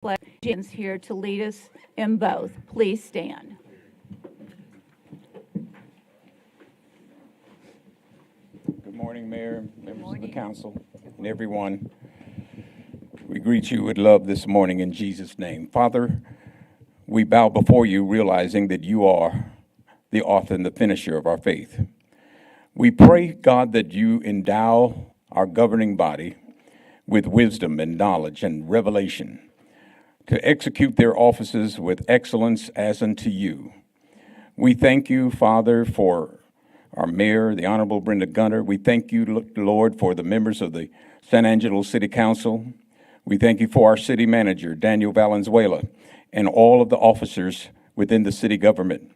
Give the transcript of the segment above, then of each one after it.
pledge here to lead us in both. Please stand. Good morning, Mayor, members of the council, and everyone. We greet you with love this morning in Jesus' name. Father, we bow before you, realizing that you are the author and the finisher of our faith. We pray, God, that you endow our governing body with wisdom and knowledge and revelation to execute their offices with excellence as unto you. We thank you, Father, for our mayor, the Honorable Brenda Gunter. We thank you, Lord, for the members of the San Angelo City Council. We thank you for our city manager, Daniel Valenzuela, and all of the officers within the city government.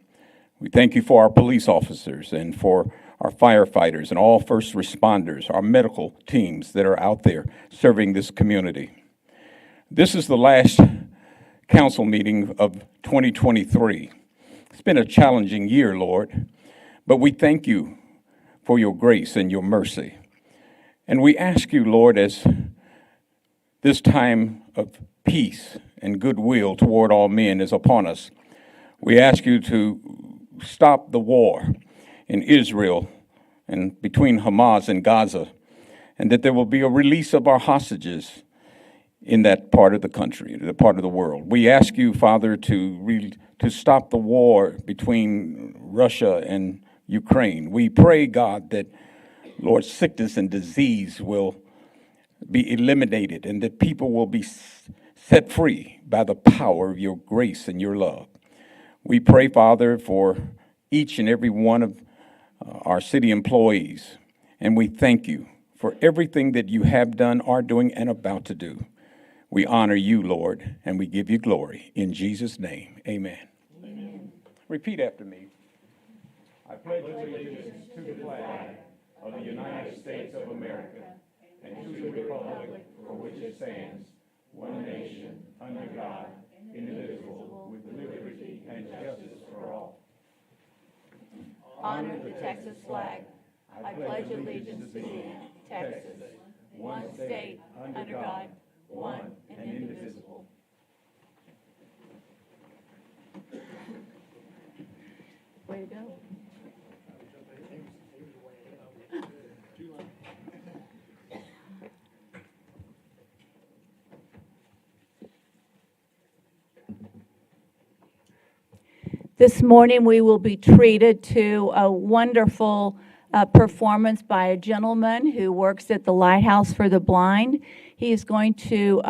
We thank you for our police officers and for our firefighters and all first responders, our medical teams that are out there serving this community. This is the last council meeting of 2023. It's been a challenging year, Lord, but we thank you for your grace and your mercy. And we ask you, Lord, as this time of peace and goodwill toward all men is upon us, we ask you to stop the war in Israel and between Hamas and Gaza, and that there will be a release of our hostages in that part of the country, the part of the world. We ask you, Father, to stop the war between Russia and Ukraine. We pray, God, that, Lord, sickness and disease will be eliminated and that people will be set free by the power of your grace and your love. We pray, Father, for each and every one of our city employees, and we thank you for everything that you have done, are doing, and about to do. We honor you, Lord, and we give you glory. In Jesus' name, amen. Amen. Repeat after me. I pledge allegiance to the flag of the United States of America and to the republic for which it stands, one nation, under God, indivisible, with liberty and justice for all. Honor the Texas flag. I pledge allegiance to thee, Texas, one state, under God, one and indivisible. Way to go. This morning we will be treated to a wonderful performance by a gentleman who works at the Lighthouse for the Blind. He is going to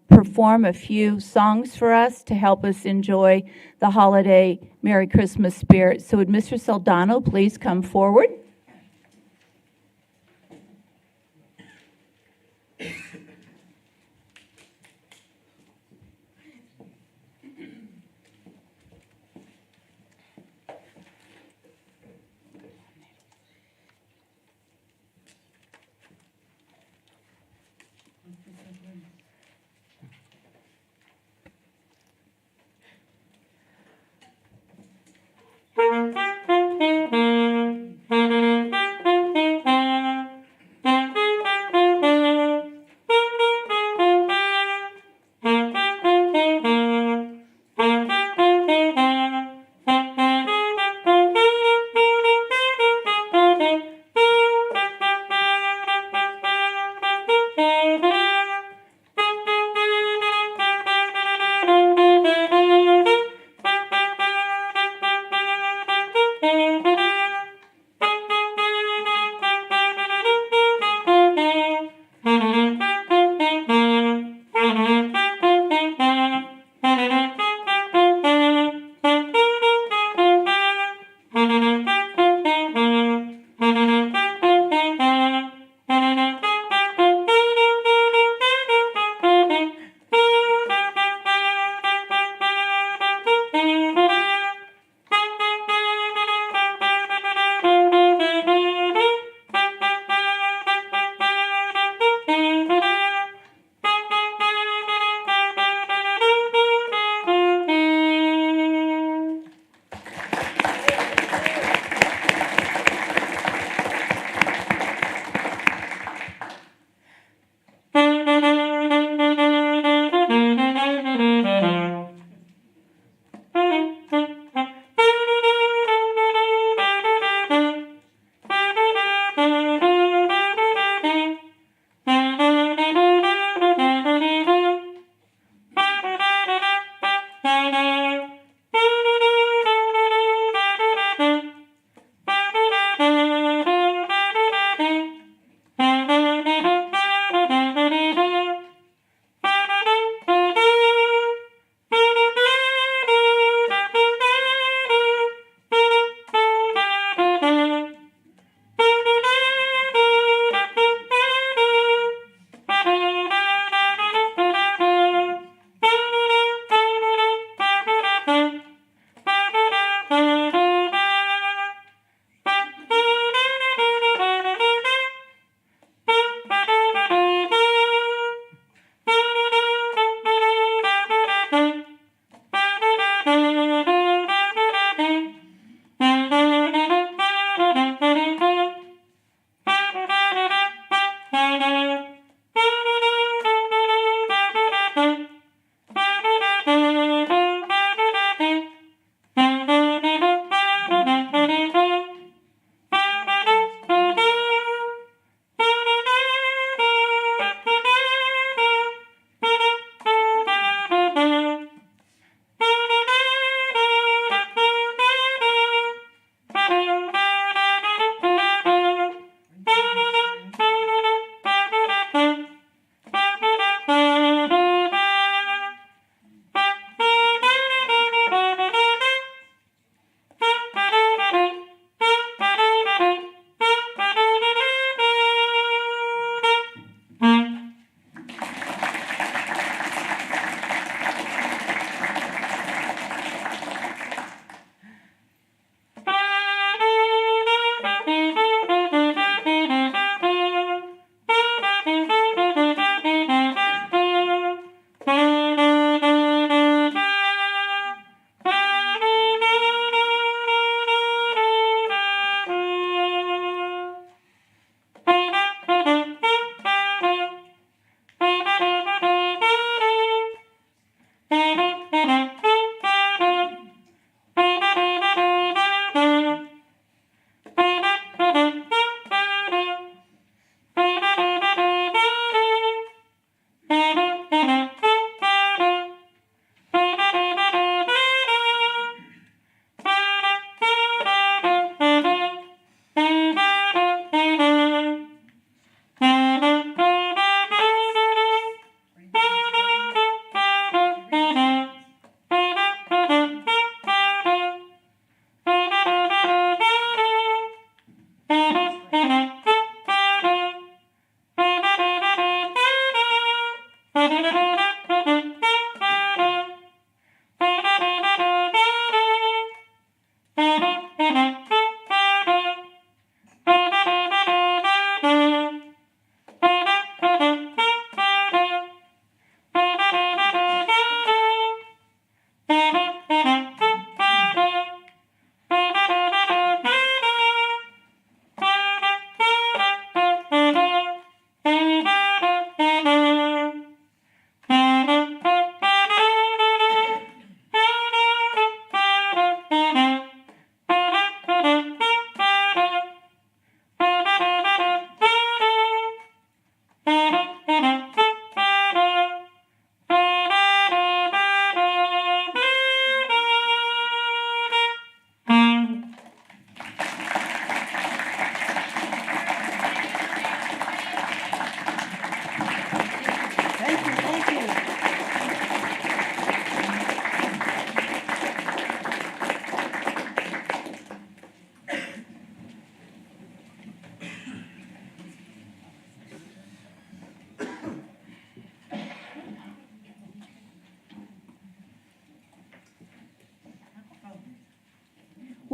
perform a few songs for us to help us enjoy the holiday Merry Christmas spirit. So would Mr. Saldano please come forward?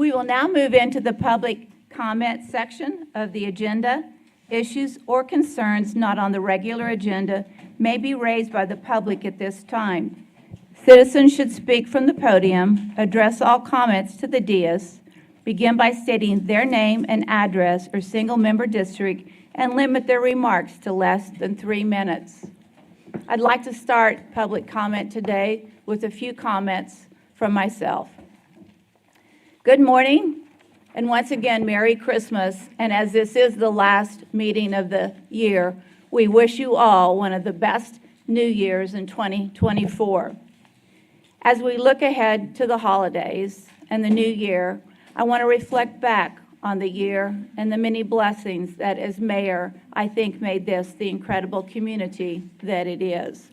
We will now move into the public comment section of the agenda. Issues or concerns not on the regular agenda may be raised by the public at this time. Citizens should speak from the podium, address all comments to the dais, begin by stating their name and address or single-member district, and limit their remarks to less than 3 minutes. I'd like to start public comment today with a few comments from myself. Good morning, and once again, Merry Christmas. And as this is the last meeting of the year, we wish you all one of the best New Year's in 2024. As we look ahead to the holidays and the new year, I want to reflect back on the year and the many blessings that, as mayor, I think made this the incredible community that it is.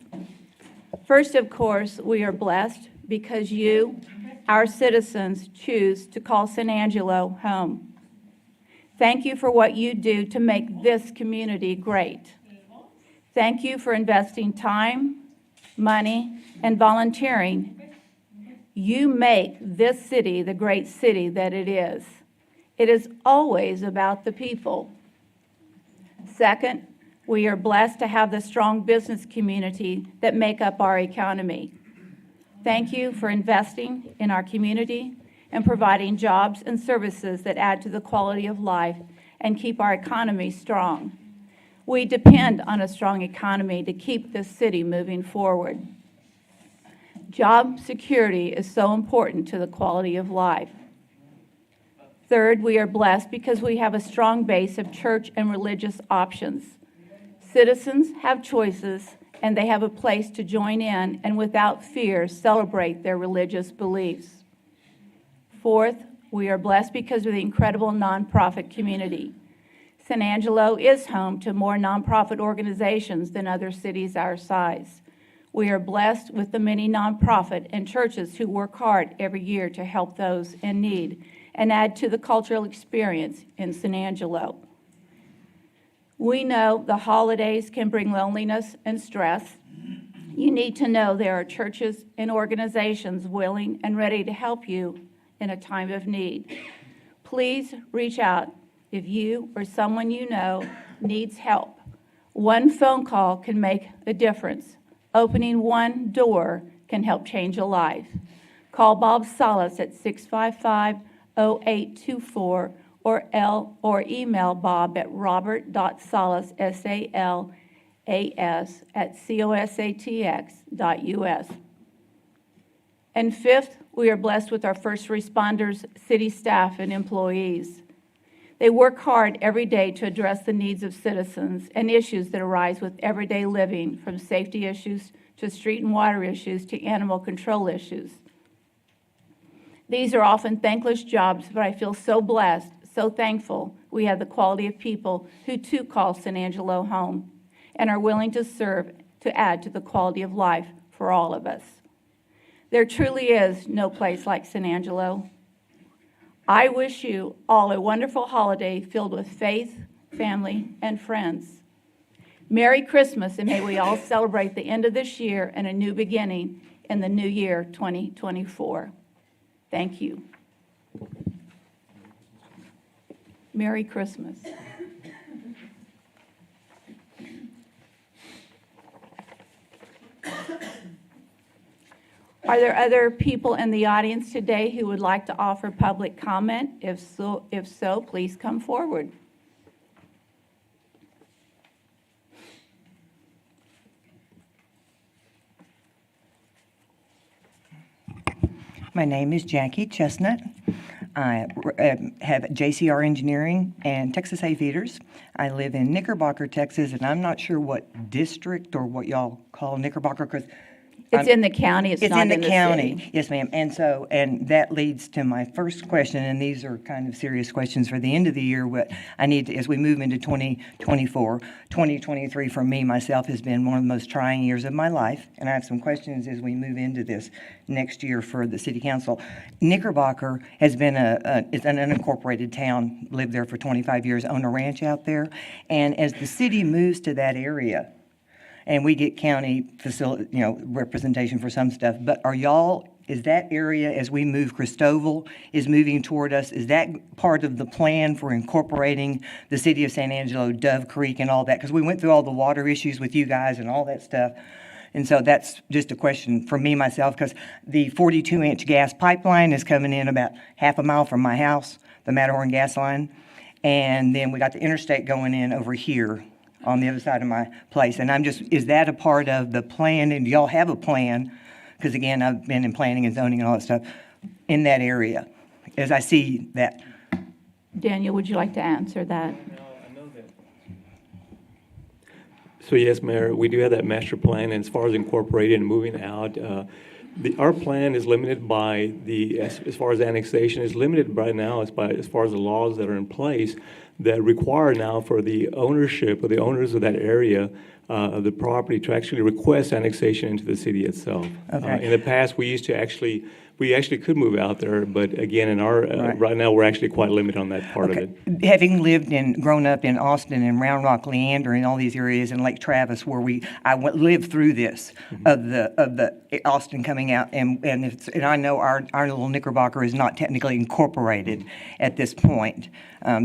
First, of course, we are blessed because you, our citizens, choose to call San Angelo home. Thank you for what you do to make this community great. Thank you for investing time, money, and volunteering. You make this city the great city that it is. It is always about the people. Second, we are blessed to have the strong business community that make up our economy. Thank you for investing in our community and providing jobs and services that add to the quality of life and keep our economy strong. We depend on a strong economy to keep this city moving forward. Job security is so important to the quality of life. Third, we are blessed because we have a strong base of church and religious options. Citizens have choices, and they have a place to join in and without fear celebrate their religious beliefs. Fourth, we are blessed because of the incredible nonprofit community. San Angelo is home to more nonprofit organizations than other cities our size. We are blessed with the many nonprofit and churches who work hard every year to help those in need and add to the cultural experience in San Angelo. We know the holidays can bring loneliness and stress. You need to know there are churches and organizations willing and ready to help you in a time of need. Please reach out if you or someone you know needs help. One phone call can make a difference. Opening one door can help change a life. Call Bob Salas at 655-0824 or email Bob at robert.salas, SALAS@cosatx.us. And fifth, we are blessed with our first responders, city staff, and employees. They work hard every day to address the needs of citizens and issues that arise with everyday living, from safety issues to street and water issues to animal control issues. These are often thankless jobs, but I feel so blessed, so thankful we have the quality of people who too call San Angelo home and are willing to serve to add to the quality of life for all of us. There truly is no place like San Angelo. I wish you all a wonderful holiday filled with faith, family, and friends. Merry Christmas, and may we all celebrate the end of this year and a new beginning in the new year 2024. Thank you. Merry Christmas. Are there other people in the audience today who would like to offer public comment? If so, please come forward. My name is Jackie Chestnut. I have JCR Engineering and Texas A Feeders. I live in Knickerbocker, Texas, and I'm not sure what district or what y'all call Knickerbocker, because It's in the county, it's not in the city. It's in the county, yes, ma'am. And that leads to my first question, and these are kind of serious questions for the end of the year. What I need to, as we move into 2024, 2023 for me, myself, has been one of the most trying years of my life, and I have some questions as we move into this next year for the city council. Knickerbocker has been it's an unincorporated town, lived there for 25 years, own a ranch out there, and as the city moves to that area, and we get county facility, representation for some stuff. But is that area, as we move, Cristoval is moving toward us, is that part of the plan for incorporating the city of San Angelo, Dove Creek and all that? Because we went through all the water issues with you guys and all that stuff. And so that's just a question for me, myself, because the 42-inch gas pipeline is coming in about half a mile from my house, the Matterhorn gas line. And then we got the interstate going in over here on the other side of my place. And is that a part of the plan? And do y'all have a plan? Because again, I've been in planning and zoning and all that stuff in that area, as I see that. Daniel, would you like to answer that? No, I know that. So yes, Mayor, we do have that master plan, and as far as incorporating and moving out, Our plan is limited by as far as annexation, is limited right now as far as the laws that are in place that require now for the ownership or the owners of that area of the property to actually request annexation into the city itself. Okay. In the past, we actually could move out there, but again, right now, we're actually quite limited on that part of it. Having lived and grown up in Austin and Round Rock, Leander, and all these areas, and Lake Travis, where lived through this of the Austin coming out, and I know our little Knickerbocker is not technically incorporated at this point.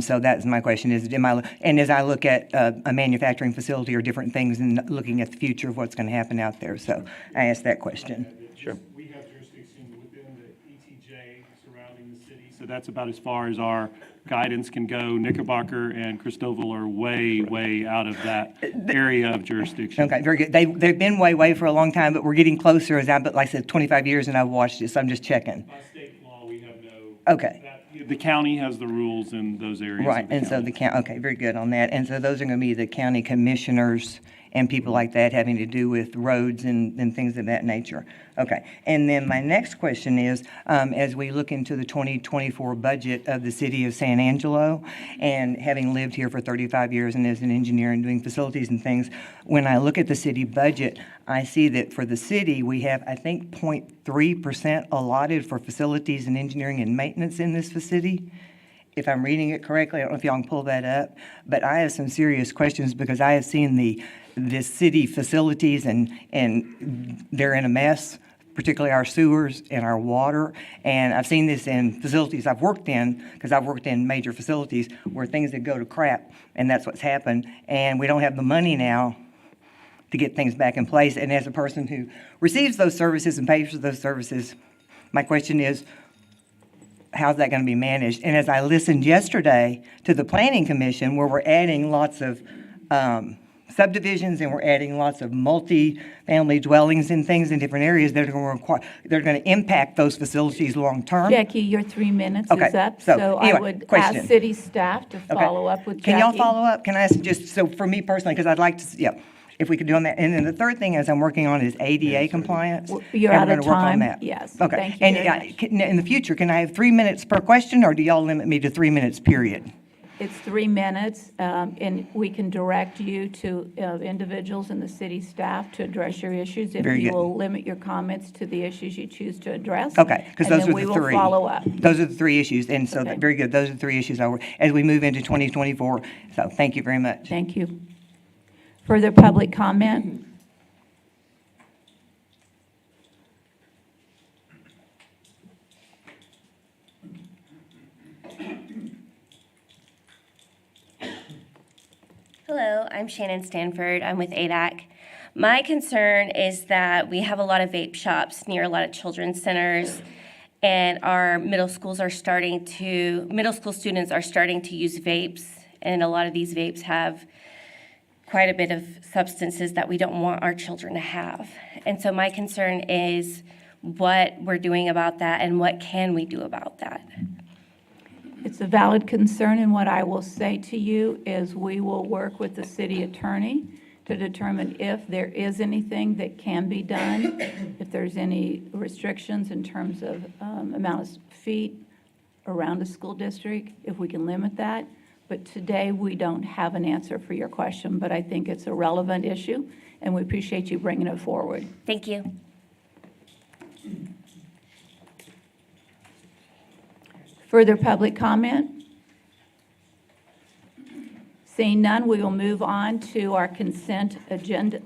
So that's my question: and as I look at a manufacturing facility or different things, and looking at the future of what's going to happen out there, so I asked that question. Sure. We have jurisdiction within the ETJ surrounding the city, so that's about as far as our guidance can go. Knickerbocker and Christoval are way, way out of that area of jurisdiction. Okay, very good. They've been way for a long time, but we're getting closer. But like I said, 25 years, and I've watched it, so I'm just checking. By state law, we have no. Okay. The county has the rules in those areas. Right, and so okay, very good on that. And so those are going to be the county commissioners and people like that having to do with roads and things of that nature. Okay, and then my next question is, as we look into the 2024 budget of the city of San Angelo, and having lived here for 35 years and as an engineer and doing facilities and things, when I look at the city budget, I see that for the city, we have, I think, 0.3% allotted for facilities and engineering and maintenance in this city. If I'm reading it correctly, I don't know if y'all can pull that up, but I have some serious questions because I have seen the city facilities and they're in a mess, particularly our sewers and our water. And I've seen this in facilities I've worked in, because I've worked in major facilities where things that go to crap, and that's what's happened. And we don't have the money now to get things back in place. And as a person who receives those services and pays for those services, my question is, how's that going to be managed? And as I listened yesterday to the Planning Commission, where we're adding lots of subdivisions and we're adding lots of multi-family dwellings and things in different areas that are they're going to impact those facilities long term. Jackie, your 3 minutes Okay, is up, so so I anyway, would question. ask city staff to Okay. follow up with Jackie. Can y'all follow up? Can I ask just, so for me personally, because I'd like to, if we could do on that. And then the third thing is I'm working on is ADA compliance. You're and out we're of gonna work on time. that. Yes. Okay. Thank you And very much. in the future, can I have 3 minutes per question, or do y'all limit me to 3 minutes, period? It's 3 minutes, and we can direct you to individuals in the city staff to address your issues. Very If you good. will limit your comments to the issues you choose to address. Okay, because those are the three. And then we will follow up. Those are the three issues, and so, Okay. very good, those are the three issues as we move into 2024. So, thank you very much. Thank you. Further public comment? Hello, I'm Shannon Stanford. I'm with ADAC. My concern is that we have a lot of vape shops near a lot of children's centers, and our middle school students are starting to use vapes, and a lot of these vapes have quite a bit of substances that we don't want our children to have. And so my concern is what we're doing about that and what can we do about that? It's a valid concern, and what I will say to you is we will work with the city attorney to determine if there is anything that can be done, if there's any restrictions in terms of amount of feet around a school district, if we can limit that. But today, we don't have an answer for your question, but I think it's a relevant issue, and we appreciate you bringing it forward. Thank you. Further public comment? Seeing none, we will move on to our consent agenda.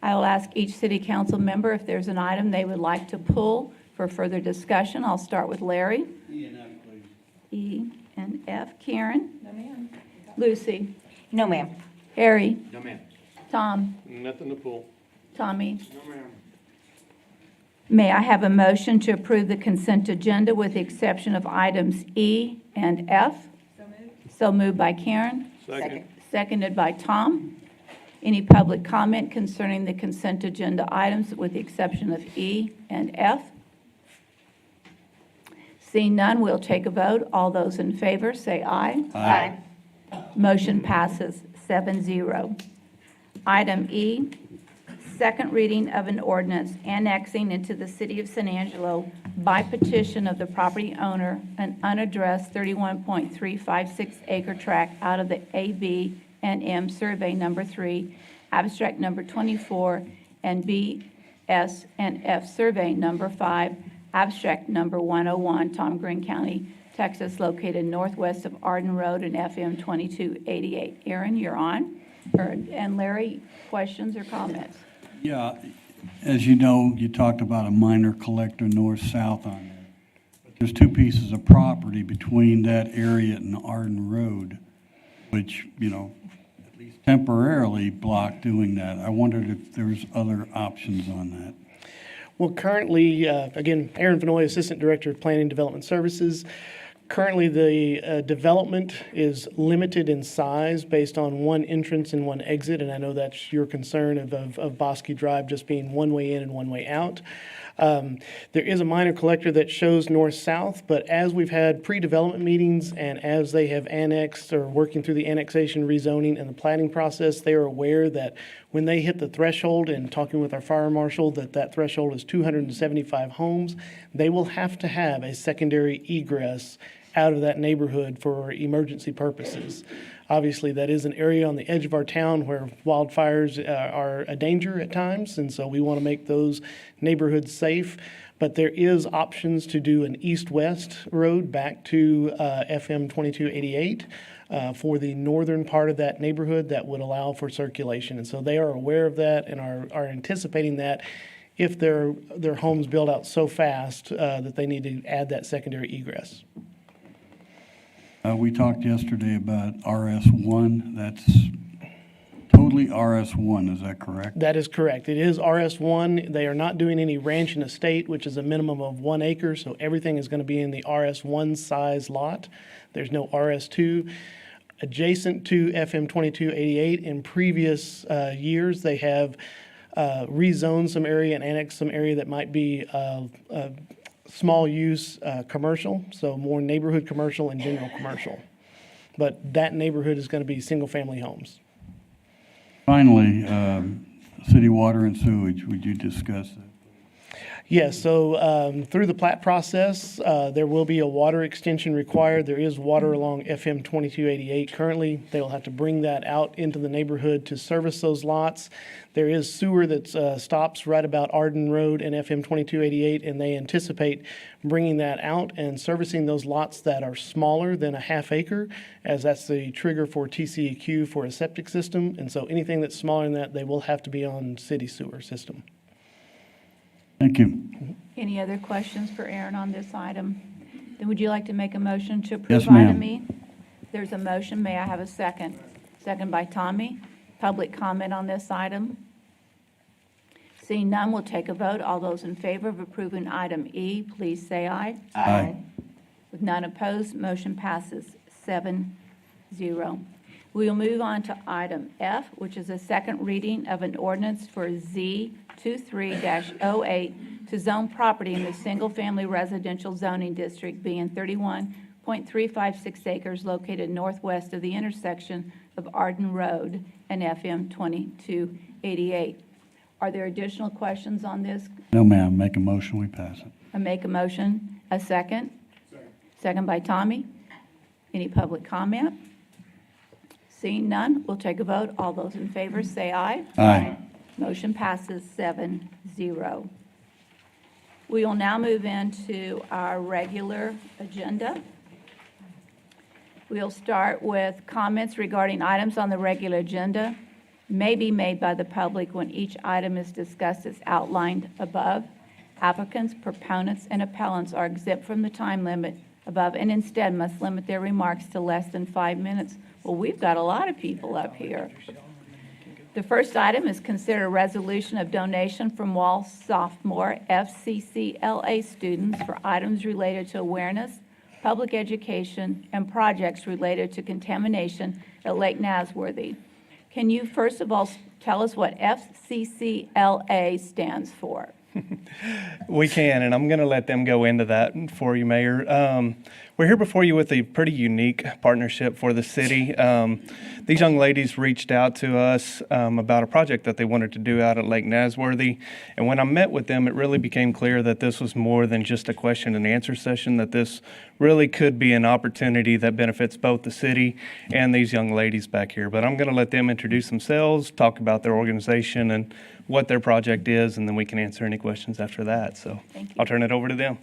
I will ask each city council member if there's an item they would like to pull for further discussion. I'll start with Larry. E and F, please. E and F. Karen? No, ma'am. Lucy? No, ma'am. Harry? No, ma'am. Tom? Nothing to pull. Tommy? No, ma'am. May I have a motion to approve the consent agenda with the exception of items E and F? So moved by Karen. Second. Seconded by Tom. Any public comment concerning the consent agenda items with the exception of E and F? Seeing none, we'll take a vote. All those in favor, say aye. Aye. Motion passes 7-0. Item E, second reading of an ordinance annexing into the city of San Angelo by petition of the property owner an unaddressed 31.356 acre tract out of the AB and M Survey Number 3, Abstract Number 24, and BS and F Survey Number 5, Abstract Number 101, Tom Green County, Texas, located northwest of Arden Road and FM 2288. Aaron, you're on. And Larry, questions or comments? Yeah, as you know, you talked about a minor collector north-south on there. But there's two pieces of property between that area and Arden Road, which, at least temporarily block doing that. I wondered if there's other options on that. Well, currently, again, Aaron Vanoy, Assistant Director of Planning and Development Services. Currently, the development is limited in size based on one entrance and one exit, and I know that's your concern of Bosque Drive just being one way in and one way out. There is a minor collector that shows north-south, but as we've had pre-development meetings and as they have annexed or working through the annexation, rezoning, and the planning process, they are aware that when they hit the threshold, and talking with our fire marshal, that threshold is 275 homes, they will have to have a secondary egress out of that neighborhood for emergency purposes. Obviously, that is an area on the edge of our town where wildfires are a danger at times, and so we want to make those neighborhoods safe. But there is options to do an east-west road back to FM 2288 for the northern part of that neighborhood that would allow for circulation. And so they are aware of that and are anticipating that if their homes build out so fast that they need to add that secondary egress. We talked yesterday about RS1. That's totally RS1, is that correct? That is correct. It is RS1. They are not doing any ranch and estate, which is a minimum of 1 acre, so everything is going to be in the RS1 size lot. There's no RS2. Adjacent to FM 2288, in previous years, they have rezoned some area and annexed some area that might be small use commercial, so more neighborhood commercial and general commercial. But that neighborhood is going to be single-family homes. Finally, city water and sewage, would you discuss that? Yes, so through the plat process, there will be a water extension required. There is water along FM 2288 currently. They will have to bring that out into the neighborhood to service those lots. There is sewer that stops right about Arden Road and FM 2288, and they anticipate bringing that out and servicing those lots that are smaller than a half acre, as that's the trigger for TCEQ for a septic system. And so anything that's smaller than that, they will have to be on city sewer system. Thank you. Any other questions for Aaron on this item? Then would you like to make a motion to approve Yes, ma'am. item E? There's a motion. May I have a second? Second by Tommy. Public comment on this item? Seeing none, we'll take a vote. All those in favor of approving item E, please say aye. Aye. With none opposed, motion passes 7-0. We will move on to item F, which is a second reading of an ordinance for Z23-08 to zone property in the single-family residential zoning district being 31.356 acres located northwest of the intersection of Arden Road and FM 2288. Are there additional questions on this? No, ma'am. Make a motion, we pass it. I make a motion. A second? Second by Tommy. Any public comment? Seeing none, we'll take a vote. All those in favor say aye. Aye. Motion passes 7-0. We will now move into our regular agenda. We'll start with comments regarding items on the regular agenda may be made by the public when each item is discussed as outlined above. Applicants, proponents, and appellants are exempt from the time limit above and instead must limit their remarks to less than 5 minutes. Well, we've got a lot of people up here. The first item is consider a resolution of donation from Wall sophomore FCCLA students for items related to awareness, public education, and projects related to contamination at Lake Nasworthy. Can you first of all tell us what FCCLA stands for? We can, and I'm going to let them go into that for you, Mayor. We're here before you with a pretty unique partnership for the city. These young ladies reached out to us about a project that they wanted to do out at Lake Nasworthy. And when I met with them, it really became clear that this was more than just a question and answer session, that this really could be an opportunity that benefits both the city and these young ladies back here. But I'm going to let them introduce themselves, talk about their organization and what their project is, and then we can answer any questions after that. So I'll turn it over to them.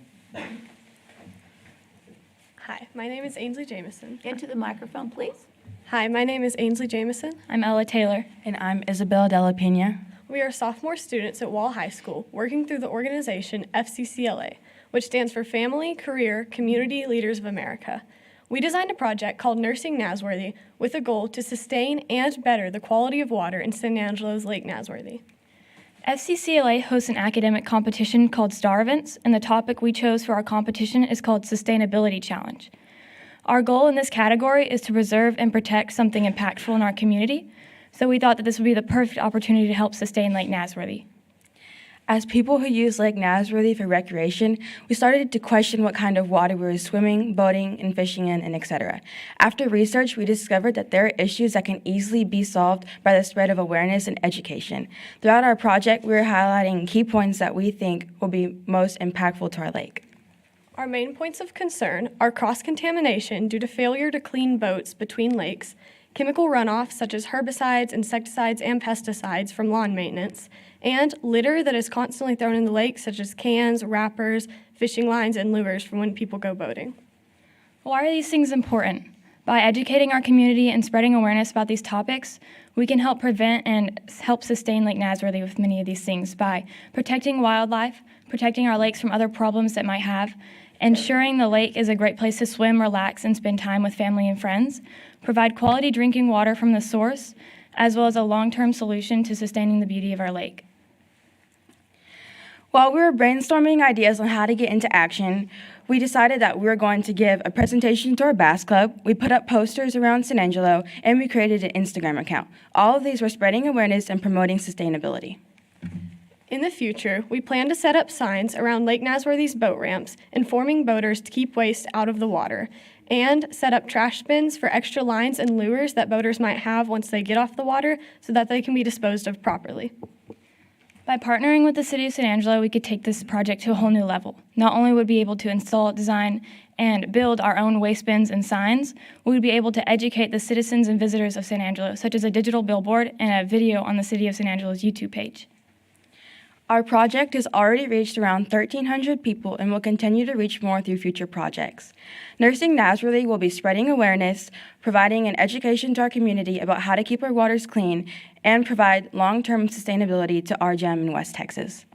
Hi, my name is Ainsley Jameson. Into the microphone, please. Hi, my name is Ainsley Jameson. I'm Ella Taylor. And I'm Isabel Della Pena. We are sophomore students at Wall High School working through the organization FCCLA, which stands for Family, Career, Community Leaders of America. We designed a project called Nursing Nasworthy with a goal to sustain and better the quality of water in San Angelo's Lake Nasworthy. FCCLA hosts an academic competition called Star Events, and the topic we chose for our competition is called Sustainability Challenge. Our goal in this category is to preserve and protect something impactful in our community, so we thought that this would be the perfect opportunity to help sustain Lake Nasworthy. As people who use Lake Nasworthy for recreation, we started to question what kind of water we were swimming, boating, and fishing in, and etc. After research, we discovered that there are issues that can easily be solved by the spread of awareness and education. Throughout our project, we are highlighting key points that we think will be most impactful to our lake. Our main points of concern are cross-contamination due to failure to clean boats between lakes, chemical runoff such as herbicides, insecticides, and pesticides from lawn maintenance, and litter that is constantly thrown in the lake such as cans, wrappers, fishing lines, and lures from when people go boating. Why are these things important? By educating our community and spreading awareness about these topics, we can help prevent and help sustain Lake Nasworthy with many of these things by protecting wildlife, protecting our lakes from other problems that might have, ensuring the lake is a great place to swim, relax, and spend time with family and friends, provide quality drinking water from the source, as well as a long-term solution to sustaining the beauty of our lake. While we were brainstorming ideas on how to get into action, we decided that we were going to give a presentation to our Bass Club. We put up posters around San Angelo, and we created an Instagram account. All of these were spreading awareness and promoting sustainability. In the future, we plan to set up signs around Lake Nasworthy's boat ramps, informing boaters to keep waste out of the water, and set up trash bins for extra lines and lures that boaters might have once they get off the water so that they can be disposed of properly. By partnering with the City of San Angelo, we could take this project to a whole new level. Not only would we be able to install, design, and build our own waste bins and signs, we would be able to educate the citizens and visitors of San Angelo, such as a digital billboard and a video on the City of San Angelo's YouTube page. Our project has already reached around 1,300 people and will continue to reach more through future projects. Nursing Nasworthy will be spreading awareness, providing an education to our community about how to keep our waters clean, and provide long-term sustainability to our gem in West Texas.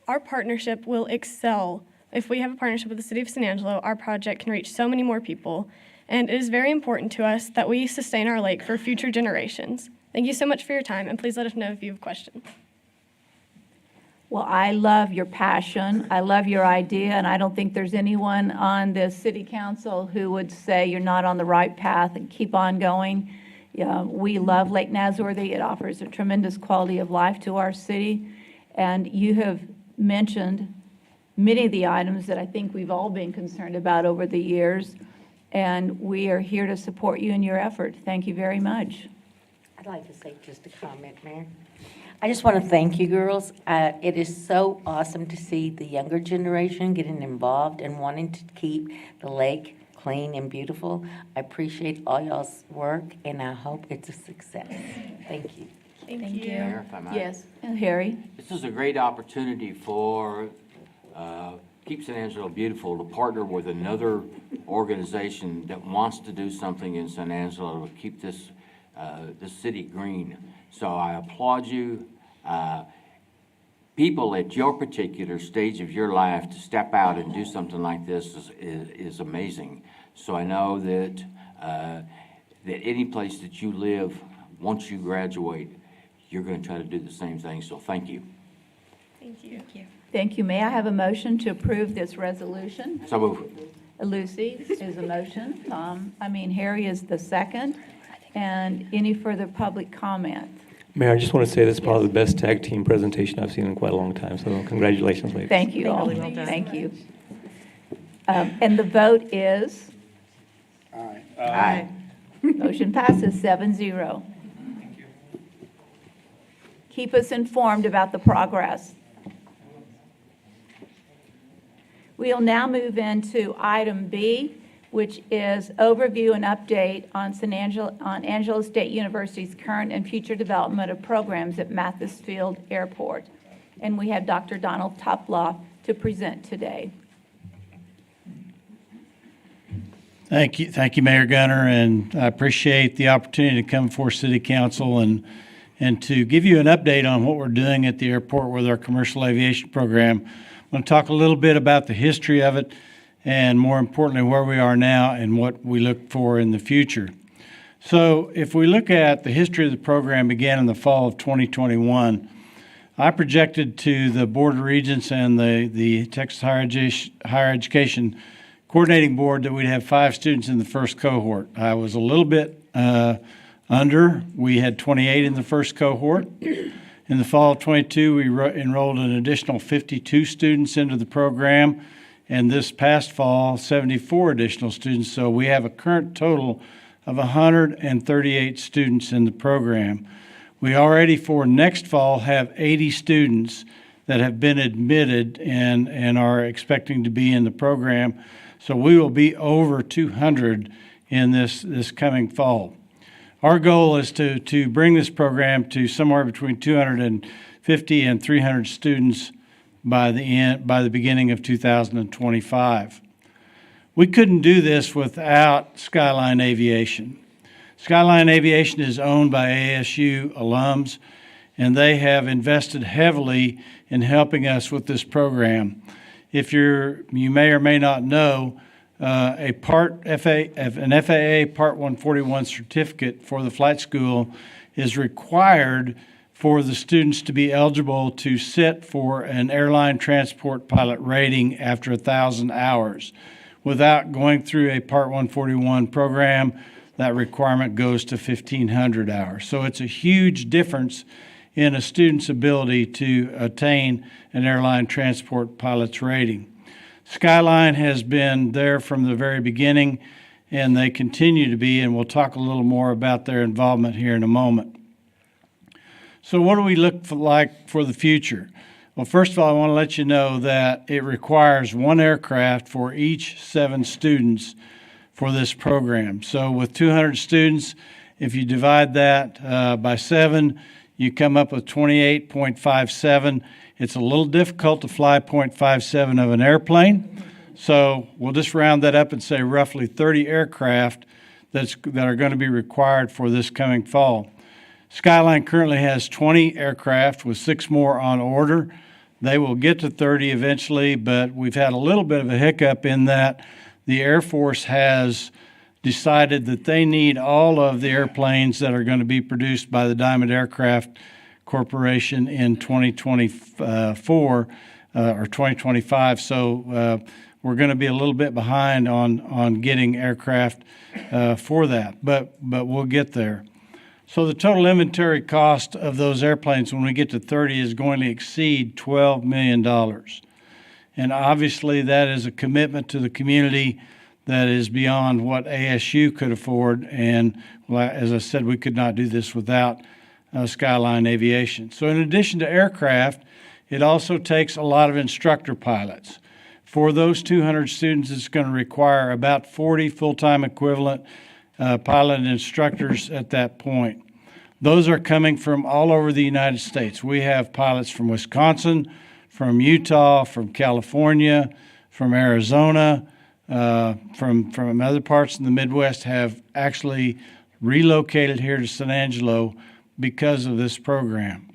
Our partnership will excel. If we have a partnership with the City of San Angelo, our project can reach so many more people, and it is very important to us that we sustain our lake for future generations. Thank you so much for your time, and please let us know if you have questions. Well, I love your passion. I love your idea, and I don't think there's anyone on the city council who would say you're not on the right path and keep on going. We love Lake Nasworthy. It offers a tremendous quality of life to our city, and you have mentioned many of the items that I think we've all been concerned about over the years, and we are here to support you in your effort. Thank you very much. I'd like to say just a comment, Mayor. I just want to thank you, girls. It is so awesome to see the younger generation getting involved and wanting to keep the lake clean and beautiful. I appreciate all y'all's work, and I hope it's a success. Thank you. Thank you. Mayor, if I might. Yes, and Harry? This is a great opportunity for Keep San Angelo Beautiful to partner with another organization that wants to do something in San Angelo to keep this city green. So I applaud you. People at your particular stage of your life to step out and do something like this is amazing. So I know that that any place that you live, once you graduate, you're going to try to do the same thing. So thank you. Thank you. Thank you. Thank you. May I have a motion to approve this resolution? So move. Lucy is a motion. Harry is the second. And any further public comment? Mayor, I just want to say this is probably the best tag team presentation I've seen in quite a long time, so congratulations, ladies. Thank you all. Thank you. And the vote is? Aye. Motion passes 7-0. Keep us informed about the progress. We'll now move into item B, which is overview and update on Angelo State University's current and future development of programs at Mathis Field Airport. And we have Dr. Donald Toplaw to present today. Thank you, Mayor Gunner, and I appreciate the opportunity to come before City Council and to give you an update on what we're doing at the airport with our commercial aviation program. I'm going to talk a little bit about the history of it and, more importantly, where we are now and what we look for in the future. So if we look at the history of the program, began in the fall of 2021. I projected to the Board of Regents and the Texas Higher Education Coordinating Board that we'd have 5 students in the first cohort. I was a little bit under. We had 28 in the first cohort. In the fall of 22, we enrolled an additional 52 students into the program, and this past fall, 74 additional students. So we have a current total of 138 students in the program. We already, for next fall, have 80 students that have been admitted and are expecting to be in the program. So we will be over 200 in this coming fall. Our goal is to bring this program to somewhere between 250 and 300 students by the beginning of 2025. We couldn't do this without Skyline Aviation. Skyline Aviation is owned by ASU alums, and they have invested heavily in helping us with this program. If you may or may not know, an FAA Part 141 certificate for the flight school is required for the students to be eligible to sit for an airline transport pilot rating after 1,000 hours. Without going through a Part 141 program, that requirement goes to 1,500 hours. So it's a huge difference in a student's ability to attain an airline transport pilot's rating. Skyline has been there from the very beginning, and they continue to be, and we'll talk a little more about their involvement here in a moment. So what do we look like for the future? Well, first of all, I want to let you know that it requires 1 aircraft for each 7 students for this program. So with 200 students, if you divide that by 7, you come up with 28.57. It's a little difficult to fly 0.57 of an airplane, so we'll just round that up and say roughly 30 aircraft that are going to be required for this coming fall. Skyline currently has 20 aircraft with 6 more on order. They will get to 30 eventually, but we've had a little bit of a hiccup in that the Air Force has decided that they need all of the airplanes that are going to be produced by the Diamond Aircraft Corporation in 2024 or 2025. So we're going to be a little bit behind on getting aircraft for that, but we'll get there. So the total inventory cost of those airplanes when we get to 30 is going to exceed $12 million. And obviously that is a commitment to the community that is beyond what ASU could afford. And as I said, we could not do this without Skyline Aviation. So in addition to aircraft, it also takes a lot of instructor pilots. For those 200 students, it's going to require about 40 full-time equivalent pilot instructors at that point. Those are coming from all over the United States. We have pilots from Wisconsin, from Utah, from California, from Arizona, from other parts in the Midwest have actually relocated here to San Angelo because of this program.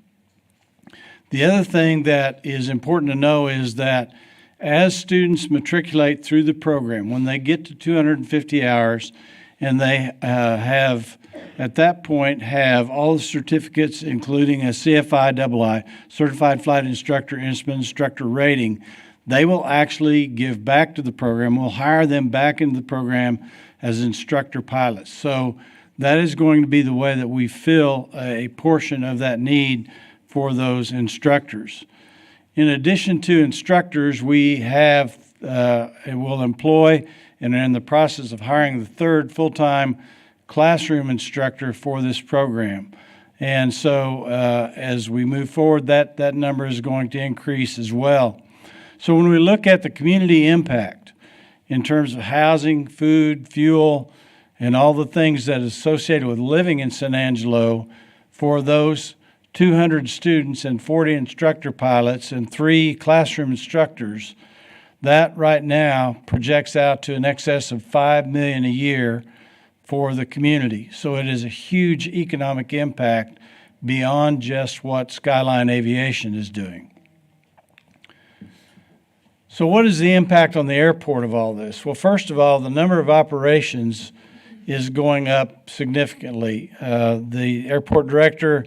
The other thing that is important to know is that as students matriculate through the program, when they get to 250 hours and they have, at that point, have all the certificates, including a CFI-II, Certified Flight Instructor, Instrument Instructor rating, they will actually give back to the program. We'll hire them back into the program as instructor pilots. So that is going to be the way that we fill a portion of that need for those instructors. In addition to instructors, we have will employ and are in the process of hiring the third full-time classroom instructor for this program. And so as we move forward, that number is going to increase as well. So when we look at the community impact in terms of housing, food, fuel, and all the things that is associated with living in San Angelo, for those 200 students and 40 instructor pilots and 3 classroom instructors, that right now projects out to in excess of $5 million a year for the community. So it is a huge economic impact beyond just what Skyline Aviation is doing. So what is the impact on the airport of all this? Well, first of all, the number of operations is going up significantly. The airport director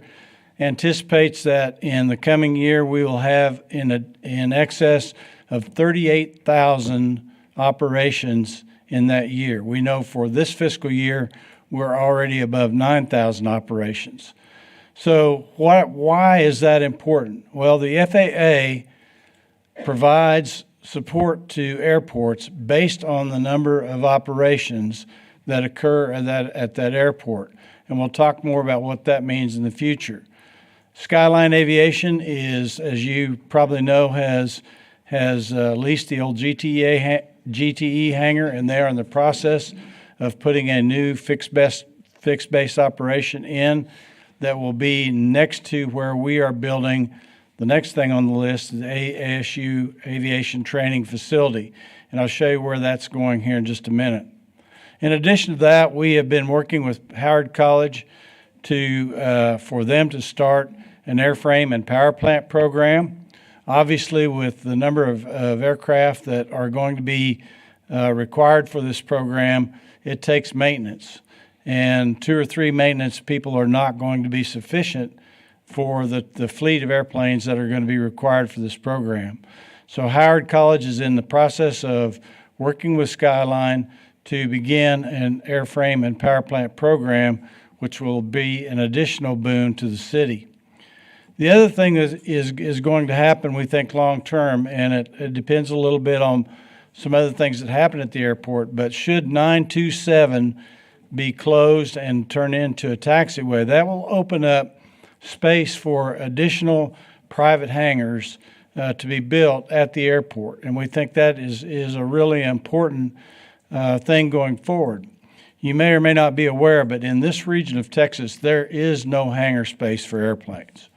anticipates that in the coming year we will have in excess of 38,000 operations in that year. We know for this fiscal year we're already above 9,000 operations. So why is that important? Well, the FAA provides support to airports based on the number of operations that occur at that airport. And we'll talk more about what that means in the future. Skyline Aviation is, as you probably know, has leased the old GTE hangar, and they are in the process of putting a new fixed base operation in that will be next to where we are building. The next thing on the list is the ASU Aviation Training Facility, and I'll show you where that's going here in just a minute. In addition to that, we have been working with Howard College for them to start an airframe and power plant program. Obviously, with the number of aircraft that are going to be required for this program, it takes maintenance. And 2 or 3 maintenance people are not going to be sufficient for the fleet of airplanes that are going to be required for this program. So Howard College is in the process of working with Skyline to begin an airframe and power plant program, which will be an additional boon to the city. The other thing is going to happen, we think, long term, and it depends a little bit on some other things that happen at the airport, but should 927 be closed and turn into a taxiway, that will open up space for additional private hangars to be built at the airport. And we think that is a really important thing going forward. You may or may not be aware, but in this region of Texas, there is no hangar space for airplanes.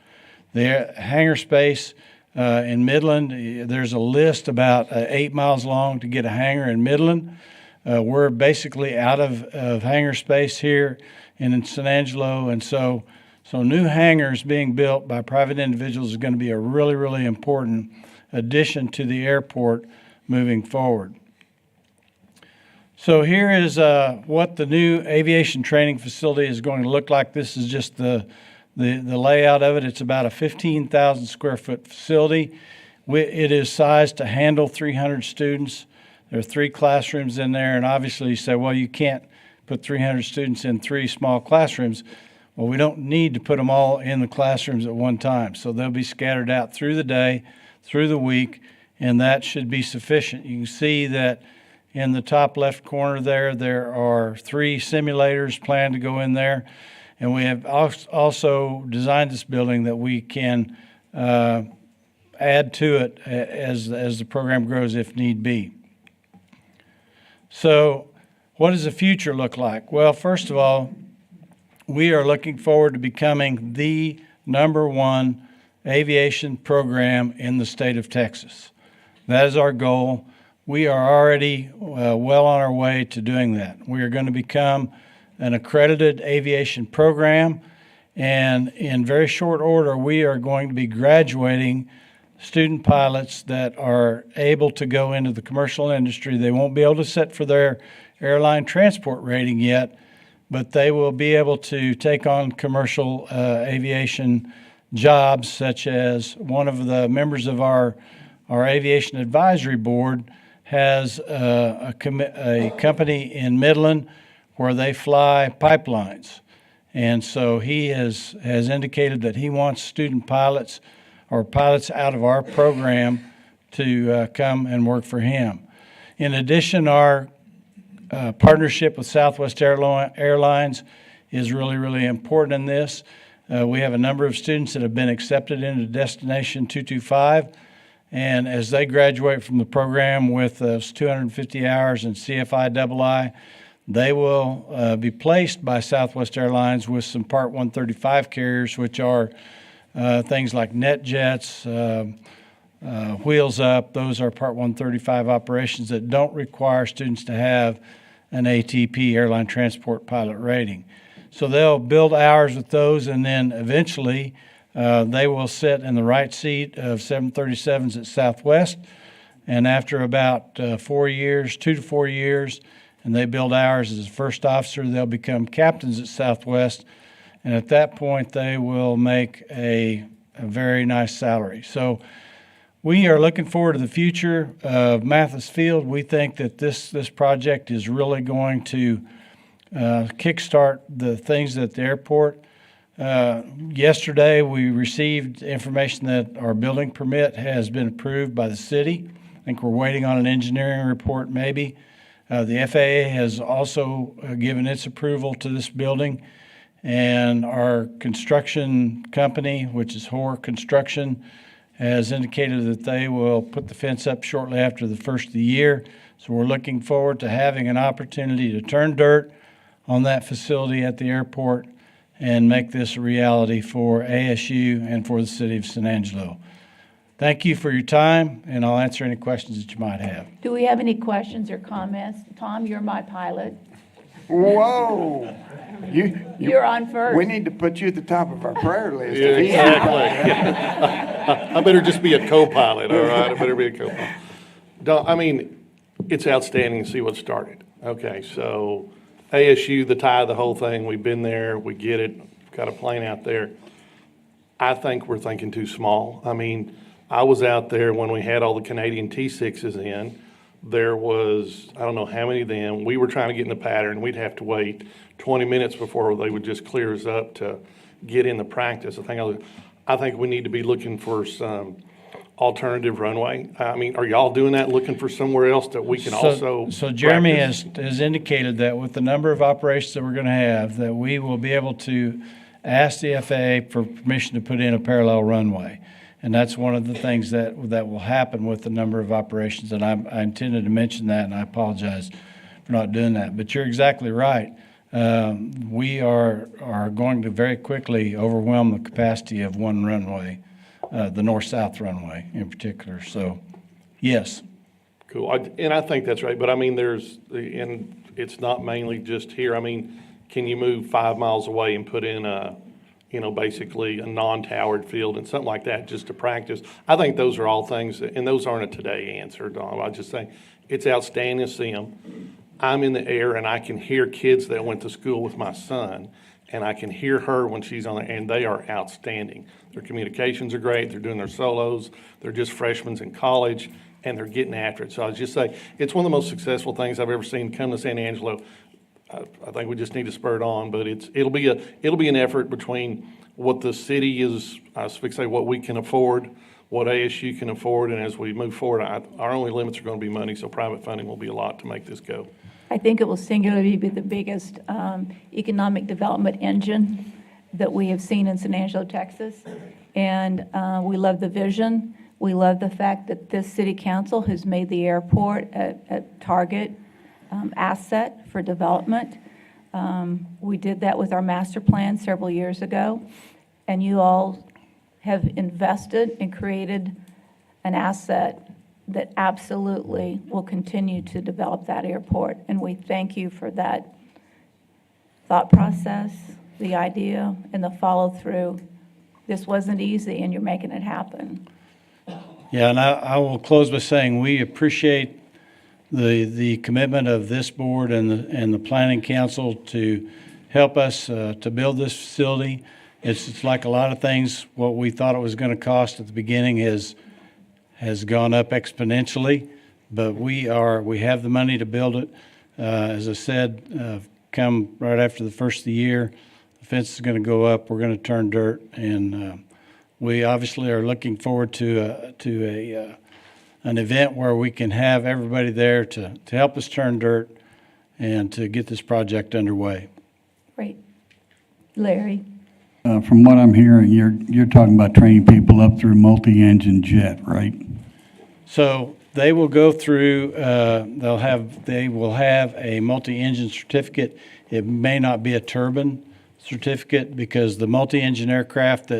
The hangar space in Midland, there's a list about 8 miles long to get a hangar in Midland. We're basically out of hangar space here in San Angelo, and so new hangars being built by private individuals is going to be a really, really important addition to the airport moving forward. So here is what the new aviation training facility is going to look like. This is just the layout of it. It's about a 15,000 square foot facility. It is sized to handle 300 students. There are 3 classrooms in there, and obviously you say, well, you can't put 300 students in 3 small classrooms. Well, we don't need to put them all in the classrooms at one time. So they'll be scattered out through the day, through the week, and that should be sufficient. You can see that in the top left corner there are 3 simulators planned to go in there. And we have also designed this building that we can add to it as the program grows if need be. So what does the future look like? Well, first of all, we are looking forward to becoming the #1 aviation program in the state of Texas. That is our goal. We are already well on our way to doing that. We are going to become an accredited aviation program, and in very short order, we are going to be graduating student pilots that are able to go into the commercial industry. They won't be able to sit for their airline transport rating yet, but they will be able to take on commercial aviation jobs, such as one of the members of our aviation advisory board has a company in Midland where they fly pipelines. And so he has indicated that he wants student pilots or pilots out of our program to come and work for him. In addition, our partnership with Southwest Airlines is really, really important in this. We have a number of students that have been accepted into Destination 225, and as they graduate from the program with those 250 hours in CFI-II, they will be placed by Southwest Airlines with some Part 135 carriers, which are things like NetJets, Wheels Up. Those are Part 135 operations that don't require students to have an ATP, Airline Transport Pilot rating. So they'll build hours with those, and then eventually they will sit in the right seat of 737s at Southwest. And after about 4 years, 2 to 4 years, and they build hours as a first officer, they'll become captains at Southwest. And at that point, they will make a very nice salary. So we are looking forward to the future of Mathis Field. We think that this project is really going to kickstart the things at the airport. Yesterday, we received information that our building permit has been approved by the city. I think we're waiting on an engineering report maybe. The FAA has also given its approval to this building, and our construction company, which is Hoare Construction, has indicated that they will put the fence up shortly after the first of the year. So we're looking forward to having an opportunity to turn dirt on that facility at the airport and make this a reality for ASU and for the city of San Angelo. Thank you for your time, and I'll answer any questions that you might have. Do we have any questions or comments? Tom, you're my pilot. Whoa. You're on first. We need to put you at the top of our prayer list. Yeah, exactly. I better just be a co-pilot, all right? I better be a co-pilot. I mean, it's outstanding to see what started. Okay, so ASU, the tie, the whole thing, we've been there, we get it, got a plane out there. I think we're thinking too small. I mean, I was out there when we had all the Canadian T6s in. There was, I don't know how many of them. We were trying to get in the pattern. We'd have to wait 20 minutes before they would just clear us up to get in the practice. I think we need to be looking for some alternative runway. I mean, are y'all doing that, looking for somewhere else that we can also So Jeremy practice? has indicated that with the number of operations that we're going to have, that we will be able to ask the FAA for permission to put in a parallel runway. And that's one of the things that will happen with the number of operations. And I intended to mention that, and I apologize for not doing that. But you're exactly right. We are going to very quickly overwhelm the capacity of one runway, the north-south runway in particular. So, yes. Cool. And I think that's right. But I mean, and it's not mainly just here. I mean, can you move 5 miles away and put in basically a non-towered field and something like that just to practice? I think those are all things, and those aren't a today answer, Don. I just think it's outstanding to see them. I'm in the air and I can hear kids that went to school with my son, and I can hear her when she's on there, and they are outstanding. Their communications are great. They're doing their solos. They're just freshmen in college, and they're getting after it. So I just say it's one of the most successful things I've ever seen come to San Angelo. I think we just need to spur it on, but it'll be an effort between what the city is, I was fixing what we can afford, what ASU can afford, and as we move forward, our only limits are going to be money, so private funding will be a lot to make this go. I think it will singularly be the biggest economic development engine that we have seen in San Angelo, Texas. And we love the vision. We love the fact that this city council has made the airport a target asset for development. We did that with our master plan several years ago, and you all have invested and created an asset that absolutely will continue to develop that airport. And we thank you for that thought process, the idea, and the follow-through. This wasn't easy, and you're making it happen. Yeah, and I will close by saying we appreciate the commitment of this board and the planning council to help us to build this facility. It's like a lot of things. What we thought it was going to cost at the beginning has gone up exponentially, but we have the money to build it. As I said, come right after the first of the year. The fence is going to go up. We're going to turn dirt, and we obviously are looking forward to an event where we can have everybody there to help us turn dirt and to get this project underway. Great. Larry? From what I'm hearing, you're talking about training people up through multi-engine jet, right? So they will go through, they will have a multi-engine certificate. It may not be a turbine certificate because the multi-engine aircraft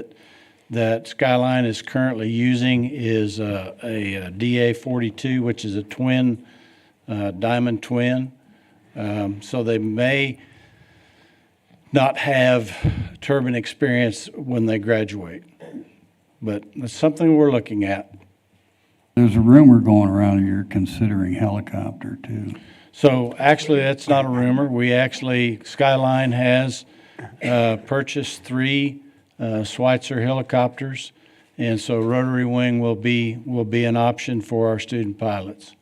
that Skyline is currently using is a DA-42, which is a twin, diamond twin. So they may not have turbine experience when they graduate, but that's something we're looking at. There's a rumor going around you're considering helicopter too. So actually, that's not a rumor. Skyline has purchased 3 Schweitzer helicopters, and so rotary wing will be an option for our student pilots.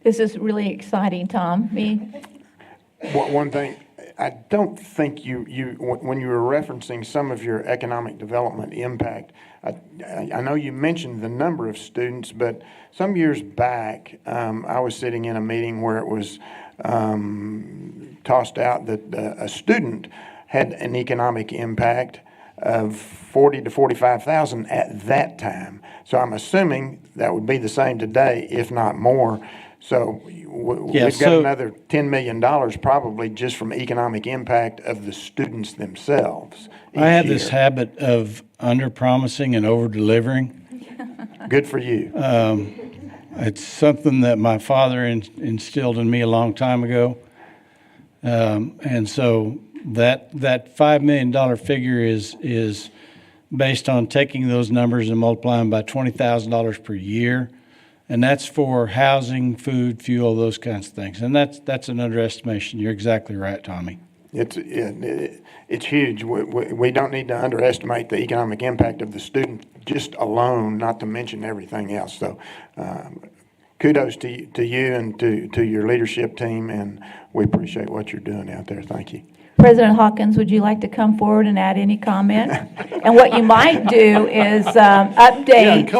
This is really exciting, Tom. Me? One thing, I don't think when you were referencing some of your economic development impact, I know you mentioned the number of students, but some years back, I was sitting in a meeting where it was tossed out that a student had an economic impact of 40 to 45,000 at that time. So I'm assuming that would be the same today, if not more. So we've got another $10 million probably just from economic impact of the students themselves. I have this habit of under-promising and over-delivering. Good for you. It's something that my father instilled in me a long time ago. And so that $5 million figure is based on taking those numbers and multiplying by $20,000 per year. And that's for housing, food, fuel, those kinds of things. And that's an underestimation. You're exactly right, Tommy. It's huge. We don't need to underestimate the economic impact of the student just alone, not to mention everything else. So kudos to you and to your leadership team, and we appreciate what you're doing out there. Thank you. President Hawkins, would you like to come forward and add any comment? And what you might do is update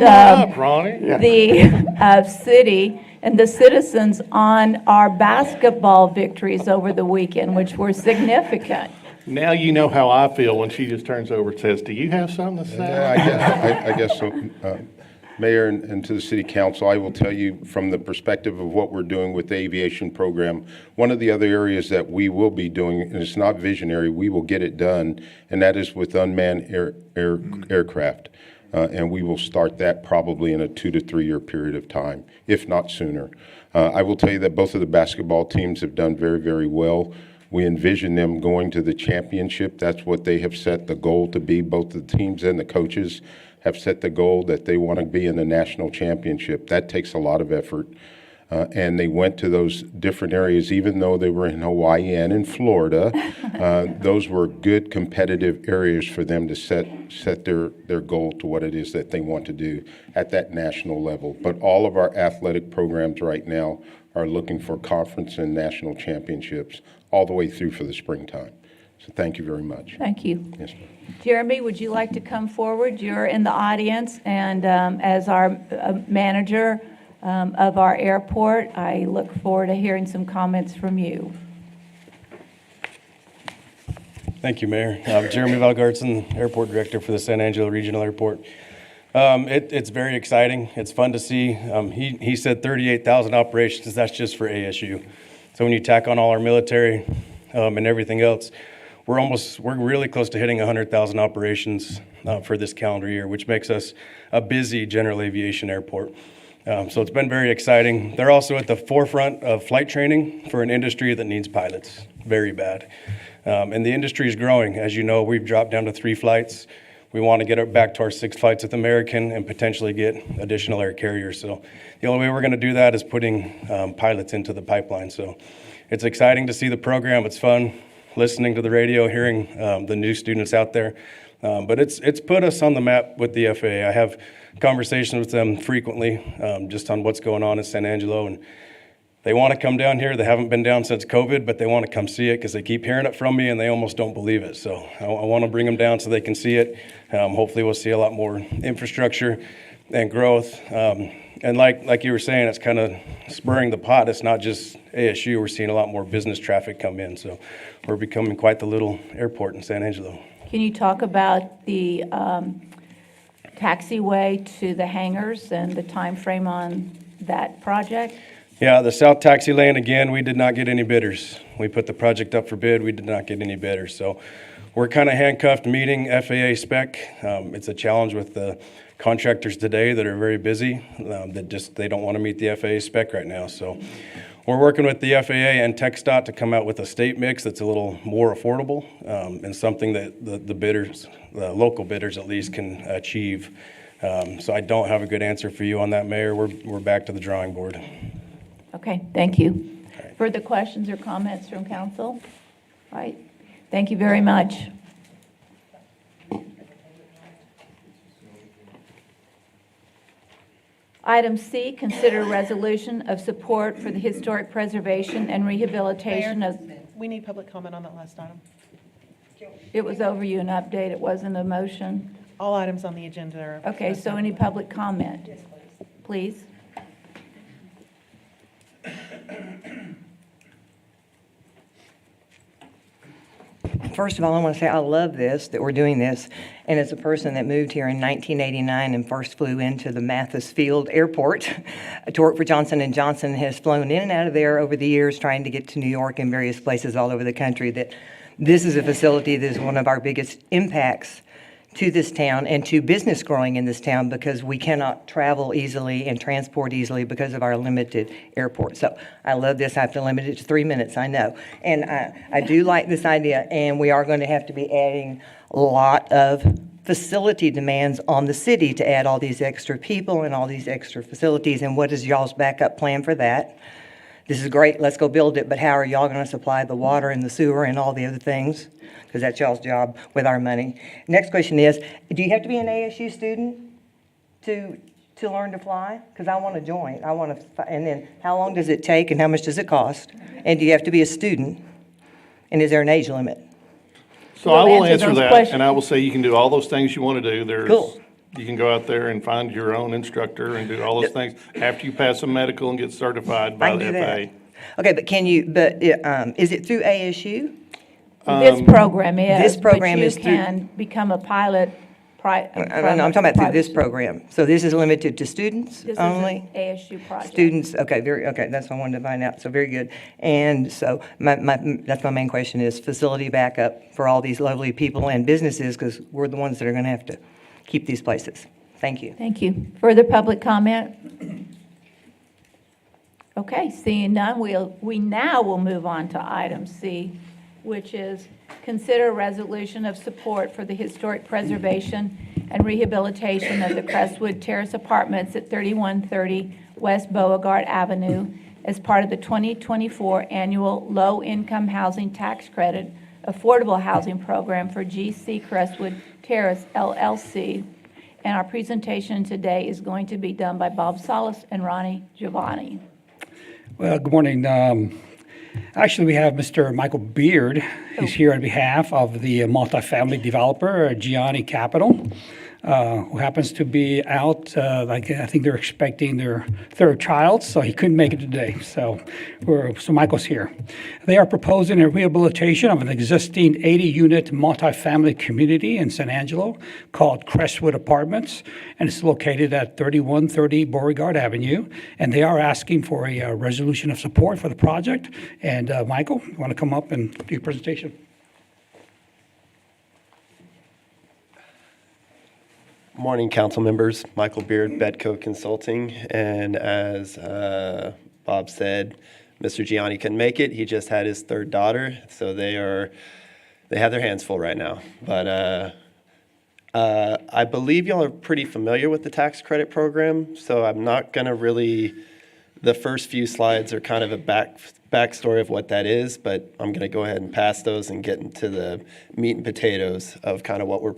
the city and the citizens on our basketball victories over the weekend, which were significant. Now you know how I feel when she just turns over and says, "Do you have something to say?" Yeah, I guess so. Mayor and to the City Council, I will tell you from the perspective of what we're doing with the aviation program, one of the other areas that we will be doing, and it's not visionary, we will get it done, and that is with unmanned aircraft. And we will start that probably in a 2 to 3 year period of time, if not sooner. I will tell you that both of the basketball teams have done very, very well. We envision them going to the championship. That's what they have set the goal to be. Both the teams and the coaches have set the goal that they want to be in the national championship. That takes a lot of effort. And they went to those different areas, even though they were in Hawaii and in Florida. Those were good competitive areas for them to set their goal to what it is that they want to do at that national level. But all of our athletic programs right now are looking for conference and national championships all the way through for the springtime. So thank you very much. Thank you. Yes, ma'am. Jeremy, would you like to come forward? You're in the audience, and as our manager of our airport, I look forward to hearing some comments from you. Thank you, Mayor. I'm Jeremy Valgartson, Airport Director for the San Angelo Regional Airport. It's very exciting. It's fun to see. He said 38,000 operations. That's just for ASU. So when you tack on all our military and everything else, we're really close to hitting 100,000 operations for this calendar year, which makes us a busy general aviation airport. So it's been very exciting. They're also at the forefront of flight training for an industry that needs pilots very bad. And the industry is growing. As you know, we've dropped down to 3 flights. We want to get it back to our 6 flights with American and potentially get additional air carriers. So the only way we're going to do that is putting pilots into the pipeline. So it's exciting to see the program. It's fun listening to the radio, hearing the new students out there. But it's put us on the map with the FAA. I have conversations with them frequently just on what's going on in San Angelo. And They want to come down here. They haven't been down since COVID, but they want to come see it because they keep hearing it from me and they almost don't believe it. So I want to bring them down so they can see it. Hopefully we'll see a lot more infrastructure and growth. And like you were saying, it's kind of spurring the pot. It's not just ASU. We're seeing a lot more business traffic come in. So we're becoming quite the little airport in San Angelo. Can you talk about the taxiway to the hangars and the time frame on that project? Yeah, the south taxi lane, again, we did not get any bidders. We put the project up for bid. We did not get any bidders. So we're kind of handcuffed meeting FAA spec. It's a challenge with the contractors today that are very busy, they don't want to meet the FAA spec right now. So we're working with the FAA and TxDOT to come out with a state mix that's a little more affordable and something that the bidders, the local bidders at least, can achieve. So I don't have a good answer for you on that, Mayor. We're back to the drawing board. Okay, thank you. Further questions or comments from council? All right, thank you very much. Item C, consider resolution of support for the historic preservation and rehabilitation of... We need public comment on that last item. It was over you, an update, it wasn't a motion. All items on the agenda are... Okay, so any public comment? Please. First of all, I want to say I love this, that we're doing this. And as a person that moved here in 1989 and first flew into the Mathis Field Airport to work for Johnson & Johnson, has flown in and out of there over the years trying to get to New York and various places all over the country, that this is a facility that is one of our biggest impacts to this town and to business growing in this town, because we cannot travel easily and transport easily because of our limited airport. So I love this. I have to limit it to 3 minutes, I know. And I do like this idea, and we are going to have to be adding a lot of facility demands on the city to add all these extra people and all these extra facilities. And what is y'all's backup plan for that? This is great, let's go build it, but how are y'all going to supply the water and the sewer and all the other things? Because that's y'all's job with our money. Next question is, do you have to be an ASU student to learn to fly? Because I want to join. And then how long does it take and how much does it cost? And do you have to be a student? And is there an age limit? So I will answer answer those that, questions. and I will say you can do all those things you want to do. Cool. You can go out there and find your own instructor and do all those things after you pass a medical and get certified I by can the do FAA. that. Okay, is it through ASU? This program is. This program is But through- you can become a pilot. I'm talking about through this program. So this is limited to students This is only? an ASU project. Students, okay, that's what I wanted to find out, so very good. And so that's my main question is facility backup for all these lovely people and businesses, because we're the ones that are going to have to keep these places. Thank you. Thank you. Further public comment? Okay, seeing none, we now will move on to item C, which is consider a resolution of support for the historic preservation and rehabilitation of the Crestwood Terrace Apartments at 3130 West Beauregard Avenue as part of the 2024 annual low-income housing tax credit affordable housing program for GC Crestwood Terrace LLC. And our presentation today is going to be done by Bob Salas and Ronnie Giovanni. Well, good morning. Actually, we have Mr. Michael Beard. He's here on behalf of the multifamily developer, Gianni Capital, who happens to be out. I think they're expecting their third child, so he couldn't make it today. So Michael's here. They are proposing a rehabilitation of an existing 80-unit multifamily community in San Angelo called Crestwood Apartments, and it's located at 3130 Beauregard Avenue. And they are asking for a resolution of support for the project. And Michael, you want to come up and do your presentation? Morning, council members. Michael Beard, Bedco Consulting. And as Bob said, Mr. Gianni couldn't make it. He just had his third daughter, so they have their hands full right now. But I believe y'all are pretty familiar with the tax credit program, so I'm not going to really, the first few slides are kind of a backstory of what that is, but I'm going to go ahead and pass those and get into the meat and potatoes of kind of what we're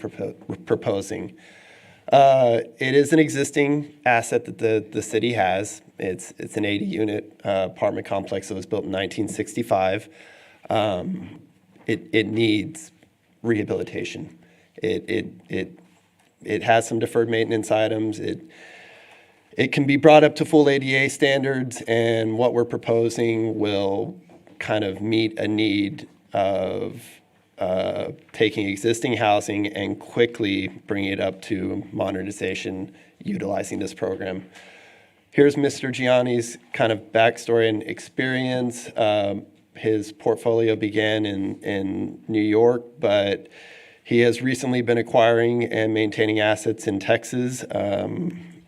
proposing. It is an existing asset that the city has. It's an 80-unit apartment complex that was built in 1965. It needs rehabilitation. It has some deferred maintenance items. It can be brought up to full ADA standards, and what we're proposing will kind of meet a need of taking existing housing and quickly bringing it up to modernization, utilizing this program. Here's Mr. Gianni's kind of backstory and experience. His portfolio began in New York, but he has recently been acquiring and maintaining assets in Texas.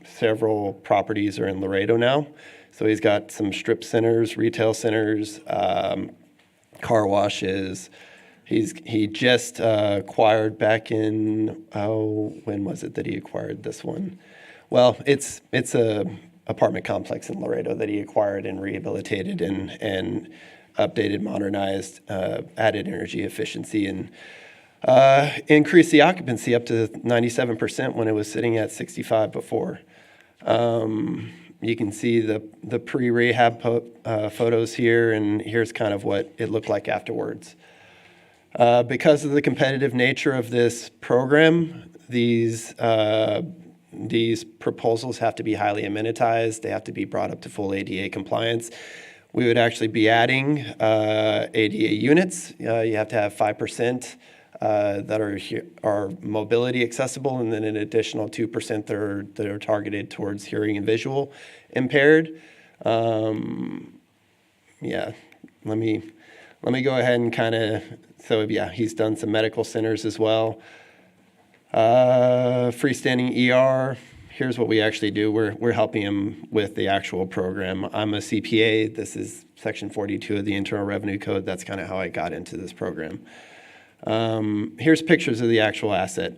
Several properties are in Laredo now. So he's got some strip centers, retail centers, car washes. He just acquired back in, when was it that he acquired this one? Well, it's a apartment complex in Laredo that he acquired and rehabilitated and updated, modernized, added energy efficiency, and increased the occupancy up to 97% when it was sitting at 65 before. You can see the pre-rehab photos here, and here's kind of what it looked like afterwards. Because of the competitive nature of this program, these proposals have to be highly amenitized. They have to be brought up to full ADA compliance. We would actually be adding ADA units. You have to have 5% that are mobility accessible, and then an additional 2% that are targeted towards hearing and visual impaired. Yeah, let me go ahead and kind of, so yeah, he's done some medical centers as well. Freestanding ER. Here's what we actually do. We're helping him with the actual program. I'm a CPA. This is Section 42 of the Internal Revenue Code. That's kind of how I got into this program. Here's pictures of the actual asset.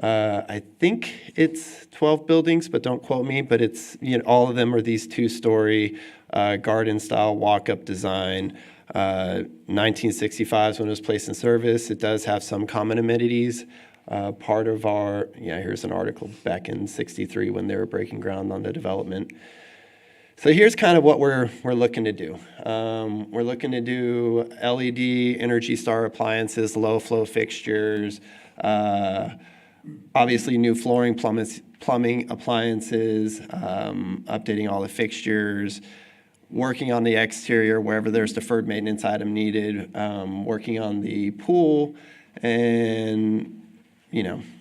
I think it's 12 buildings, but don't quote me. But it's, all of them are these 2-story garden-style walk-up design. 1965 is when it was placed in service. It does have some common amenities. Part of our, here's an article back in '63 when they were breaking ground on the development. So here's kind of what we're looking to do. We're looking to do LED Energy Star appliances, low flow fixtures, obviously new flooring, plumbing appliances, updating all the fixtures, working on the exterior wherever there's deferred maintenance item needed, working on the pool, and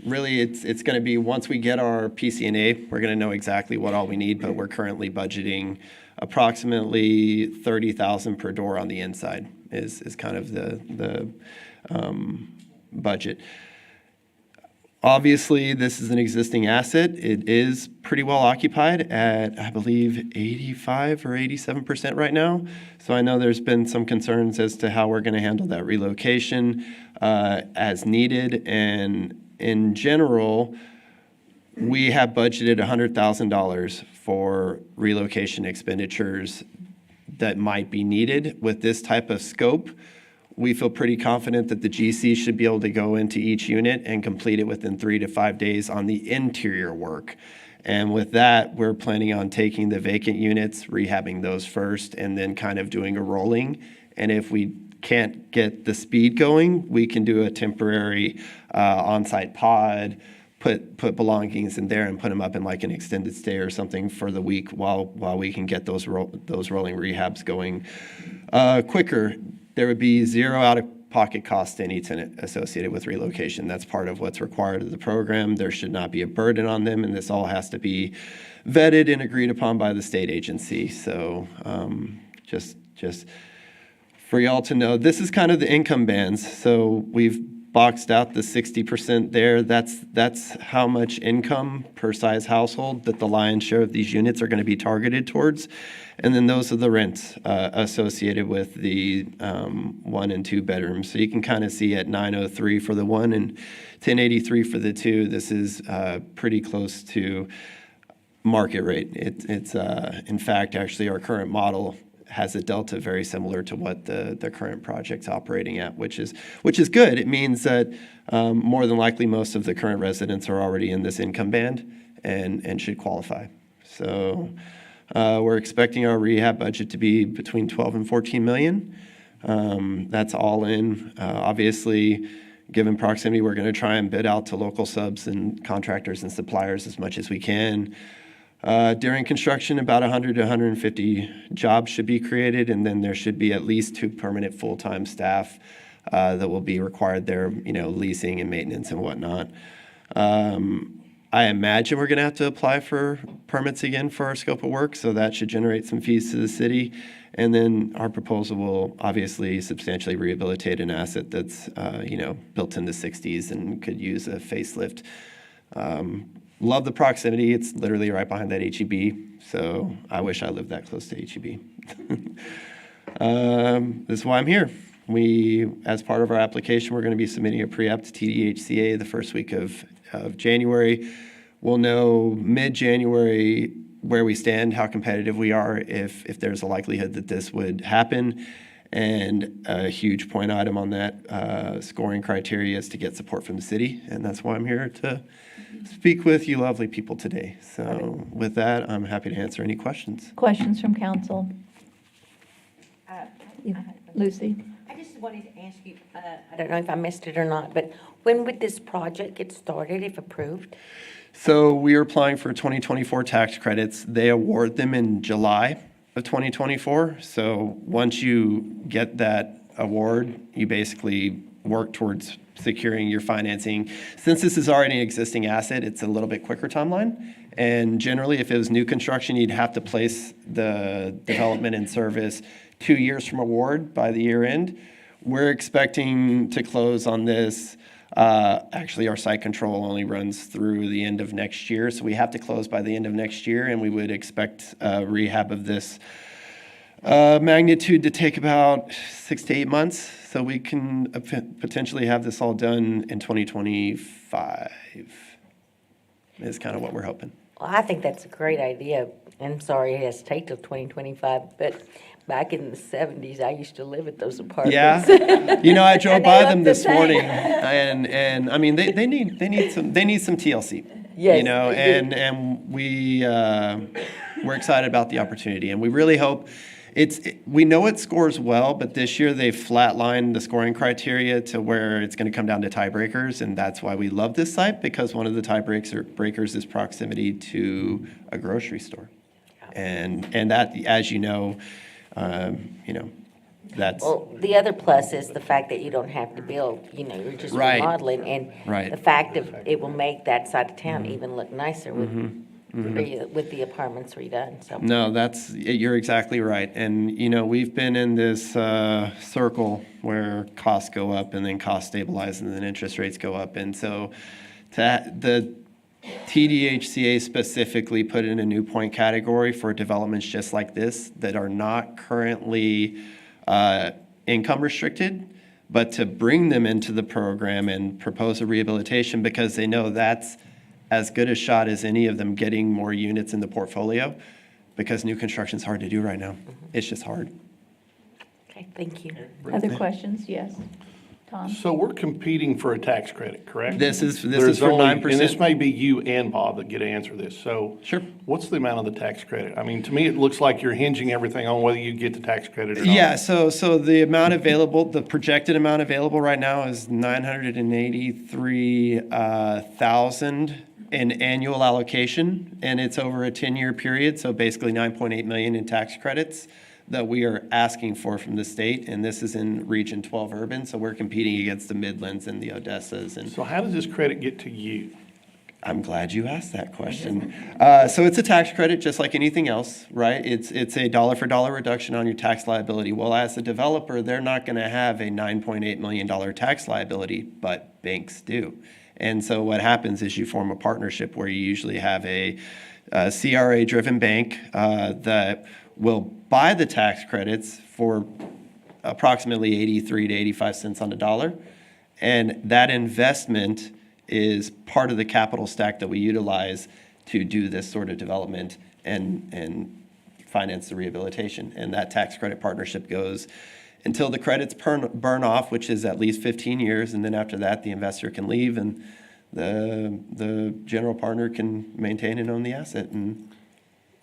really it's going to be, once we get our PC&A, we're going to know exactly what all we need, but we're currently budgeting approximately $30,000 per door on the inside is kind of the budget. Obviously, this is an existing asset. It is pretty well occupied at, I believe, 85 or 87% right now. So I know there's been some concerns as to how we're going to handle that relocation as needed. And in general, we have budgeted $100,000 for relocation expenditures that might be needed with this type of scope. We feel pretty confident that the GC should be able to go into each unit and complete it within 3 to 5 days on the interior work. And with that, we're planning on taking the vacant units, rehabbing those first, and then kind of doing a rolling. And if we can't get the speed going, we can do a temporary on-site pod, put belongings in there and put them up in like an extended stay or something for the week while we can get those rolling rehabs going quicker. There would be zero out-of-pocket cost to any tenant associated with relocation. That's part of what's required of the program. There should not be a burden on them, and this all has to be vetted and agreed upon by the state agency. So just for y'all to know, this is kind of the income bands. So we've boxed out the 60% there. That's how much income per size household that the lion's share of these units are going to be targeted towards. And then those are the rents associated with the 1 and 2 bedrooms. So you can kind of see at 903 for the 1 and 1083 for the 2, this is pretty close to market rate. It's in fact, actually our current model has a delta very similar to what the current project's operating at, which is good. It means that more than likely most of the current residents are already in this income band and should qualify. So We're expecting our rehab budget to be between 12 and 14 million. That's all in. Obviously, given proximity, we're going to try and bid out to local subs and contractors and suppliers as much as we can. During construction, about 100 to 150 jobs should be created, and then there should be at least 2 permanent full-time staff that will be required there, leasing and maintenance and whatnot. I imagine we're going to have to apply for permits again for our scope of work, so that should generate some fees to the city. And then our proposal will obviously substantially rehabilitate an asset that's, built in the 60s and could use a facelift. Love the proximity. It's literally right behind that HEB, so I wish I lived that close to HEB. This is why I'm here. As part of our application, we're going to be submitting a pre-app to TDHCA the first week of January. We'll know mid-January where we stand, how competitive we are, if there's a likelihood that this would happen. And a huge point item on that scoring criteria is to get support from the city, and that's why I'm here to speak with you lovely people today. So with that, I'm happy to answer any questions. Questions from council? Lucy? I just wanted to ask you, I don't know if I missed it or not, but when would this project get started if approved? So we are applying for 2024 tax credits. They award them in July of 2024. So once you get that award, you basically work towards securing your financing. Since this is already an existing asset, it's a little bit quicker timeline. And generally, if it was new construction, you'd have to place the development in service 2 years from award by the year end. We're expecting to close on this. Actually, our site control only runs through the end of next year, so we have to close by the end of next year, and we would expect rehab of this magnitude to take about 6 to 8 months, so we can potentially have this all done in 2025 is kind of what we're hoping. Well, I think that's a great idea. I'm sorry it has to take till 2025, but back in the 70s, I used to live at those apartments. Yeah, I drove And by they them look this the same. morning, and I mean they need some TLC. Yes, they do. and we're excited about the opportunity, and we really hope we know it scores well, but this year they flatlined the scoring criteria to where it's going to come down to tiebreakers, and that's why we love this site, because one of the tiebreakers is proximity to a grocery store, and that, as that's Well, the other plus is the fact that you don't have to build, you're just Right. remodeling. And Right. the fact of it will make that side of town even look nicer with the apartments redone, so. No, you're exactly right. And, we've been in this circle where costs go up and then costs stabilize and then interest rates go up. And so the TDHCA specifically put in a new point category for developments just like this that are not currently income restricted, but to bring them into the program and propose a rehabilitation, because they know that's as good a shot as any of them getting more units in the portfolio, because new construction is hard to do right now. It's just hard. Okay, thank you. Other questions? Yes. Tom? So we're competing for a tax credit, correct? This is There's for only- 9%. And this may be you and Bob that get to answer this. So Sure. what's the amount of the tax credit? I mean, to me, it looks like you're hinging everything on whether you get the tax credit or not. Yeah, so the amount available, the projected amount available right now is 983,000 in annual allocation, and it's over a 10-year period, so basically 9.8 million in tax credits that we are asking for from the state, and this is in Region 12 urban, so we're competing against the Midlands and the Odessas. And So how does this credit get to you? I'm glad you asked that question. So it's a tax credit just like anything else, right? It's a dollar for dollar reduction on your tax liability. Well, as a developer, they're not going to have a $9.8 million tax liability, but banks do. And so what happens is you form a partnership where you usually have a CRA-driven bank that will buy the tax credits for approximately 83 to 85 cents on the dollar. And that investment is part of the capital stack that we utilize to do this sort of development and finance the rehabilitation. And that tax credit partnership goes until the credits burn off, which is at least 15 years. And then after that, the investor can leave and the general partner can maintain and own the asset. And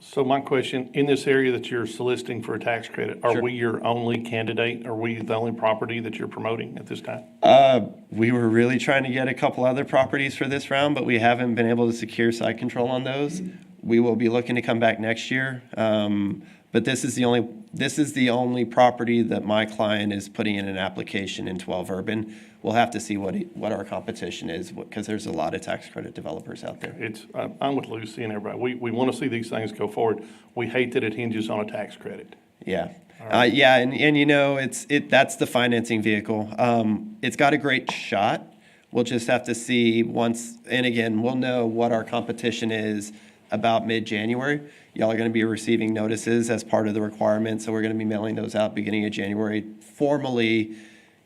So my question, in this area that you're soliciting for a tax credit, are we your only candidate? Are we the only property that you're promoting at this time? We were really trying to get a couple other properties for this round, but we haven't been able to secure site control on those. We will be looking to come back next year. But this is the only property that my client is putting in an application in 12 Urban. We'll have to see what our competition is, because there's a lot of tax credit developers out there. I'm with Lucy and everybody. We want to see these things go forward. We hate that it hinges on a tax credit. Yeah. Yeah, and you know, that's the financing vehicle. It's got a great shot. We'll just have to see and again, we'll know what our competition is about mid-January. Y'all are going to be receiving notices as part of the requirement, so we're going to be mailing those out beginning of January, formally,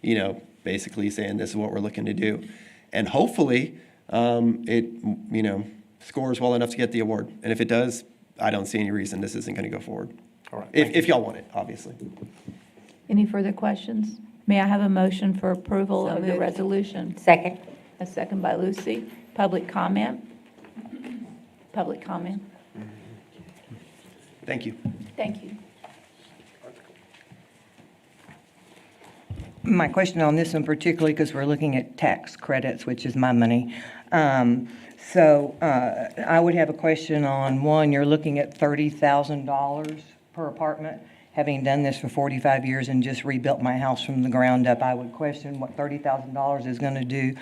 you know, basically saying this is what we're looking to do. And hopefully, it, you know, scores well enough to get the award. And if it does, I don't see any reason this isn't going to go forward. All right. If y'all want it, obviously. Any further questions? May I have a motion for approval So of the moved. resolution? Second. A second by Lucy. Public comment? Public comment? Thank you. Thank you. My question on this one particularly, because we're looking at tax credits, which is my money. So I would have a question on one, you're looking at $30,000 per apartment. Having done this for 45 years and just rebuilt my house from the ground up, I would question what $30,000 is going to do.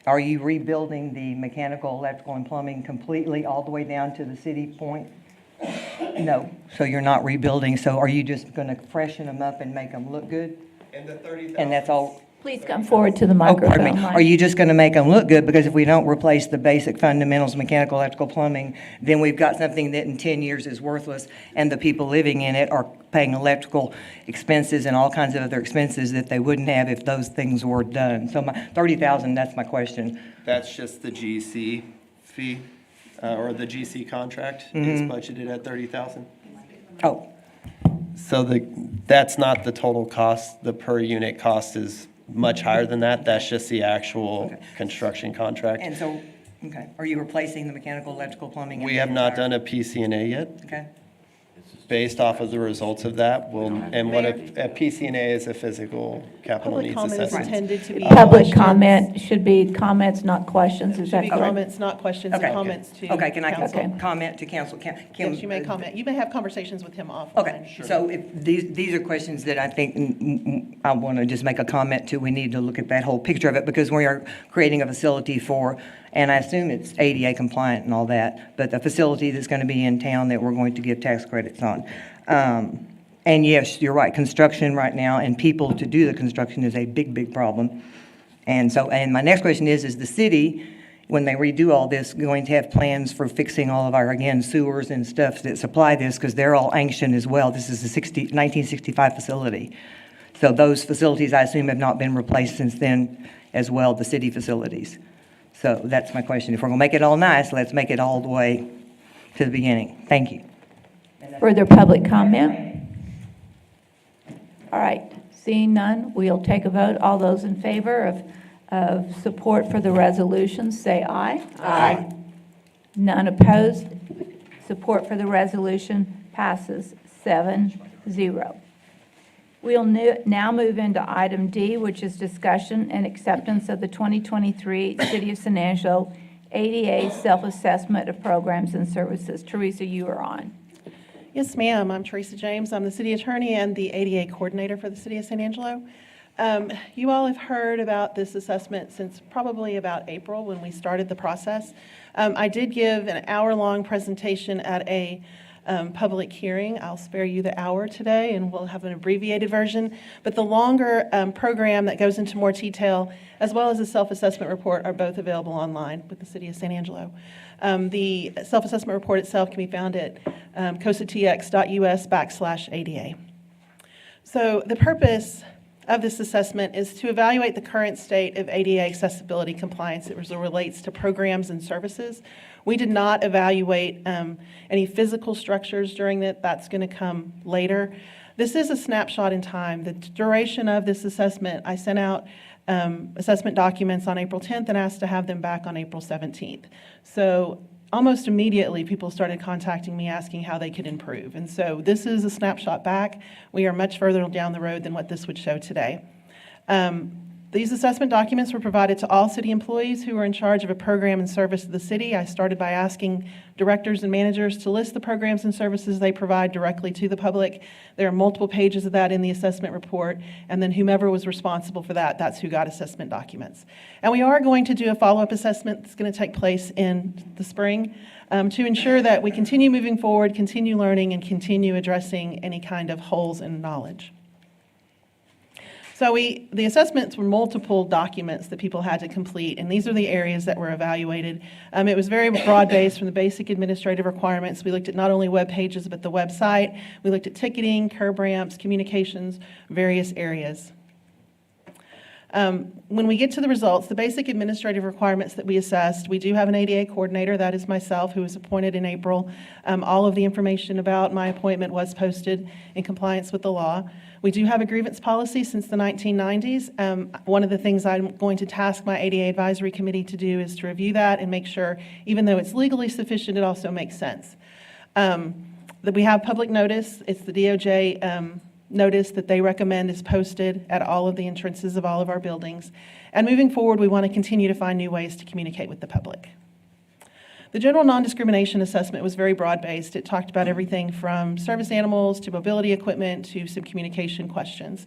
Are you rebuilding the mechanical, electrical, and plumbing completely all the way down to the city point? No. So you're not rebuilding. So are you just going to freshen them up and make them look good? And the 30,000. And that's all? Please come forward to the Oh, microphone. pardon me. Mike. Are you just going to make them look good? Because if we don't replace the basic fundamentals, mechanical, electrical, plumbing, then we've got something that in 10 years is worthless, and the people living in it are paying electrical expenses and all kinds of other expenses that they wouldn't have if those things were done. So my $30,000, that's my question. That's just the GC fee, or the GC contract is budgeted at 30,000. Oh, So that's not the total cost. The per unit cost is much higher than that. That's just the actual construction contract. and so, okay. Are you replacing the mechanical, electrical, plumbing? and We the have not entire- done a PCNA yet. Okay. Based off of the results of that, and what a PCNA is, a physical capital Public needs comment is assessment. intended to be. Public questions. comment should be comments, not questions. Is Should that be correct? comments, not questions, Okay. comments to Okay, can I council. comment to council? Kim? Yes, you may comment. You may have conversations with him offline. Okay, so if these are questions that I think I want to just make a comment to. We need to look at that whole picture of it, because we are creating a facility for, and I assume it's ADA compliant and all that, but the facility that's going to be in town that we're going to give tax credits on. And yes, you're right, construction right now and people to do the construction is a big, big problem. And so, and my next question is the city, when they redo all this, going to have plans for fixing all of our, again, sewers and stuff that supply this, because they're all ancient as well. This is a 1965 facility. So those facilities, I assume, have not been replaced since then as well, the city facilities. So that's my question. If we're going to make it all nice, let's make it all the way to the beginning. Thank you. Further public comment? All right, seeing none, we'll take a vote. All those in favor of support for the resolution, say aye. Aye. None opposed. Support for the resolution passes 7-0. We'll now move into item D, which is discussion and acceptance of the 2023 City of San Angelo ADA self-assessment of programs and services. Teresa, you are on. Yes, ma'am. I'm Teresa James. I'm the city attorney and the ADA coordinator for the city of San Angelo. You all have heard about this assessment since probably about April when we started the process. I did give an hour-long presentation at a public hearing. I'll spare you the hour today and we'll have an abbreviated version. But the longer program that goes into more detail, as well as the self-assessment report, are both available online with the city of San Angelo. The self-assessment report itself can be found at cosatx.us/ADA. So the purpose of this assessment is to evaluate the current state of ADA accessibility compliance as it relates to programs and services. We did not evaluate any physical structures during that. That's going to come later. This is a snapshot in time. The duration of this assessment, I sent out assessment documents on April 10th and asked to have them back on April 17th. So almost immediately, people started contacting me asking how they could improve. And so this is a snapshot back. We are much further down the road than what this would show today. These assessment documents were provided to all city employees who are in charge of a program and service of the city. I started by asking directors and managers to list the programs and services they provide directly to the public. There are multiple pages of that in the assessment report, and then whomever was responsible for that, that's who got assessment documents. And we are going to do a follow-up assessment that's going to take place in the spring to ensure that we continue moving forward, continue learning, and continue addressing any kind of holes in knowledge. So the assessments were multiple documents that people had to complete, and these are the areas that were evaluated. It was very broad-based from the basic administrative requirements. We looked at not only web pages, but the website. We looked at ticketing, curb ramps, communications, various areas. When we get to the results, the basic administrative requirements that we assessed, we do have an ADA coordinator, that is myself, who was appointed in April. All of the information about my appointment was posted in compliance with the law. We do have a grievance policy since the 1990s. One of the things I'm going to task my ADA advisory committee to do is to review that and make sure, even though it's legally sufficient, it also makes sense. That we have public notice. It's the DOJ notice that they recommend is posted at all of the entrances of all of our buildings. And moving forward, we want to continue to find new ways to communicate with the public. The general non-discrimination assessment was very broad-based. It talked about everything from service animals to mobility equipment to some communication questions.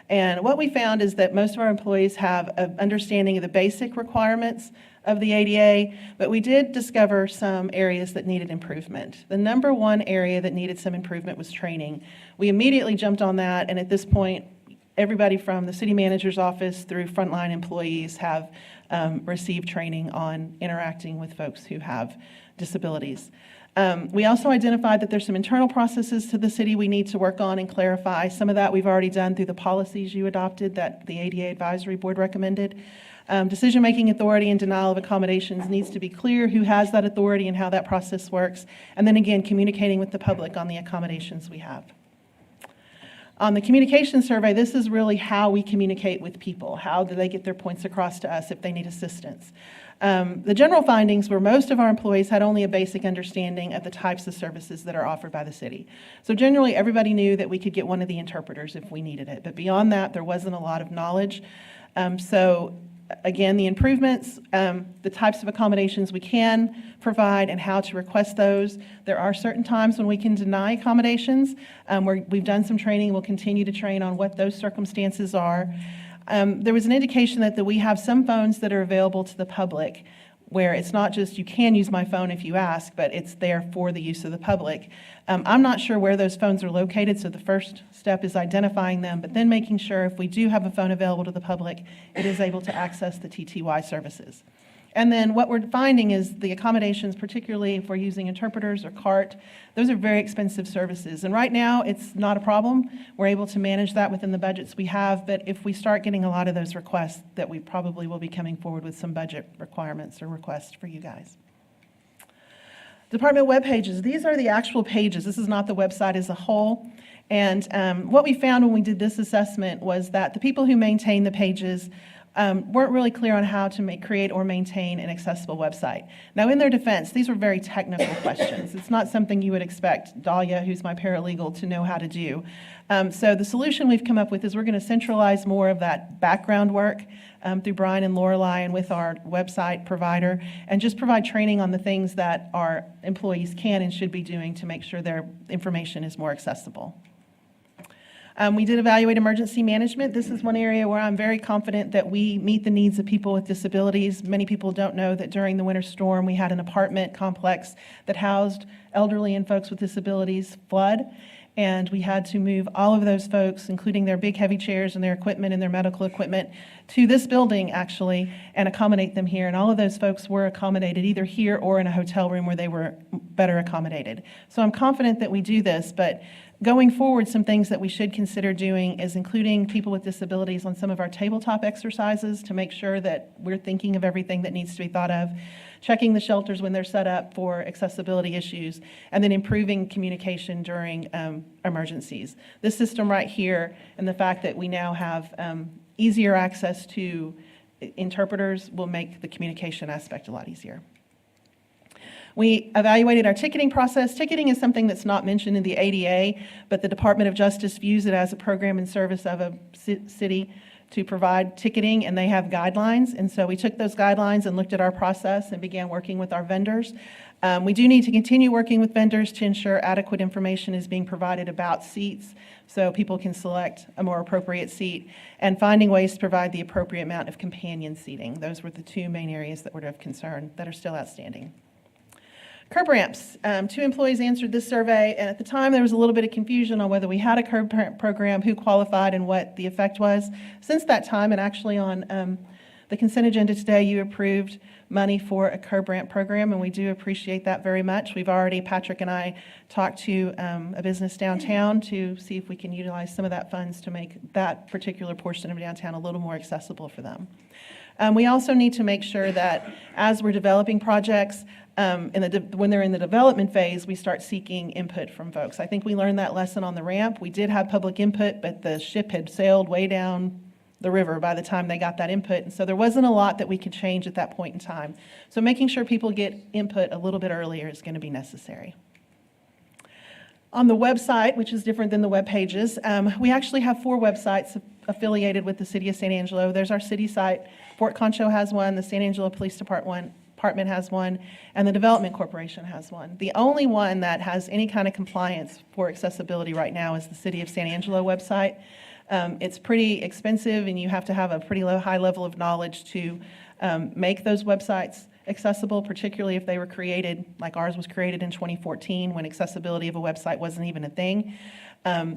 And what we found is that most of our employees have an understanding of the basic requirements of the ADA, but we did discover some areas that needed improvement. The number one area that needed some improvement was training. We immediately jumped on that, and at this point, everybody from the city manager's office through frontline employees have received training on interacting with folks who have disabilities. We also identified that there's some internal processes to the city we need to work on and clarify. Some of that we've already done through the policies you adopted that the ADA Advisory Board recommended. Decision-making authority and denial of accommodations needs to be clear who has that authority and how that process works. And then again, communicating with the public on the accommodations we have. On the communication survey, this is really how we communicate with people. How do they get their points across to us if they need assistance? The general findings were most of our employees had only a basic understanding of the types of services that are offered by the city. So generally, everybody knew that we could get one of the interpreters if we needed it. But beyond that, there wasn't a lot of knowledge. Again, the improvements, the types of accommodations we can provide and how to request those. There are certain times when we can deny accommodations. We've done some training. We'll continue to train on what those circumstances are. There was an indication that we have some phones that are available to the public where it's not just you can use my phone if you ask, but it's there for the use of the public. I'm not sure where those phones are located, so the first step is identifying them, but then making sure if we do have a phone available to the public, it is able to access the TTY services. And then what we're finding is the accommodations, particularly if we're using interpreters or CART, those are very expensive services. And right now, it's not a problem. We're able to manage that within the budgets we have, but if we start getting a lot of those requests, that we probably will be coming forward with some budget requirements or requests for you guys. Department web pages, these are the actual pages. This is not the website as a whole. And what we found when we did this assessment was that the people who maintain the pages weren't really clear on how to create or maintain an accessible website. Now, in their defense, these were very technical questions. It's not something you would expect Dahlia, who's my paralegal, to know how to do. So the solution we've come up with is we're going to centralize more of that background work through Brian and Lorelei and with our website provider, and just provide training on the things that our employees can and should be doing to make sure their information is more accessible. We did evaluate emergency management. This is one area where I'm very confident that we meet the needs of people with disabilities. Many people don't know that during the winter storm, we had an apartment complex that housed elderly and folks with disabilities flood, and we had to move all of those folks, including their big heavy chairs and their equipment and their medical equipment, to this building actually, and accommodate them here. And all of those folks were accommodated either here or in a hotel room where they were better accommodated. So I'm confident that we do this, but going forward, some things that we should consider doing is including people with disabilities on some of our tabletop exercises to make sure that we're thinking of everything that needs to be thought of, checking the shelters when they're set up for accessibility issues, and then improving communication during emergencies. This system right here and the fact that we now have easier access to interpreters will make the communication aspect a lot easier. We evaluated our ticketing process. Ticketing is something that's not mentioned in the ADA, but the Department of Justice views it as a program in service of a city to provide ticketing, and they have guidelines. And so we took those guidelines and looked at our process and began working with our vendors. We do need to continue working with vendors to ensure adequate information is being provided about seats so people can select a more appropriate seat, and finding ways to provide the appropriate amount of companion seating. Those were the two main areas that were of concern that are still outstanding. Curb ramps. 2 employees answered this survey, and at the time there was a little bit of confusion on whether we had a curb ramp program, who qualified, and what the effect was. Since that time, and actually on the consent agenda today, you approved money for a curb ramp program, and we do appreciate that very much. We've already, Patrick and I, talked to a business downtown to see if we can utilize some of that funds to make that particular portion of downtown a little more accessible for them. We also need to make sure that as we're developing projects, when they're in the development phase, we start seeking input from folks. I think we learned that lesson on the ramp. We did have public input, but the ship had sailed way down the river by the time they got that input. And so there wasn't a lot that we could change at that point in time. So making sure people get input a little bit earlier is going to be necessary. On the website, which is different than the web pages, we actually have 4 websites affiliated with the City of San Angelo. There's our city site. Fort Concho has one, the San Angelo Police Department has one, and the Development Corporation has one. The only one that has any kind of compliance for accessibility right now is the City of San Angelo website. It's pretty expensive, and you have to have a pretty high level of knowledge to make those websites accessible, particularly if they were created, like ours was created in 2014, when accessibility of a website wasn't even a thing.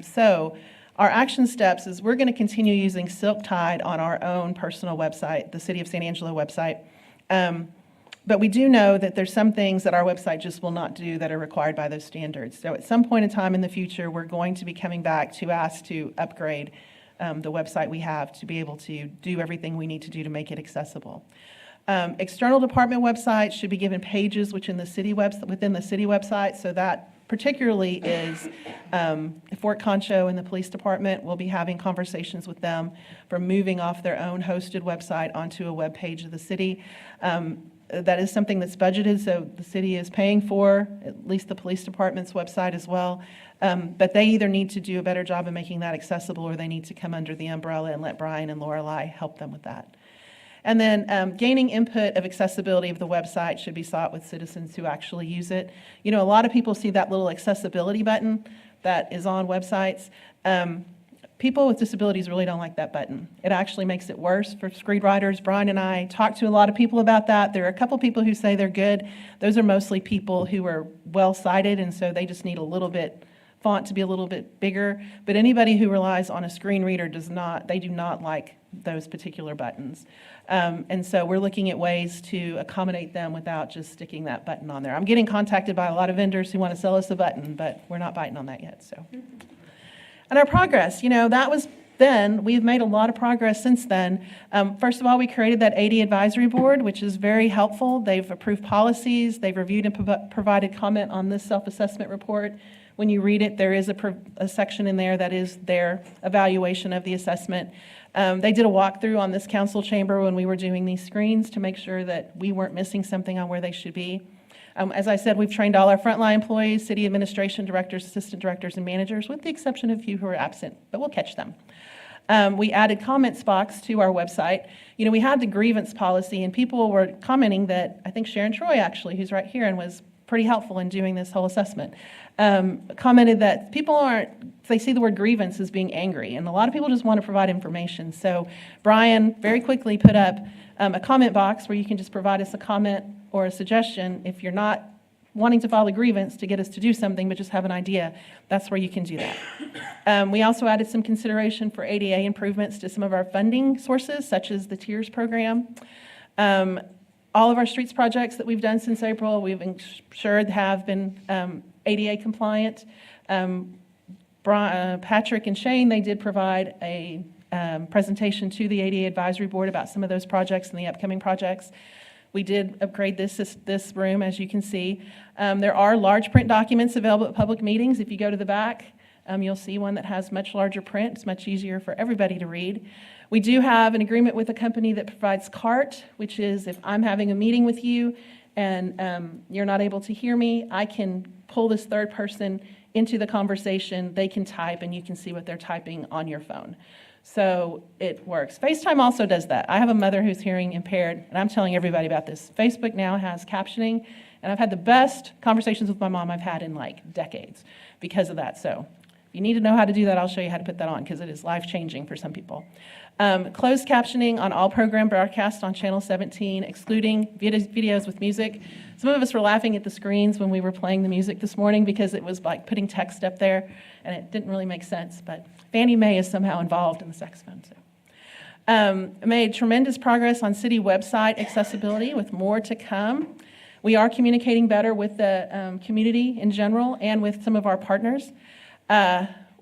So our action steps is we're going to continue using Silk Tide on our own personal website, the City of San Angelo website. But we do know that there's some things that our website just will not do that are required by those standards. So at some point in time in the future, we're going to be coming back to ask to upgrade the website we have to be able to do everything we need to do to make it accessible. External department websites should be given pages within the city website, so that particularly is Fort Concho and the police department. We'll be having conversations with them for moving off their own hosted website onto a web page of the city. That is something that's budgeted, so the city is paying for at least the police department's website as well. But they either need to do a better job of making that accessible, or they need to come under the umbrella and let Brian and Lorelei help them with that. And then gaining input of accessibility of the website should be sought with citizens who actually use it. You know, a lot of people see that little accessibility button that is on websites. People with disabilities really don't like that button. It actually makes it worse for screenwriters. Brian and I talked to a lot of people about that. There are a couple people who say they're good. Those are mostly people who are well-sighted, and so they just need a little bit font to be a little bit bigger. But anybody who relies on a screen reader do not like those particular buttons. And so we're looking at ways to accommodate them without just sticking that button on there. I'm getting contacted by a lot of vendors who want to sell us a button, but we're not biting on that yet, so. And our progress, you know, that was then. We've made a lot of progress since then. First of all, we created that AD advisory board, which is very helpful. They've approved policies. They've reviewed and provided comment on this self-assessment report. When you read it, there is a section in there that is their evaluation of the assessment. They did a walkthrough on this council chamber when we were doing these screens to make sure that we weren't missing something on where they should be. As I said, we've trained all our frontline employees, city administration directors, assistant directors, and managers, with the exception of a few who are absent, but we'll catch them. We added comments box to our website. You know, we had the grievance policy, and people were commenting that, I think Sharon Troy, actually, who's right here and was pretty helpful in doing this whole assessment, commented that people they see the word grievance as being angry, and a lot of people just want to provide information. So Brian very quickly put up a comment box where you can just provide us a comment or a suggestion if you're not wanting to file a grievance to get us to do something, but just have an idea. That's where you can do that. We also added some consideration for ADA improvements to some of our funding sources, such as the TIERS program. All of our streets projects that we've done since April, we've ensured have been ADA compliant. Patrick and Shane, they did provide a presentation to the ADA advisory board about some of those projects and the upcoming projects. We did upgrade this room, as you can see. There are large print documents available at public meetings. If you go to the back, you'll see one that has much larger print. It's much easier for everybody to read. We do have an agreement with a company that provides CART, which is if I'm having a meeting with you and you're not able to hear me, I can pull this third person into the conversation. They can type, and you can see what they're typing on your phone. So it works. FaceTime also does that. I have a mother who's hearing impaired, and I'm telling everybody about this. Facebook now has captioning, and I've had the best conversations with my mom I've had in like decades because of that. So if you need to know how to do that, I'll show you how to put that on, because it is life-changing for some people. Closed captioning on all program broadcasts on Channel 17, excluding videos with music. Some of us were laughing at the screens when we were playing the music this morning because it was like putting text up there, and it didn't really make sense, but Fannie Mae is somehow involved in the saxophone. So. Made tremendous progress on city website accessibility, with more to come. We are communicating better with the community in general and with some of our partners.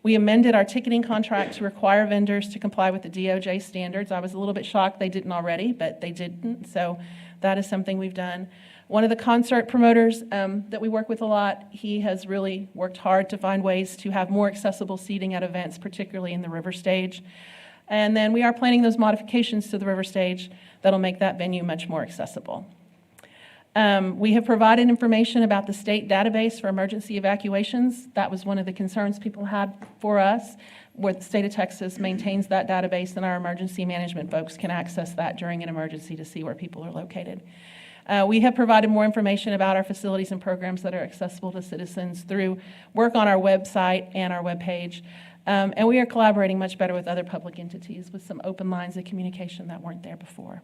We amended our ticketing contract to require vendors to comply with the DOJ standards. I was a little bit shocked they didn't already, but they didn't, so that is something we've done. One of the concert promoters that we work with a lot, he has really worked hard to find ways to have more accessible seating at events, particularly in the River Stage. And then we are planning those modifications to the River Stage that'll make that venue much more accessible. We have provided information about the state database for emergency evacuations. That was one of the concerns people had for us, where the state of Texas maintains that database, and our emergency management folks can access that during an emergency to see where people are located. We have provided more information about our facilities and programs that are accessible to citizens through work on our website and our webpage. And we are collaborating much better with other public entities with some open lines of communication that weren't there before.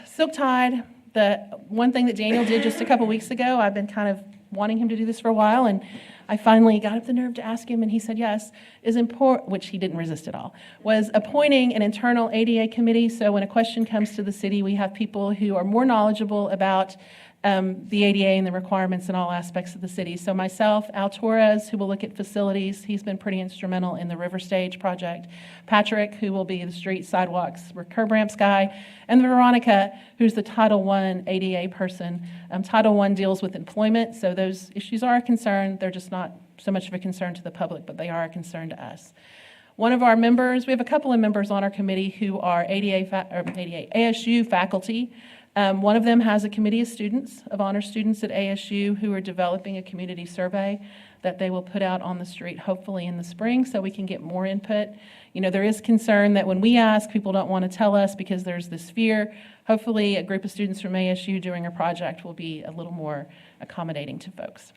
Silk Tide, the one thing that Daniel did just a couple weeks ago, I've been kind of wanting him to do this for a while, and I finally got up the nerve to ask him, and he said yes, is important, which he didn't resist at all, was appointing an internal ADA committee. So when a question comes to the city, we have people who are more knowledgeable about the ADA and the requirements in all aspects of the city. So myself, Al Torres, who will look at facilities, he's been pretty instrumental in the River Stage project. Patrick, who will be the street, sidewalks, curb ramps guy, and Veronica, who's the Title I ADA person. Title I deals with employment, so those issues are a concern. They're just not so much of a concern to the public, but they are a concern to us. One of our members, we have a couple of members on our committee who are ASU faculty. One of them has a committee of students, of honor students at ASU, who are developing a community survey that they will put out on the street hopefully in the spring so we can get more input. You know, there is concern that when we ask, people don't want to tell us because there's this fear. Hopefully a group of students from ASU doing a project will be a little more accommodating to folks.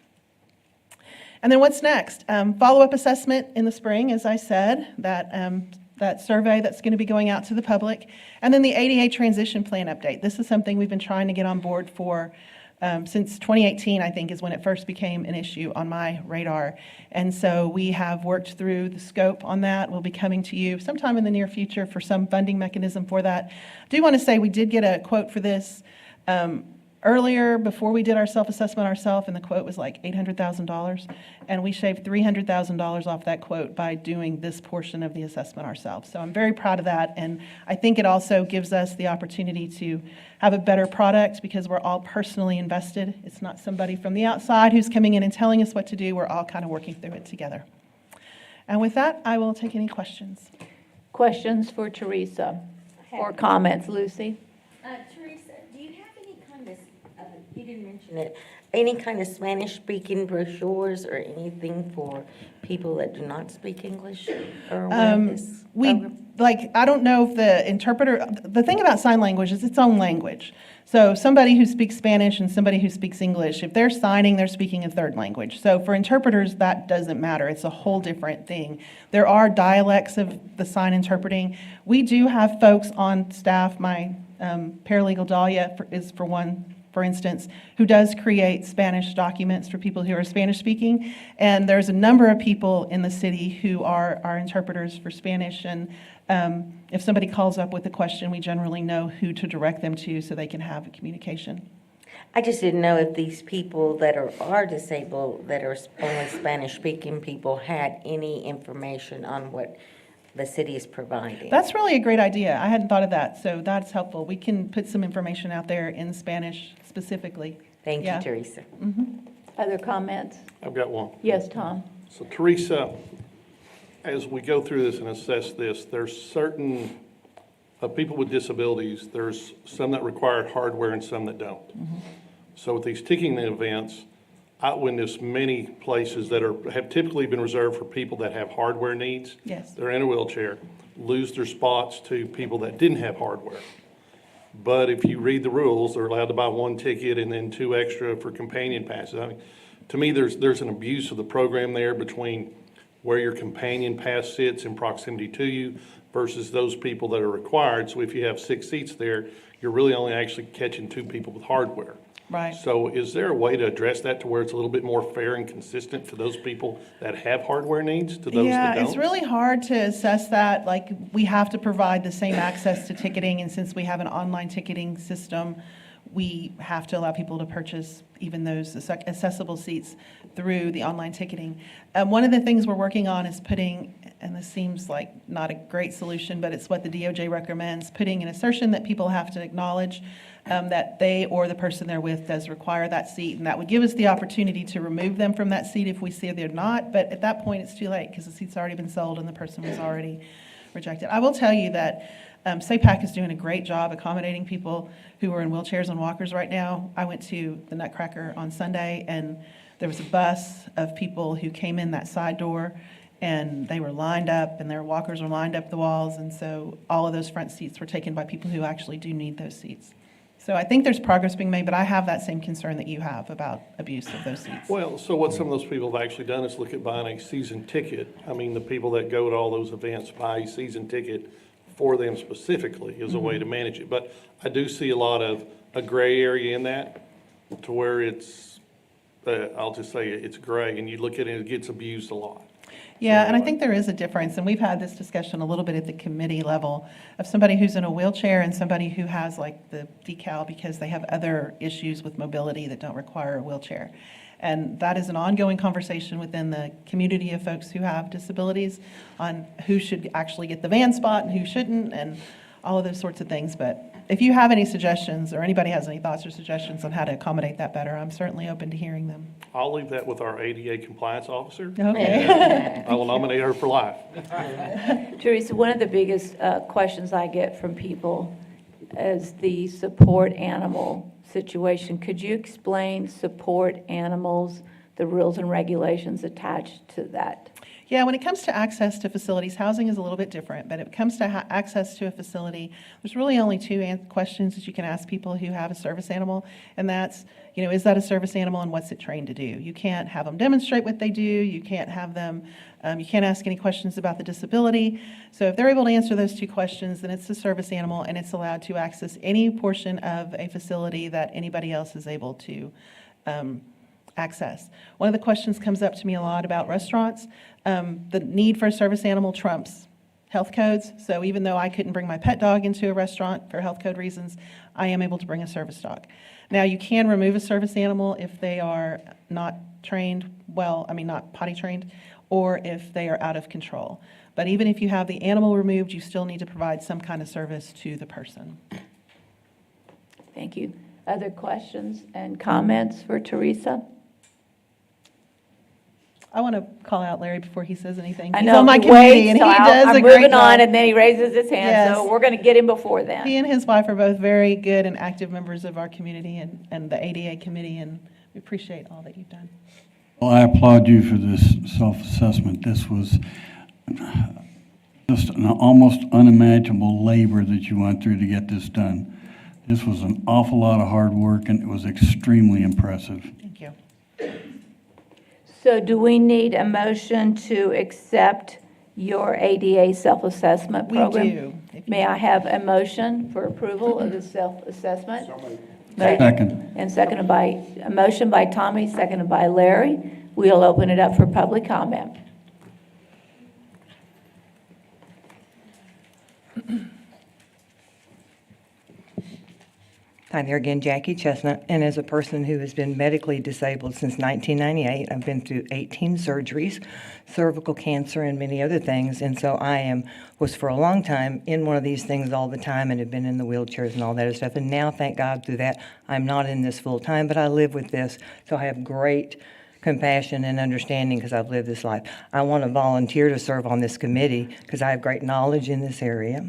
And then what's next? Follow-up assessment in the spring, as I said, that survey that's going to be going out to the public. And then the ADA transition plan update. This is something we've been trying to get on board for since 2018, I think, is when it first became an issue on my radar. And so we have worked through the scope on that. We'll be coming to you sometime in the near future for some funding mechanism for that. I do want to say we did get a quote for this earlier before we did our self-assessment ourselves, and the quote was like $800,000. And we shaved $300,000 off that quote by doing this portion of the assessment ourselves. So I'm very proud of that. And I think it also gives us the opportunity to have a better product because we're all personally invested. It's not somebody from the outside who's coming in and telling us what to do. We're all kind of working through it together. And with that, I will take any questions. Questions for Teresa or comments, Lucy? Teresa, do you have any kind of, you didn't mention it, any kind of Spanish-speaking brochures or anything for people that do not speak English? Or this I don't know if the interpreter, the thing about sign language is its own language. So somebody who speaks Spanish and somebody who speaks English, if they're signing, they're speaking a third language. So for interpreters, that doesn't matter. It's a whole different thing. There are dialects of the sign interpreting. We do have folks on staff. My paralegal Dahlia is for one, for instance, who does create Spanish documents for people who are Spanish speaking. And there's a number of people in the city who are our interpreters for Spanish. And if somebody calls up with a question, we generally know who to direct them to so they can have a communication. I just didn't know if these people that are disabled, that are only Spanish-speaking people, had any information on what the city is providing. That's really a great idea. I hadn't thought of that, so that's helpful. We can put some information out there in Spanish specifically. Thank you, Teresa. Mm-hmm. Other comments? I've got one. Yes, Tom. So Teresa, as we go through this and assess this, there's certain of people with disabilities, there's some that require hardware and some that don't. So with these ticketing events, I witnessed many places that have typically been reserved for people that have hardware needs. Yes. They're in a wheelchair, lose their spots to people that didn't have hardware. But if you read the rules, they're allowed to buy one ticket and then 2 extra for companion passes. I mean, to me, there's an abuse of the program there between where your companion pass sits in proximity to you versus those people that are required. So if you have 6 seats there, you're really only actually catching 2 people with hardware. Right. So is there a way to address that to where it's a little bit more fair and consistent for those people that have hardware needs to those that don't? Yeah, it's really hard to assess that. Like, we have to provide the same access to ticketing, and since we have an online ticketing system, we have to allow people to purchase even those accessible seats through the online ticketing. One of the things we're working on is putting, and this seems like not a great solution, but it's what the DOJ recommends, putting an assertion that people have to acknowledge that they or the person they're with does require that seat, and that would give us the opportunity to remove them from that seat if we see they're not, but at that point, it's too late because the seat's already been sold and the person was already rejected. I will tell you that SAPAC is doing a great job accommodating people who are in wheelchairs and walkers right now. I went to the Nutcracker on Sunday, and there was a bus of people who came in that side door, and they were lined up, and their walkers were lined up the walls, and so all of those front seats were taken by people who actually do need those seats. So I think there's progress being made, but I have that same concern that you have about abuse of those seats. Well, so what some of those people have actually done is look at buying a season ticket. I mean, the people that go to all those events buy a season ticket for them specifically is a way to manage it. But I do see a lot of a gray area in that to where it's, I'll just say it's gray, and you look at it, it gets abused a lot. Yeah, and I think there is a difference, and we've had this discussion a little bit at the committee level of somebody who's in a wheelchair and somebody who has like the decal because they have other issues with mobility that don't require a wheelchair. And that is an ongoing conversation within the community of folks who have disabilities on who should actually get the van spot and who shouldn't, and all of those sorts of things. But if you have any suggestions, or anybody has any thoughts or suggestions on how to accommodate that better, I'm certainly open to hearing them. I'll leave that with our ADA compliance officer. Okay. I will nominate her for life. Teresa, one of the biggest questions I get from people is the support animal situation. Could you explain support animals, the rules and regulations attached to that? Yeah, when it comes to access to facilities, housing is a little bit different, but when it comes to access to a facility, there's really only 2 questions that you can ask people who have a service animal, and that's, is that a service animal and what's it trained to do? You can't have them demonstrate what they do, you can't have them, you can't ask any questions about the disability. So if they're able to answer those 2 questions, then it's a service animal and it's allowed to access any portion of a facility that anybody else is able to access. One of the questions comes up to me a lot about restaurants. The need for a service animal trumps health codes. So even though I couldn't bring my pet dog into a restaurant for health code reasons, I am able to bring a service dog. Now, you can remove a service animal if they are not trained well, not potty trained, or if they are out of control. But even if you have the animal removed, you still need to provide some kind of service to the person. Thank you. Other questions and comments for Teresa? I want to call out Larry before he says anything. I He's know, on my he committee, and he waits, so does I'm a great moving on, job. and then he raises his hand, so Yes. we're going to get him before then. He and his wife are both very good and active members of our community and the ADA committee, and we appreciate all that you've done. Well, I applaud you for this self-assessment. This was just an almost unimaginable labor that you went through to get this done. This was an awful lot of hard work, and it was extremely impressive. Thank you. So do we need a motion to accept your ADA self-assessment We program? do. May I have a motion for approval of the self-assessment? Second. And seconded by, a motion by Tommy, seconded by Larry. We'll open it up for public comment. Hi there again, Jackie Chestnut, and as a person who has been medically disabled since 1998, I've been through 18 surgeries, cervical cancer, and many other things, and so was for a long time in one of these things all the time and have been in the wheelchairs and all that other stuff, and now, thank God, through that, I'm not in this full time, but I live with this, so I have great compassion and understanding because I've lived this life. I want to volunteer to serve on this committee because I have great knowledge in this area.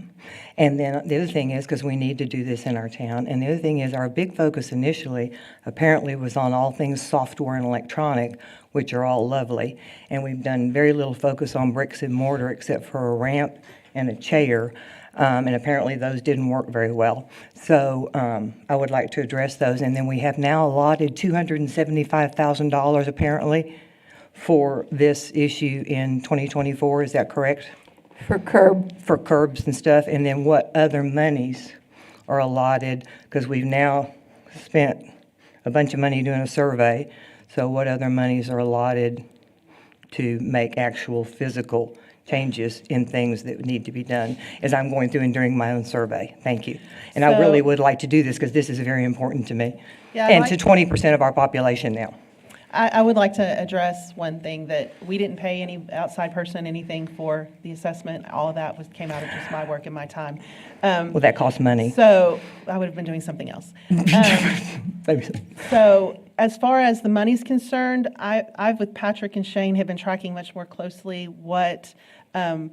And then the other thing is because we need to do this in our town. And the other thing is our big focus initially apparently was on all things software and electronic, which are all lovely. And we've done very little focus on bricks and mortar except for a ramp and a chair. And apparently those didn't work very well. So I would like to address those. And then we have now allotted $275,000 apparently for this issue in 2024. Is that correct? For curb. For curbs and stuff. And then what other monies are allotted? Because we've now spent a bunch of money doing a survey. So what other monies are allotted to make actual physical changes in things that need to be done as I'm going through and during my own survey? Thank you. And I really would like to do this because this is very important to me. Yeah, and to 20% of our population now. I would like to address one thing, that we didn't pay any outside person anything for the assessment. All of that came out of just my work and my time. Well, that costs money. So I would have been doing something else. So as far as the money's concerned, I've with Patrick and Shane have been tracking much more closely what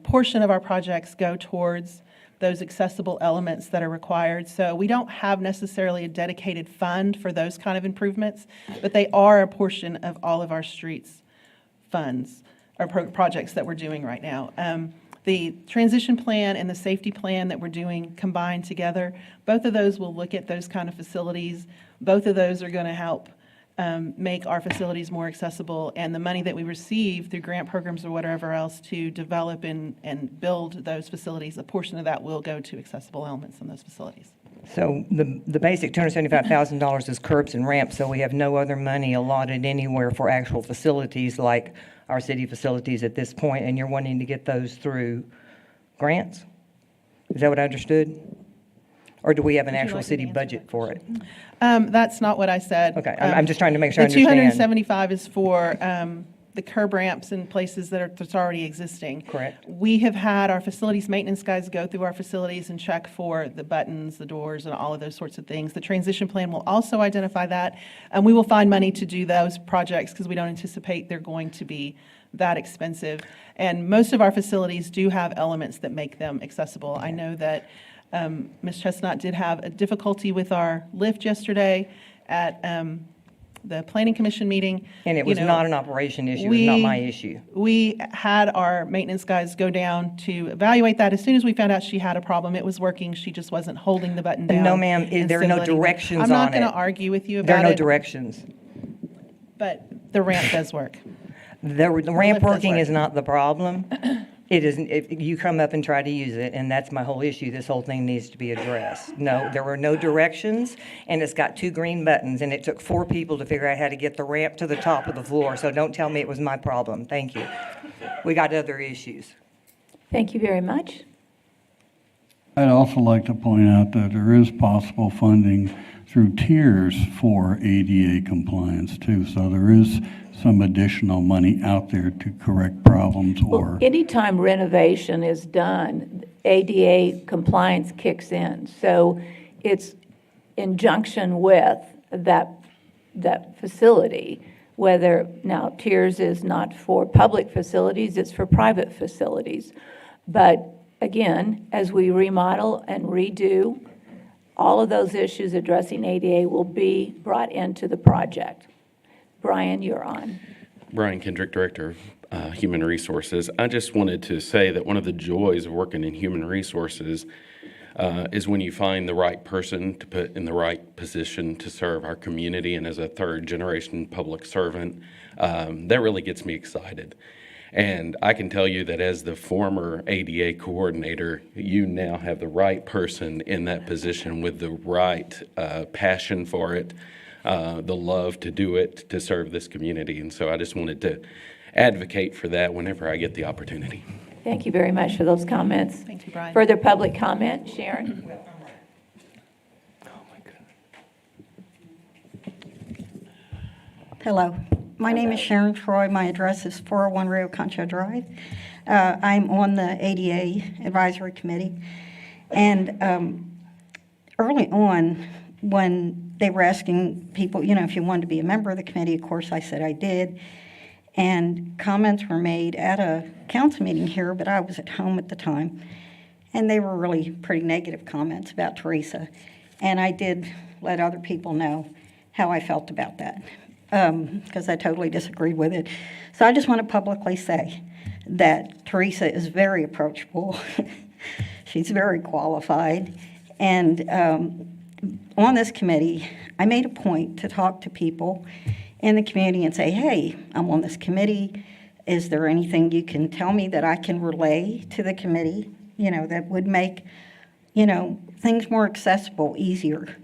portion of our projects go towards those accessible elements that are required. So we don't have necessarily a dedicated fund for those kind of improvements, but they are a portion of all of our streets funds or projects that we're doing right now. The transition plan and the safety plan that we're doing combined together, both of those will look at those kind of facilities. Both of those are going to help make our facilities more accessible, and the money that we receive through grant programs or whatever else to develop and build those facilities, a portion of that will go to accessible elements in those facilities. So the basic $275,000 is curbs and ramps, so we have no other money allotted anywhere for actual facilities like our city facilities at this point, and you're wanting to get those through grants? Is that what I understood? Or do we have an actual city budget for it? That's not what I said. Okay, I'm just trying to make sure I The understand. 275 is for the curb ramps in places that's already existing. Correct. We have had our facilities maintenance guys go through our facilities and check for the buttons, the doors, and all of those sorts of things. The transition plan will also identify that, and we will find money to do those projects because we don't anticipate they're going to be that expensive. And most of our facilities do have elements that make them accessible. I know that Ms. Chestnut did have a difficulty with our lift yesterday at the Planning Commission meeting. And it was not an operation issue, it was not my issue. We had our maintenance guys go down to evaluate that. As soon as we found out she had a problem, it was working, she just wasn't holding the button down. No, ma'am, there are no directions on it. I'm not going to argue with you about it. There are no directions. But the ramp does work. The ramp working is not the problem. It isn't, you come up and try to use it, and that's my whole issue. This whole thing needs to be addressed. No, there were no directions, and it's got 2 green buttons, and it took 4 people to figure out how to get the ramp to the top of the floor, so don't tell me it was my problem. Thank you. We got other issues. Thank you very much. I'd also like to point out that there is possible funding through tiers for ADA compliance too, so there is some additional money out there to correct problems or... Well, anytime renovation is done, ADA compliance kicks in. So it's in junction with that facility, whether, now tiers is not for public facilities, it's for private facilities. But again, as we remodel and redo, all of those issues addressing ADA will be brought into the project. Brian, you're on. Brian Kendrick, Director of Human Resources. I just wanted to say that one of the joys of working in human resources is when you find the right person to put in the right position to serve our community, and as a third-generation public servant, that really gets me excited. And I can tell you that as the former ADA coordinator, you now have the right person in that position with the right passion for it, the love to do it, to serve this community. And so I just wanted to advocate for that whenever I get the opportunity. Thank you very much for those comments. Thank you, Brian. Further public comment, Sharon? Hello, my name is Sharon Troy. My address is 401 Rio Concho Drive. I'm on the ADA Advisory Committee. And early on, when they were asking people, if you wanted to be a member of the committee. Of course, I said I did. And comments were made at a council meeting here, but I was at home at the time. And they were really pretty negative comments about Teresa. And I did let other people know how I felt about that, because I totally disagreed with it. So I just want to publicly say that Teresa is very approachable. She's very qualified. And on this committee, I made a point to talk to people in the community and say, hey, I'm on this committee. Is there anything you can tell me that I can relay to the committee, that would make, things more accessible, easier,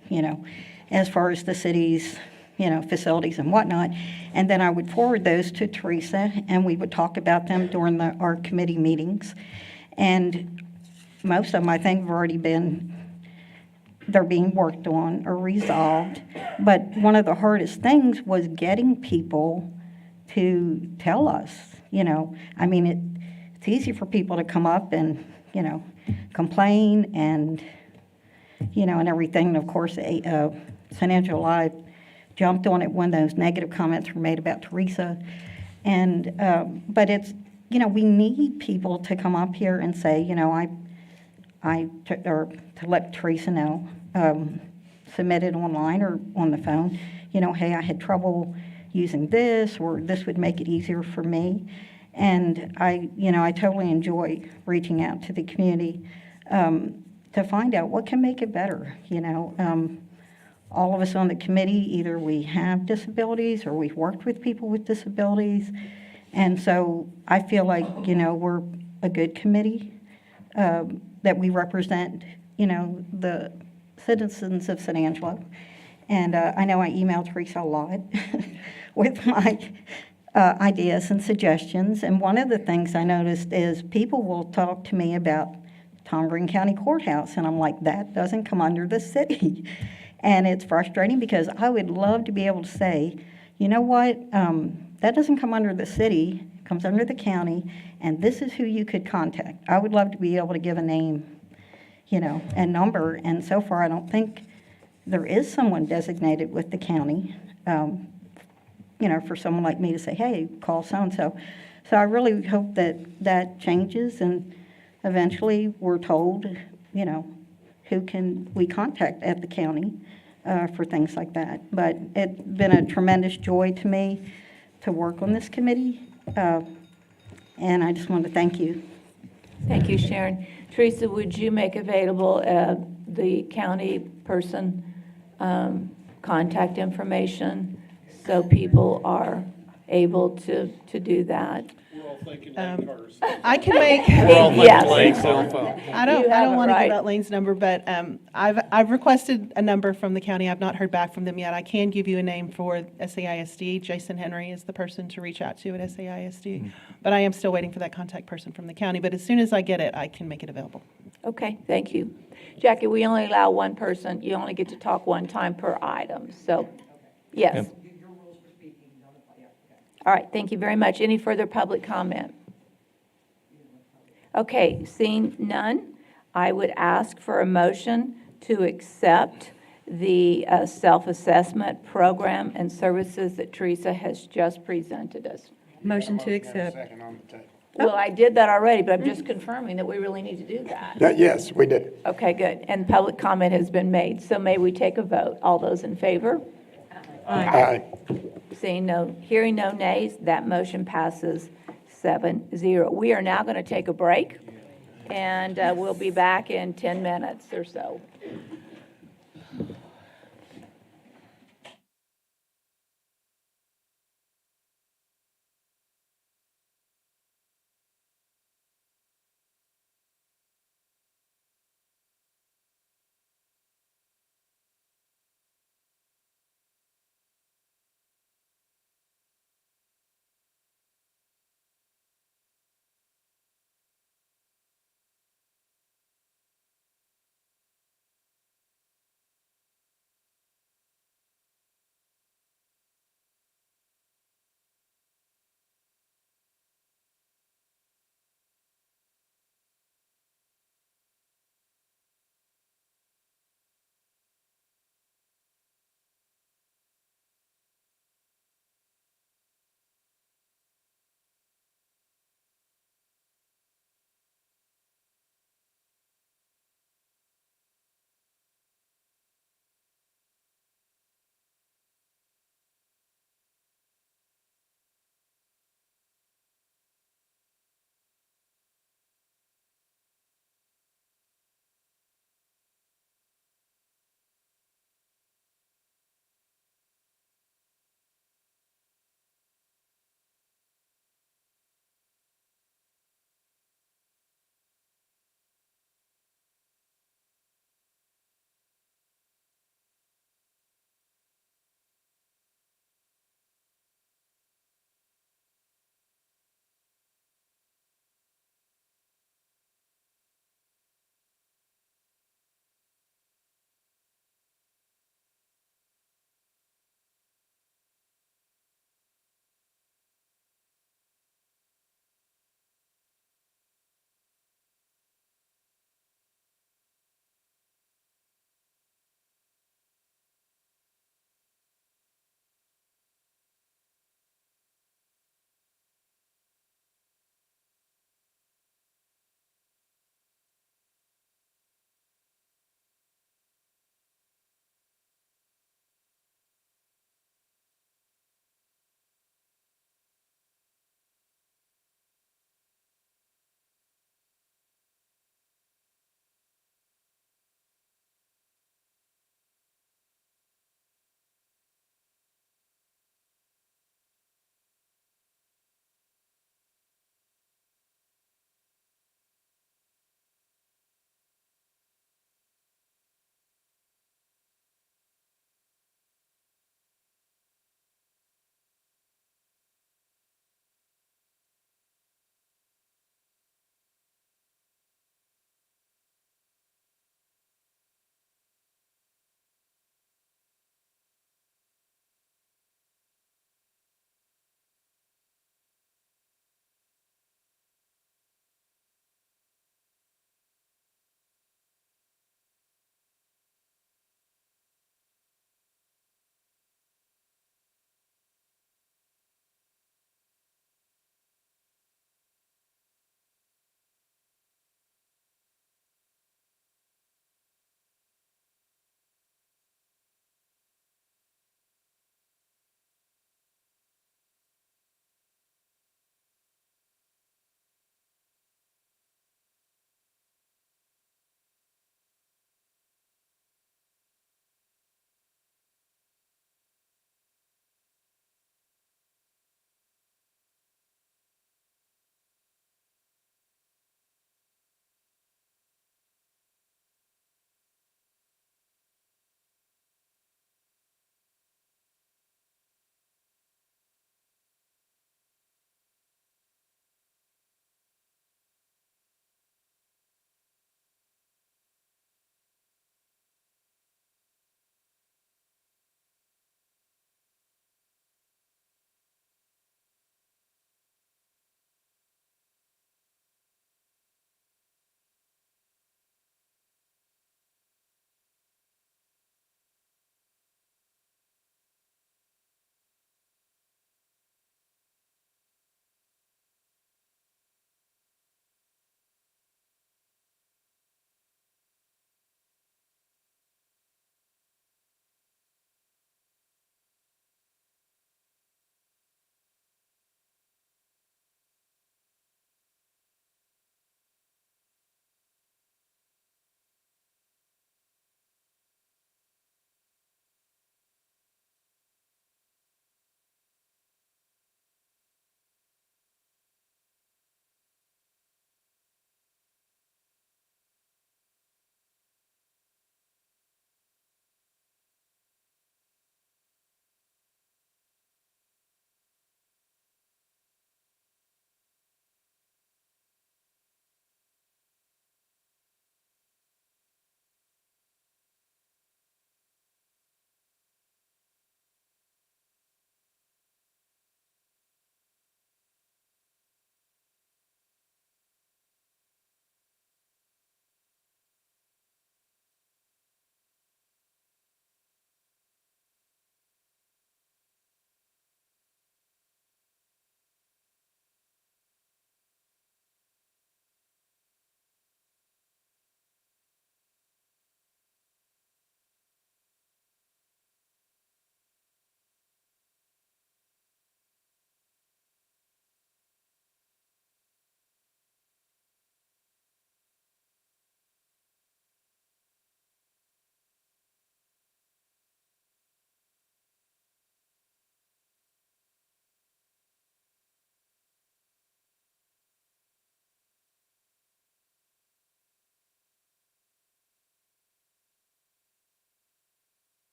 as far as the city's, facilities and whatnot. And then I would forward those to Teresa, and we would talk about them during our committee meetings. And most of them, I think, have already they're being worked on or resolved. But one of the hardest things was getting people to tell us, it's easy for people to come up and, complain and, and everything. And of course, San Angelo Live jumped on it when those negative comments were made about Teresa. And, but it's, we need people to come up here and say, or to let Teresa know, submit it online or on the phone, hey, I had trouble using this, or this would make it easier for me. And I totally enjoy reaching out to the community to find out what can make it better. All of us on the committee, either we have disabilities or we've worked with people with disabilities. And so I feel like, we're a good committee, that we represent, the citizens of San Angelo. And I know I emailed Teresa a lot with my ideas and suggestions. And one of the things I noticed is people will talk to me about Tom Green County Courthouse. And I'm like, that doesn't come under the city. And it's frustrating because I would love to be able to say, you know what, that doesn't come under the city, it comes under the county, and this is who you could contact. I would love to be able to give a name, and number. And so far, I don't think there is someone designated with the county, for someone like me to say, hey, call so-and-so. So I really hope that that changes, and eventually we're told, who can we contact at the county for things like that. But it's been a tremendous joy to me to work on this committee, and I just want to thank you. Thank you, Sharon. Teresa, would you make available the county person contact information so people are able to do that? I can make. Yes. I don't want to give out Lane's number, but I've requested a number from the county. I've not heard back from them yet. I can give you a name for SAISD. Jason Henry is the person to reach out to at SAISD. But I am still waiting for that contact person from the county. But as soon as I get it, I can make it available. Okay, thank you. Jackie, we only allow one person. You only get to talk one time per item. So, yes. Yep. All right, thank you very much. Any further public comment? Okay, seeing none, I would ask for a motion to accept the self-assessment program and services that Teresa has just presented us. Motion to accept. Well, I did that already, but I'm just confirming that we really need to do that. Yes, we did. Okay, good. And public comment has been made, so may we take a vote? All those in favor? Aye. Seeing no, hearing no nays, that motion passes 7-0. We are now going to take a break, and we'll be back in 10 minutes or so.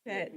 But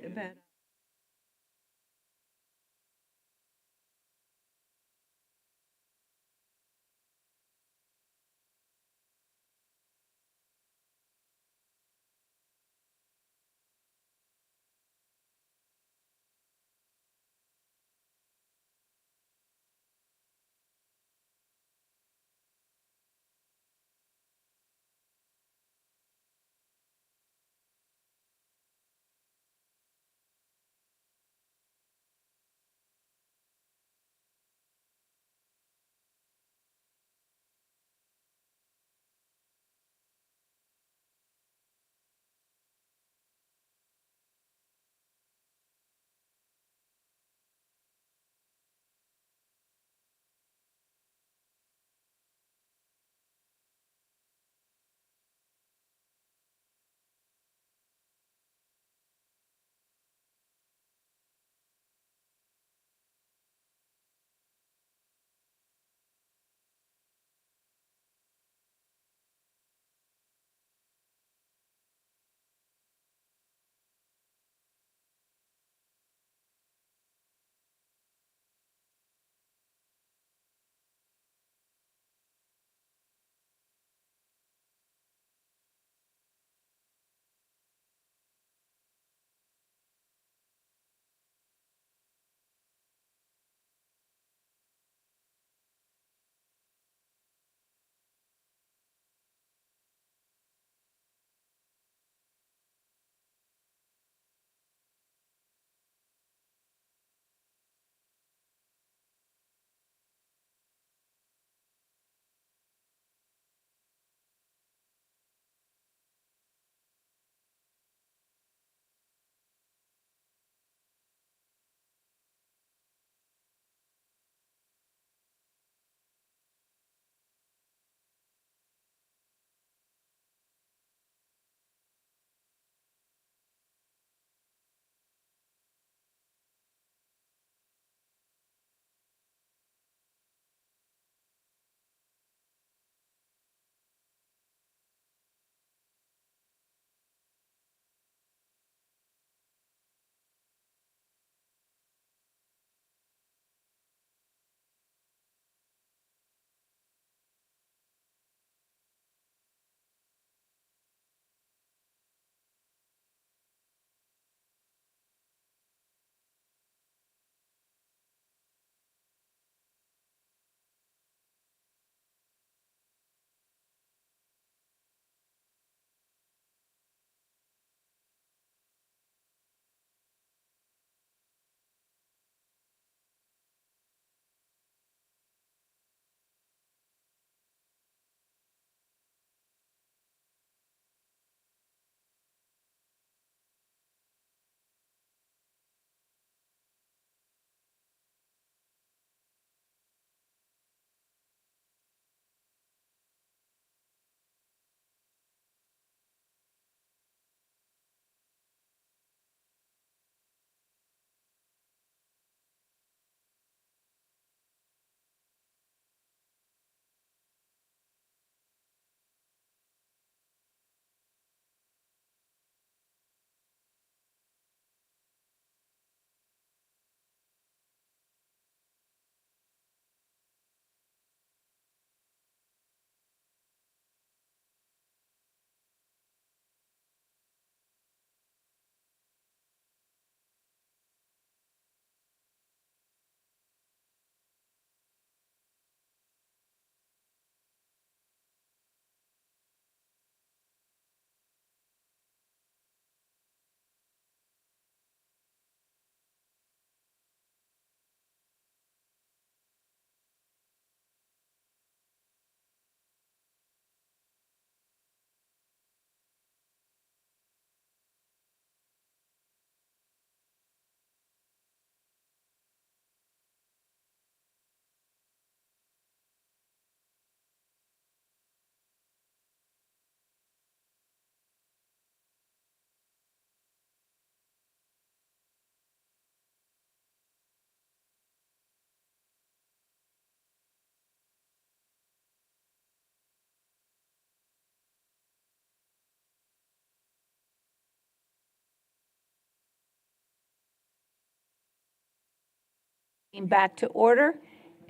Back to order,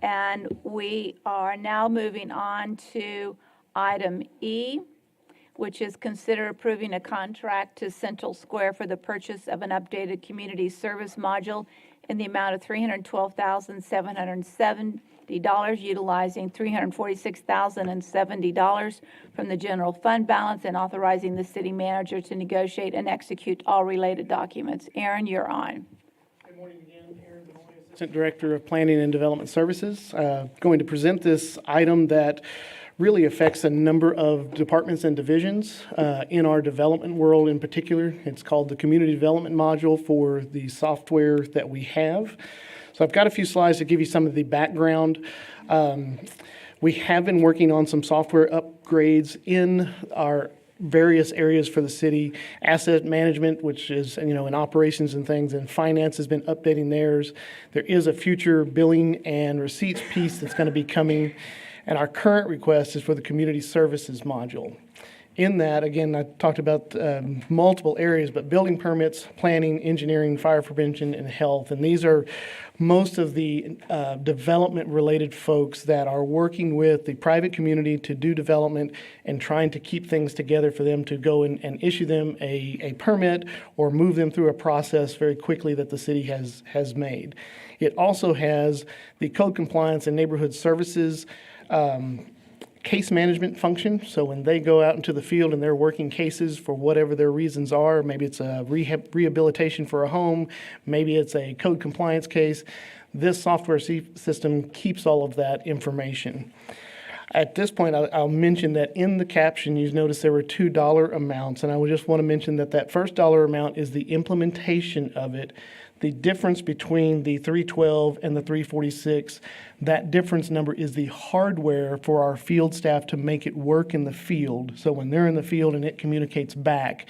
and we are now moving on to item E, which is consider approving a contract to Central Square for the purchase of an updated community service module in the amount of $312,770, utilizing $346,070 from the general fund balance and authorizing the city manager to negotiate and execute all related documents. Aaron, you're on. Assistant Director of Planning and Development Services. Going to present this item that really affects a number of departments and divisions in our development world in particular. It's called the Community Development Module for the software that we have. So I've got a few slides to give you some of the background. We have been working on some software upgrades in our various areas for the city. Asset management, which is, in operations and things, and finance has been updating theirs. There is a future billing and receipts piece that's going to be coming, and our current request is for the community services module. In that, again, I talked about multiple areas, but building permits, planning, engineering, fire prevention, and health. And these are most of the development-related folks that are working with the private community to do development and trying to keep things together for them to go and issue them a permit or move them through a process very quickly that the city has made. It also has the code compliance and neighborhood services case management function. So when they go out into the field and they're working cases for whatever their reasons are, maybe it's a rehabilitation for a home, maybe it's a code compliance case, this software system keeps all of that information. At this point, I'll mention that in the caption, you notice there were $2 amounts, and I would just want to mention that that first dollar amount is the implementation of it. The difference between the 312 and the 346, that difference number is the hardware for our field staff to make it work in the field. So when they're in the field and it communicates back,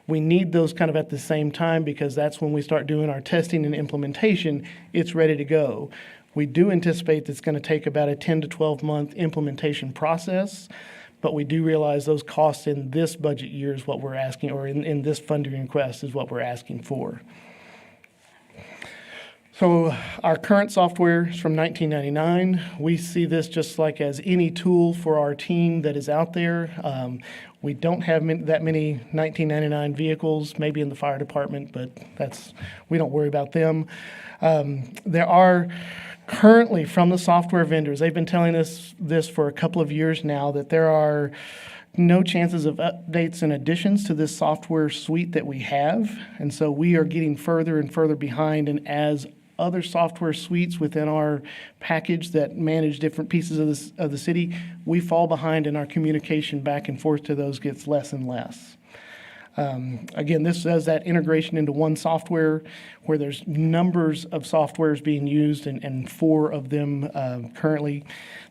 we need those kind of at the same time because that's when we start doing our testing and implementation, it's ready to go. We do anticipate that it's going to take about a 10 to 12 month implementation process, but we do realize those costs in this budget year is what we're asking, or in this funding request is what we're asking for. So our current software is from 1999. We see this just like as any tool for our team that is out there. We don't have that many 1999 vehicles, maybe in the fire department, but we don't worry about them. There are currently from the software vendors, they've been telling us this for a couple of years now, that there are no chances of updates and additions to this software suite that we have. And so we are getting further and further behind, and as other software suites within our package that manage different pieces of the city, we fall behind, and our communication back and forth to those gets less and less. Again, this does that integration into one software where there's numbers of softwares being used and 4 of them currently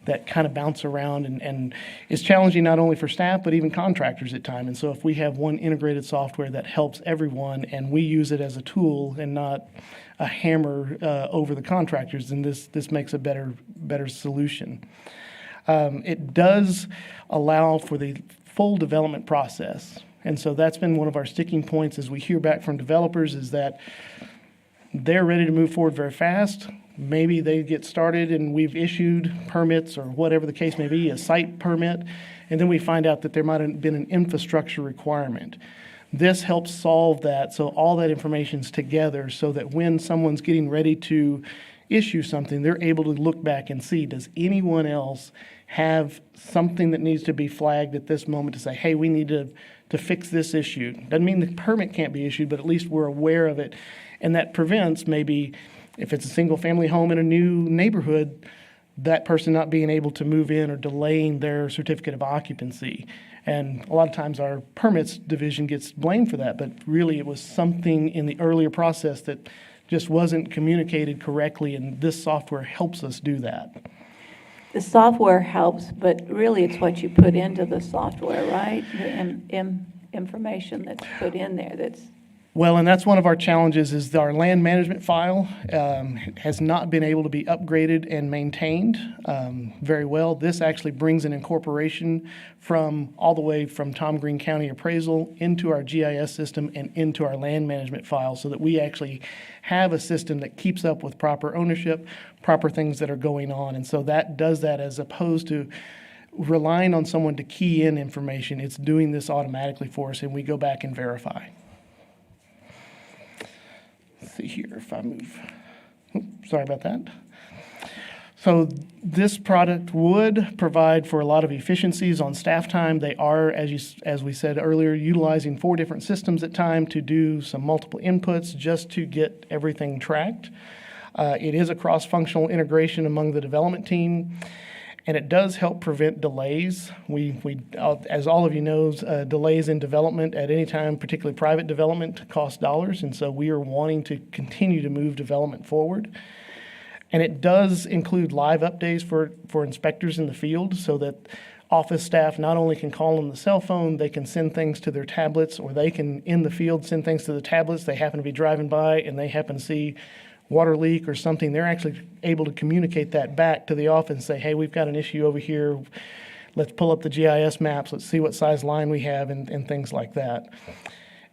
that kind of bounce around and is challenging not only for staff but even contractors at times. And so if we have one integrated software that helps everyone and we use it as a tool and not a hammer over the contractors, then this makes a better solution. It does allow for the full development process. And so that's been one of our sticking points as we hear back from developers, is that they're ready to move forward very fast. Maybe they get started and we've issued permits or whatever the case may be, a site permit, and then we find out that there might have been an infrastructure requirement. This helps solve that, so all that information's together so that when someone's getting ready to issue something, they're able to look back and see, does anyone else have something that needs to be flagged at this moment to say, hey, we need to fix this issue. Doesn't mean the permit can't be issued, but at least we're aware of it. And that prevents maybe, if it's a single-family home in a new neighborhood, that person not being able to move in or delaying their certificate of occupancy. And a lot of times our permits division gets blamed for that, but really it was something in the earlier process that just wasn't communicated correctly, and this software helps us do that. The software helps, but really it's what you put into the software, right? The information that's put in there that's Well, and that's one of our challenges is our land management file has not been able to be upgraded and maintained very well. This actually brings an incorporation from all the way from Tom Green County Appraisal into our GIS system and into our land management file so that we actually have a system that keeps up with proper ownership, proper things that are going on. And so that does that as opposed to relying on someone to key in information. It's doing this automatically for us and we go back and verify. See here if I move. Sorry about that. So this product would provide for a lot of efficiencies on staff time. They are, as we said earlier, utilizing 4 different systems at time to do some multiple inputs just to get everything tracked. It is a cross-functional integration among the development team. And it does help prevent delays. As all of you know, delays in development at any time, particularly private development, cost dollars. And so we are wanting to continue to move development forward. And it does include live updates for inspectors in the field so that office staff not only can call on the cell phone, they can send things to their tablets, or they can, in the field, send things to the tablets. They happen to be driving by and they happen to see water leak or something, they're actually able to communicate that back to the office and say, hey, we've got an issue over here. Let's pull up the GIS maps. Let's see what size line we have and things like that.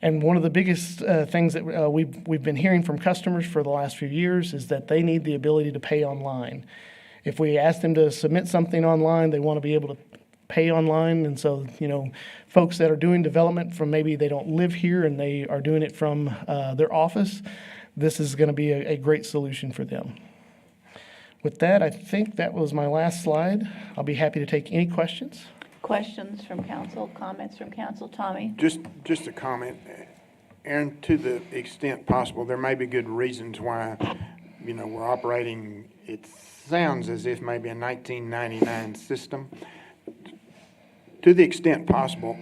And one of the biggest things that we've been hearing from customers for the last few years is that they need the ability to pay online. If we ask them to submit something online, they want to be able to pay online. And so, folks that are doing development from maybe they don't live here and they are doing it from their office, this is going to be a great solution for them. With that, I think that was my last slide. I'll be happy to take any questions. Questions from council, comments from council? Tommy? Just a comment, Aaron, to the extent possible, there may be good reasons why, we're operating, it sounds as if maybe a 1999 system. To the extent possible,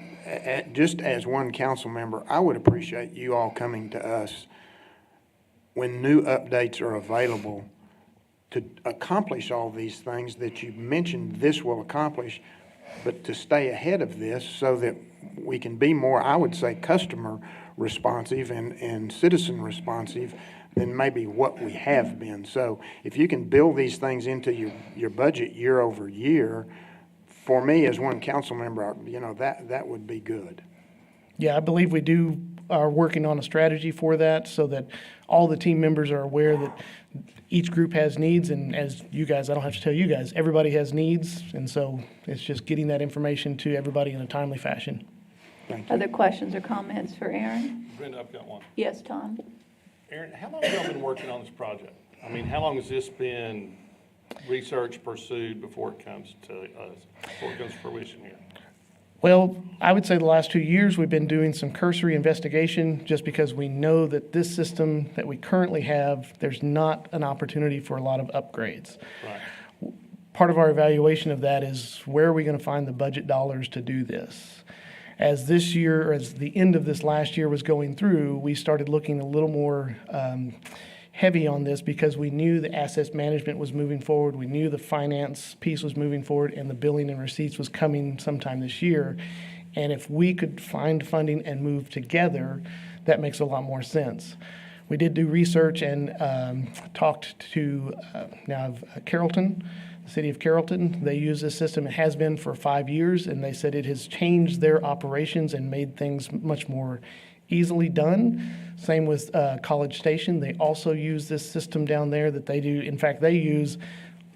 just as one council member, I would appreciate you all coming to us when new updates are available to accomplish all these things that you mentioned this will accomplish, but to stay ahead of this so that we can be more, I would say, customer responsive and citizen responsive than maybe what we have been. So if you can build these things into your budget year over year, for me as one council member, that would be good. Yeah, I believe we are working on a strategy for that so that all the team members are aware that each group has needs. And as you guys, I don't have to tell you guys, everybody has needs. And so it's just getting that information to everybody in a timely fashion. Thank you. Other questions or comments for Aaron? Brenda, I've got one. Yes, Tom? Aaron, how long have y'all been working on this project? I mean, how long has this been researched, pursued before it comes to us, before it comes to fruition here? Well, I would say the last 2 years we've been doing some cursory investigation just because we know that this system that we currently have, there's not an opportunity for a lot of upgrades. Right. Part of our evaluation of that is where are we going to find the budget dollars to do this? As this year, or as the end of this last year was going through, we started looking a little more heavy on this because we knew the assets management was moving forward, we knew the finance piece was moving forward, and the billing and receipts was coming sometime this year. And if we could find funding and move together, that makes a lot more sense. We did do research and talked to Carrollton, the city of Carrollton. They use this system. It has been for 5 years, and they said it has changed their operations and made things much more easily done. Same with College Station. They also use this system down there that they do. In fact, they use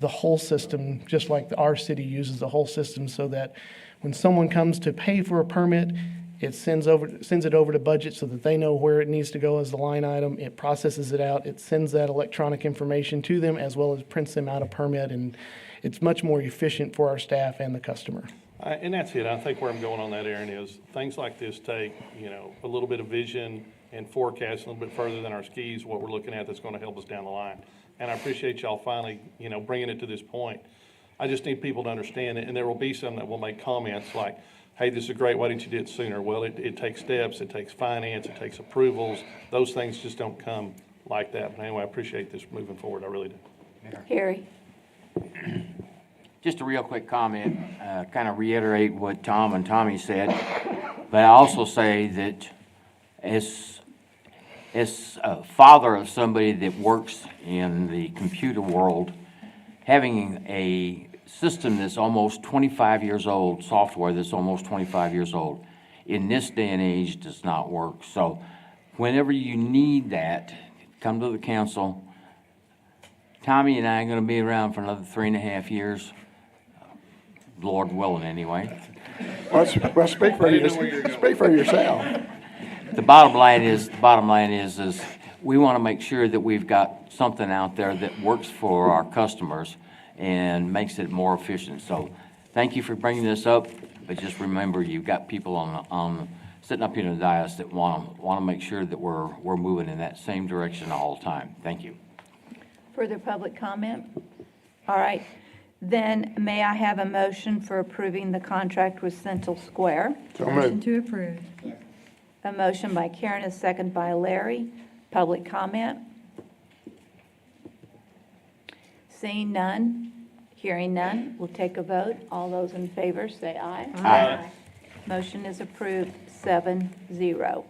the whole system, just like our city uses the whole system, so that when someone comes to pay for a permit, it sends it over to budget so that they know where it needs to go as the line item. It processes it out. It sends that electronic information to them as well as prints them out a permit. And it's much more efficient for our staff and the customer. And that's it. I think where I'm going on that, Aaron, is things like this take, a little bit of vision and forecast a little bit further than our skis, what we're looking at that's going to help us down the line. And I appreciate y'all finally, bringing it to this point. I just need people to understand it, and there will be some that will make comments like, hey, this is great, why didn't you do it sooner? Well, it takes steps, it takes finance, it takes approvals. Those things just don't come like that. But anyway, I appreciate this moving forward, I really do. Harry? Just a real quick comment, kind of reiterate what Tom and Tommy said, but I also say that as as a father of somebody that works in the computer world, having a system that's almost 25 years old, software that's almost 25 years old, in this day and age does not work. So whenever you need that, come to the council. Tommy and I are going to be around for another 3.5 years, Lord willing, anyway. Well, speak for yourself. The bottom line is we want to make sure that we've got something out there that works for our customers and makes it more efficient. So thank you for bringing this up, but just remember, you've got people on sitting up here in the dais that want to make sure that we're moving in that same direction all the time. Thank you. Further public comment? All right. Then may I have a motion for approving the contract with Central Square? So moved. To approve. A motion by Karen, a second by Larry. Public comment? Seeing none, hearing none, we'll take a vote. All those in favor, say aye. Aye. Motion is approved, 7-0.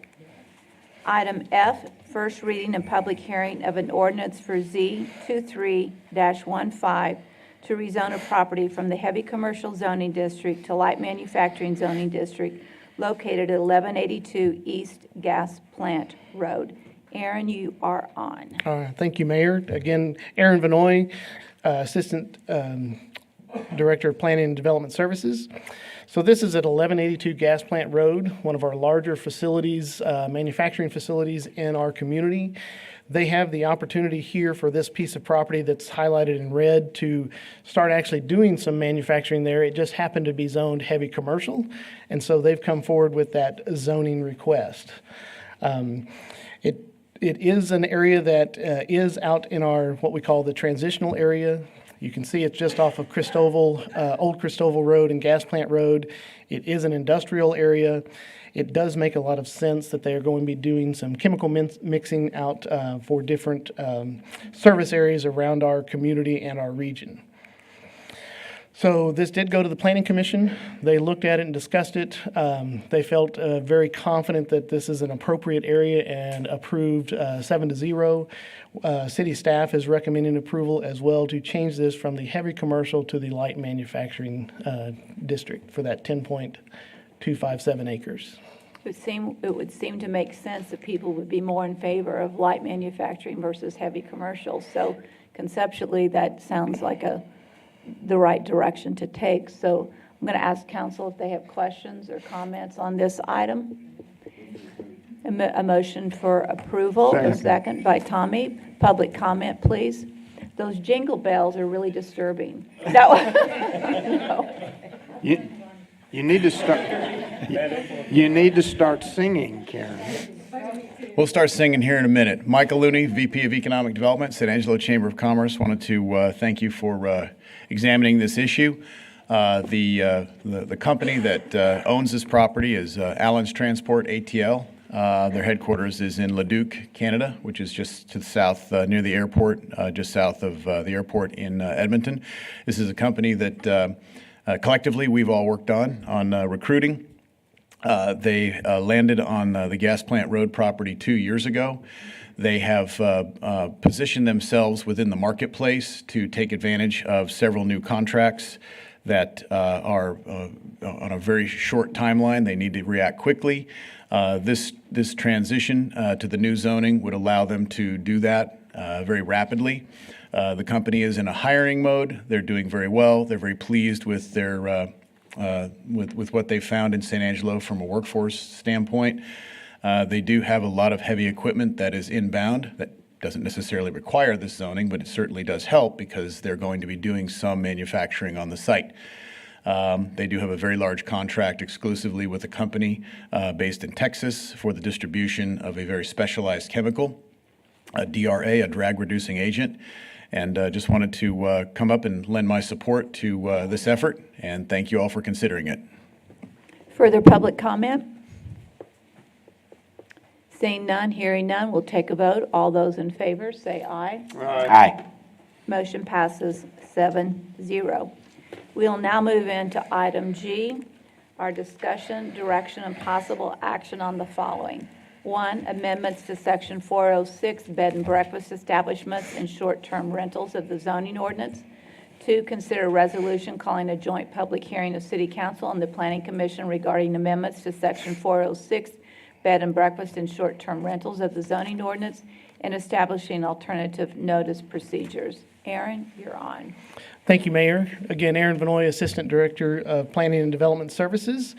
Item F, first reading and public hearing of an ordinance for Z23-15 to rezone a property from the heavy commercial zoning district to light manufacturing zoning district located at 1182 East Gas Plant Road. Aaron, you are on. Thank you, Mayor. Again, Aaron Vanoy, Assistant Director of Planning and Development Services. So this is at 1182 Gas Plant Road, one of our larger facilities, manufacturing facilities in our community. They have the opportunity here for this piece of property that's highlighted in red to start actually doing some manufacturing there. It just happened to be zoned heavy commercial, and so they've come forward with that zoning request. It is an area that is out in our, what we call the transitional area. You can see it's just off of Old Christoval Road and Gas Plant Road. It is an industrial area. It does make a lot of sense that they are going to be doing some chemical mixing out for different service areas around our community and our region. So this did go to the Planning Commission. They looked at it and discussed it. They felt very confident that this is an appropriate area and approved 7-0. City staff is recommending approval as well to change this from the heavy commercial to the light manufacturing district for that 10.257 acres. It would seem to make sense that people would be more in favor of light manufacturing versus heavy commercial. So conceptually, that sounds like the right direction to take. So I'm going to ask council if they have questions or comments on this item. A motion for approval, a second by Tommy. Public comment, please. Those jingle bells are really disturbing. No. You need to start singing, Karen. We'll start singing here in a minute. Michael Looney, VP of Economic Development, San Angelo Chamber of Commerce. Wanted to thank you for examining this issue. The company that owns this property is Allen's Transport, ATL. Their headquarters is in Leduc, Canada, which is just to the south near the airport, just south of the airport in Edmonton. This is a company that collectively we've all worked on recruiting. They landed on the Gas Plant Road property 2 years ago. They have positioned themselves within the marketplace to take advantage of several new contracts that are on a very short timeline. They need to react quickly. This transition to the new zoning would allow them to do that very rapidly. The company is in a hiring mode. They're doing very well. They're very pleased with their with what they found in San Angelo from a workforce standpoint. They do have a lot of heavy equipment that is inbound that doesn't necessarily require this zoning, but it certainly does help because they're going to be doing some manufacturing on the site. They do have a very large contract exclusively with a company based in Texas for the distribution of a very specialized chemical, a DRA, a drag-reducing agent. And just wanted to come up and lend my support to this effort, and thank you all for considering it. Further public comment? Seeing none, hearing none, we'll take a vote. All those in favor, say aye. Aye. Motion passes 7-0. We'll now move into item G, our discussion, direction, and possible action on the following. One, amendments to Section 406, bed and breakfast establishments and short-term rentals of the zoning ordinance. Two, consider a resolution calling a joint public hearing of City Council and the Planning Commission regarding amendments to Section 406, bed and breakfast and short-term rentals of the zoning ordinance, and establishing alternative notice procedures. Aaron, you're on. Thank you, Mayor. Again, Aaron Vanoy, Assistant Director of Planning and Development Services.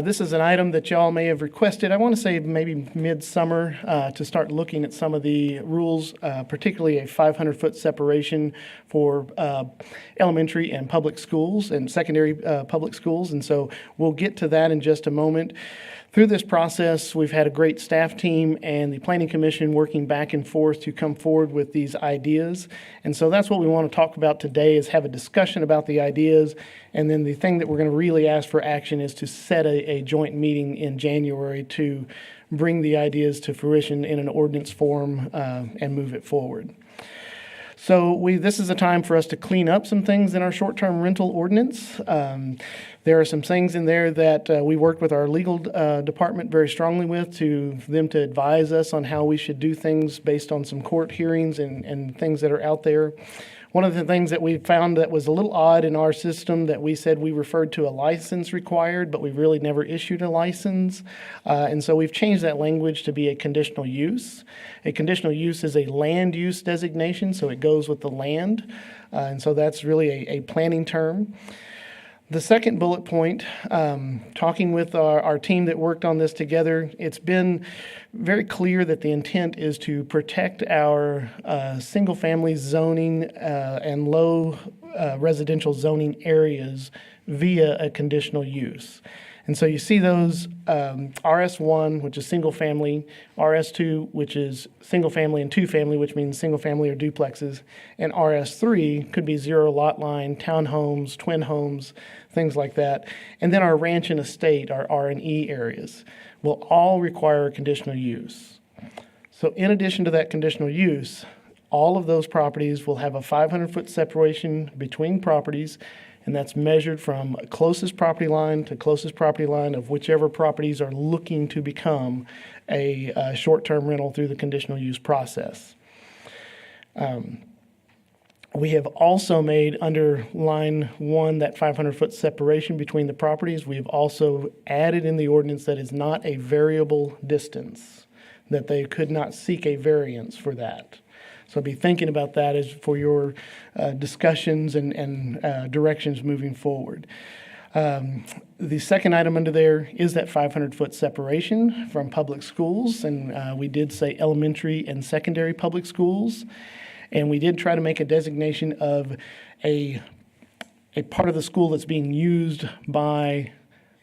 This is an item that y'all may have requested, I want to say maybe mid-summer, to start looking at some of the rules, particularly a 500-foot separation for elementary and public schools and secondary public schools. And so we'll get to that in just a moment. Through this process, we've had a great staff team and the Planning Commission working back and forth to come forward with these ideas. And so that's what we want to talk about today, is have a discussion about the ideas. And then the thing that we're going to really ask for action is to set a joint meeting in January to bring the ideas to fruition in an ordinance form and move it forward. So this is a time for us to clean up some things in our short-term rental ordinance. There are some things in there that we worked with our legal department very strongly with to advise us on how we should do things based on some court hearings and things that are out there. One of the things that we found that was a little odd in our system that we said we referred to a license required, but we really never issued a license. And so we've changed that language to be a conditional use. A conditional use is a land use designation, so it goes with the land. And so that's really a planning term. The second bullet point, talking with our team that worked on this together, it's been very clear that the intent is to protect our single-family zoning and low residential zoning areas via a conditional use. And so you see those RS1, which is single family, RS2, which is single family and two family, which means single family or duplexes, and RS3 could be zero lot line, townhomes, twin homes, things like that. And then our ranch and estate, our R&E areas, will all require a conditional use. So in addition to that conditional use, all of those properties will have a 500-foot separation between properties, and that's measured from closest property line to closest property line of whichever properties are looking to become a short-term rental through the conditional use process. We have also made under line 1 that 500-foot separation between the properties. We have also added in the ordinance that is not a variable distance, that they could not seek a variance for that. So be thinking about that as for your discussions and directions moving forward. The second item under there is that 500-foot separation from public schools, and we did say elementary and secondary public schools. And we did try to make a designation of a part of the school that's being used by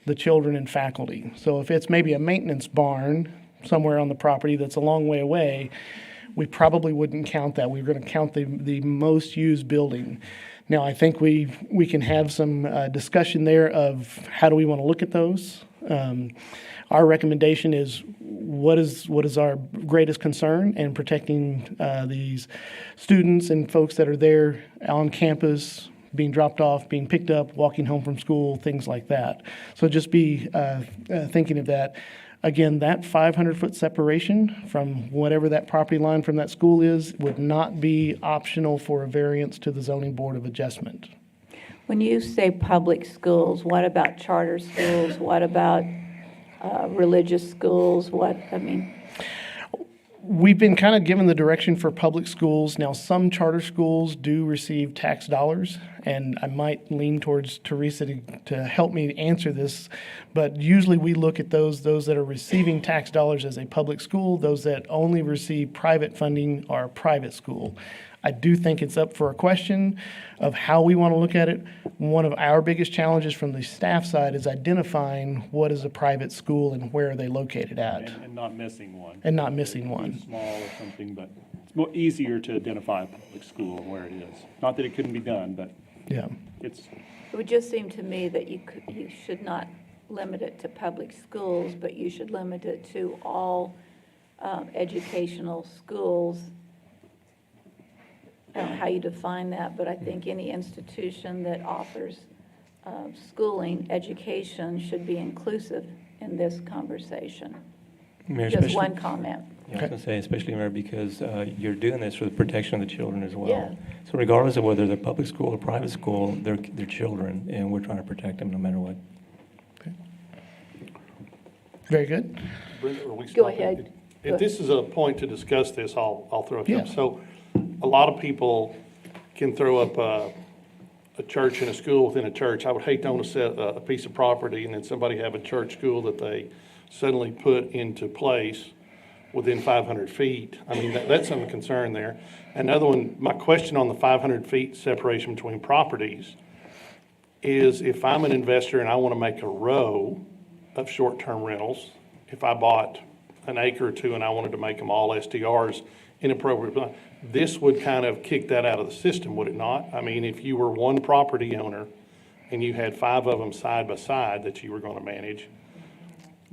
the children and faculty. So if it's maybe a maintenance barn somewhere on the property that's a long way away, we probably wouldn't count that. We're going to count the most used building. Now, I think we can have some discussion there of how do we want to look at those. Our recommendation is what is our greatest concern in protecting these students and folks that are there on campus, being dropped off, being picked up, walking home from school, things like that. So just be thinking of that. Again, that 500-foot separation from whatever that property line from that school is would not be optional for a variance to the Zoning Board of Adjustment. When you say public schools, what about charter schools? What about religious schools? We've been kind of given the direction for public schools. Now, some charter schools do receive tax dollars, and I might lean towards Teresa to help me answer this, but usually we look at those that are receiving tax dollars as a public school. Those that only receive private funding are private school. I do think it's up for a question of how we want to look at it. One of our biggest challenges from the staff side is identifying what is a private school and where are they located at. And not missing one. And not missing one. Too small or something, but it's more easier to identify a public school and where it is. Not that it couldn't be done, but yeah, it's. It would just seem to me that you should not limit it to public schools, but you should limit it to all educational schools. I don't know how you define that, but I think any institution that offers schooling, education should be inclusive in this conversation. Mayor, Just especially- one comment. Yeah, I was going to say, especially, Mayor, because you're doing this for the protection of the children as well. Yeah. So regardless of whether they're public school or private school, they're children, and we're trying to protect them no matter what. Very good. Brenda, are we Go stopping? ahead. If this is a point to discuss this, I'll throw it Yeah. up. So a lot of people can throw up a church and a school within a church. I would hate to own a piece of property and then somebody have a church school that they suddenly put into place within 500 feet. I mean, that's some concern there. Another one, my question on the 500 feet separation between properties is if I'm an investor and I want to make a row of short-term rentals, if I bought an acre or two and I wanted to make them all STRs inappropriate, this would kind of kick that out of the system, would it not? I mean, if you were one property owner and you had 5 of them side by side that you were going to manage,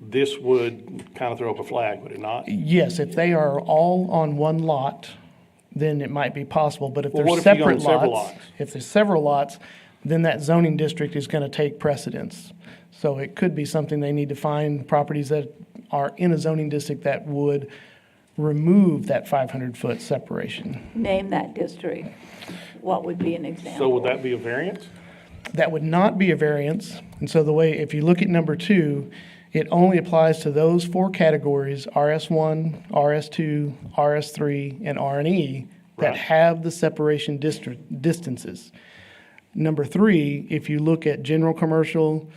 this would kind of throw up a flag, would it not? Yes, if they are all on one lot, then it might be possible, but if Well, they're what if you separate own several lots, lots? if there's several lots, then that zoning district is going to take precedence. So it could be something they need to find properties that are in a zoning district that would remove that 500-foot separation. Name that district. What would be an example? So would that be a variance? That would not be a variance. And so the way, if you look at number 2, it only applies to those 4 categories, RS1, RS2, RS3, and RE, that Right. have the separation distances. Number 3, if you look at general commercial,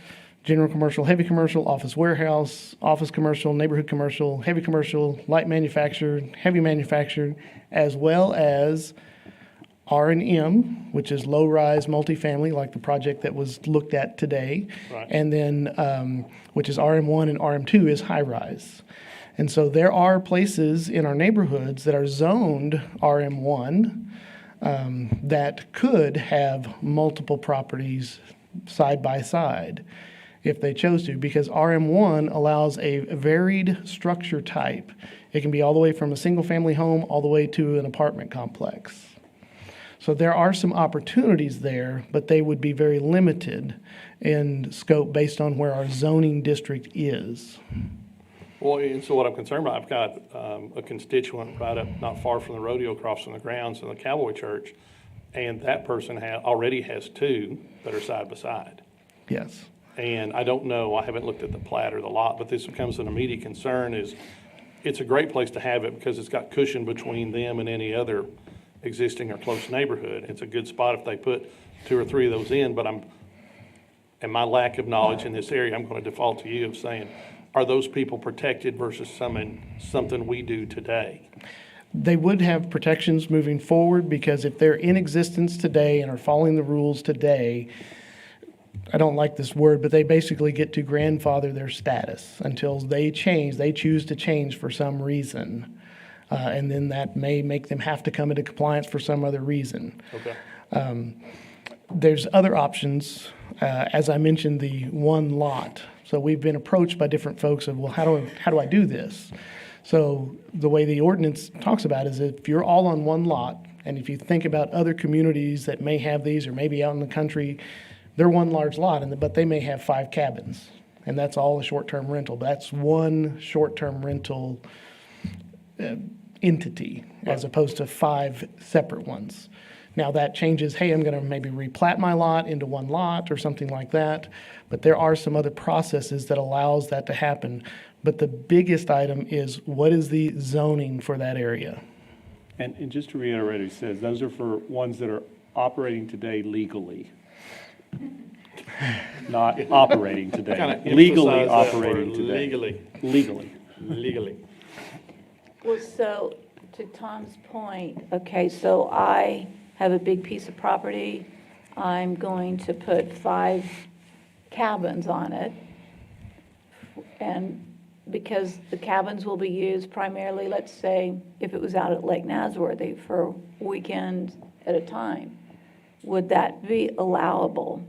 heavy commercial, office warehouse, office commercial, neighborhood commercial, heavy commercial, light manufactured, heavy manufactured, as well as R&M, which is low-rise multifamily, like the project that was looked at today. Right. And then, which is RM1 and RM2 is high-rise. And so there are places in our neighborhoods that are zoned RM1 that could have multiple properties side by side if they chose to, because RM1 allows a varied structure type. It can be all the way from a single-family home all the way to an apartment complex. So there are some opportunities there, but they would be very limited in scope based on where our zoning district is. Well, and so what I'm concerned about, I've got a constituent right up, not far from the rodeo, across from the grounds in the Cowboy Church, and that person already has 2 that are side by side. Yes. And I don't know, I haven't looked at the plat or the lot, but this becomes an immediate concern is, it's a great place to have it because it's got cushion between them and any other existing or close neighborhood. It's a good spot if they put 2 or 3 of those in, but and my lack of knowledge in this area, I'm going to default to you of saying, are those people protected versus something we do today? They would have protections moving forward because if they're in existence today and are following the rules today, I don't like this word, but they basically get to grandfather their status until they choose to change for some reason. And then that may make them have to come into compliance for some other reason. Okay. There's other options, as I mentioned, the one lot. So we've been approached by different folks of, well, how do I do this? So the way the ordinance talks about is if you're all on one lot, and if you think about other communities that may have these or maybe out in the country, they're one large lot, but they may have 5 cabins, and that's all a short-term rental. That's one short-term rental entity as opposed to 5 separate ones. Now that changes, hey, I'm going to maybe replat my lot into one lot or something like that, but there are some other processes that allows that to happen. But the biggest item is what is the zoning for that area? And just to reiterate, it says those are for ones that are operating today legally. Not operating today. Kinda Legally emphasize that operating word, today. legally. Legally. Well, so to Tom's point, okay, so I have a big piece of property. I'm going to put 5 cabins on it. And because the cabins will be used primarily, let's say, if it was out at Lake Nasworthy for weekends at a time, would that be allowable?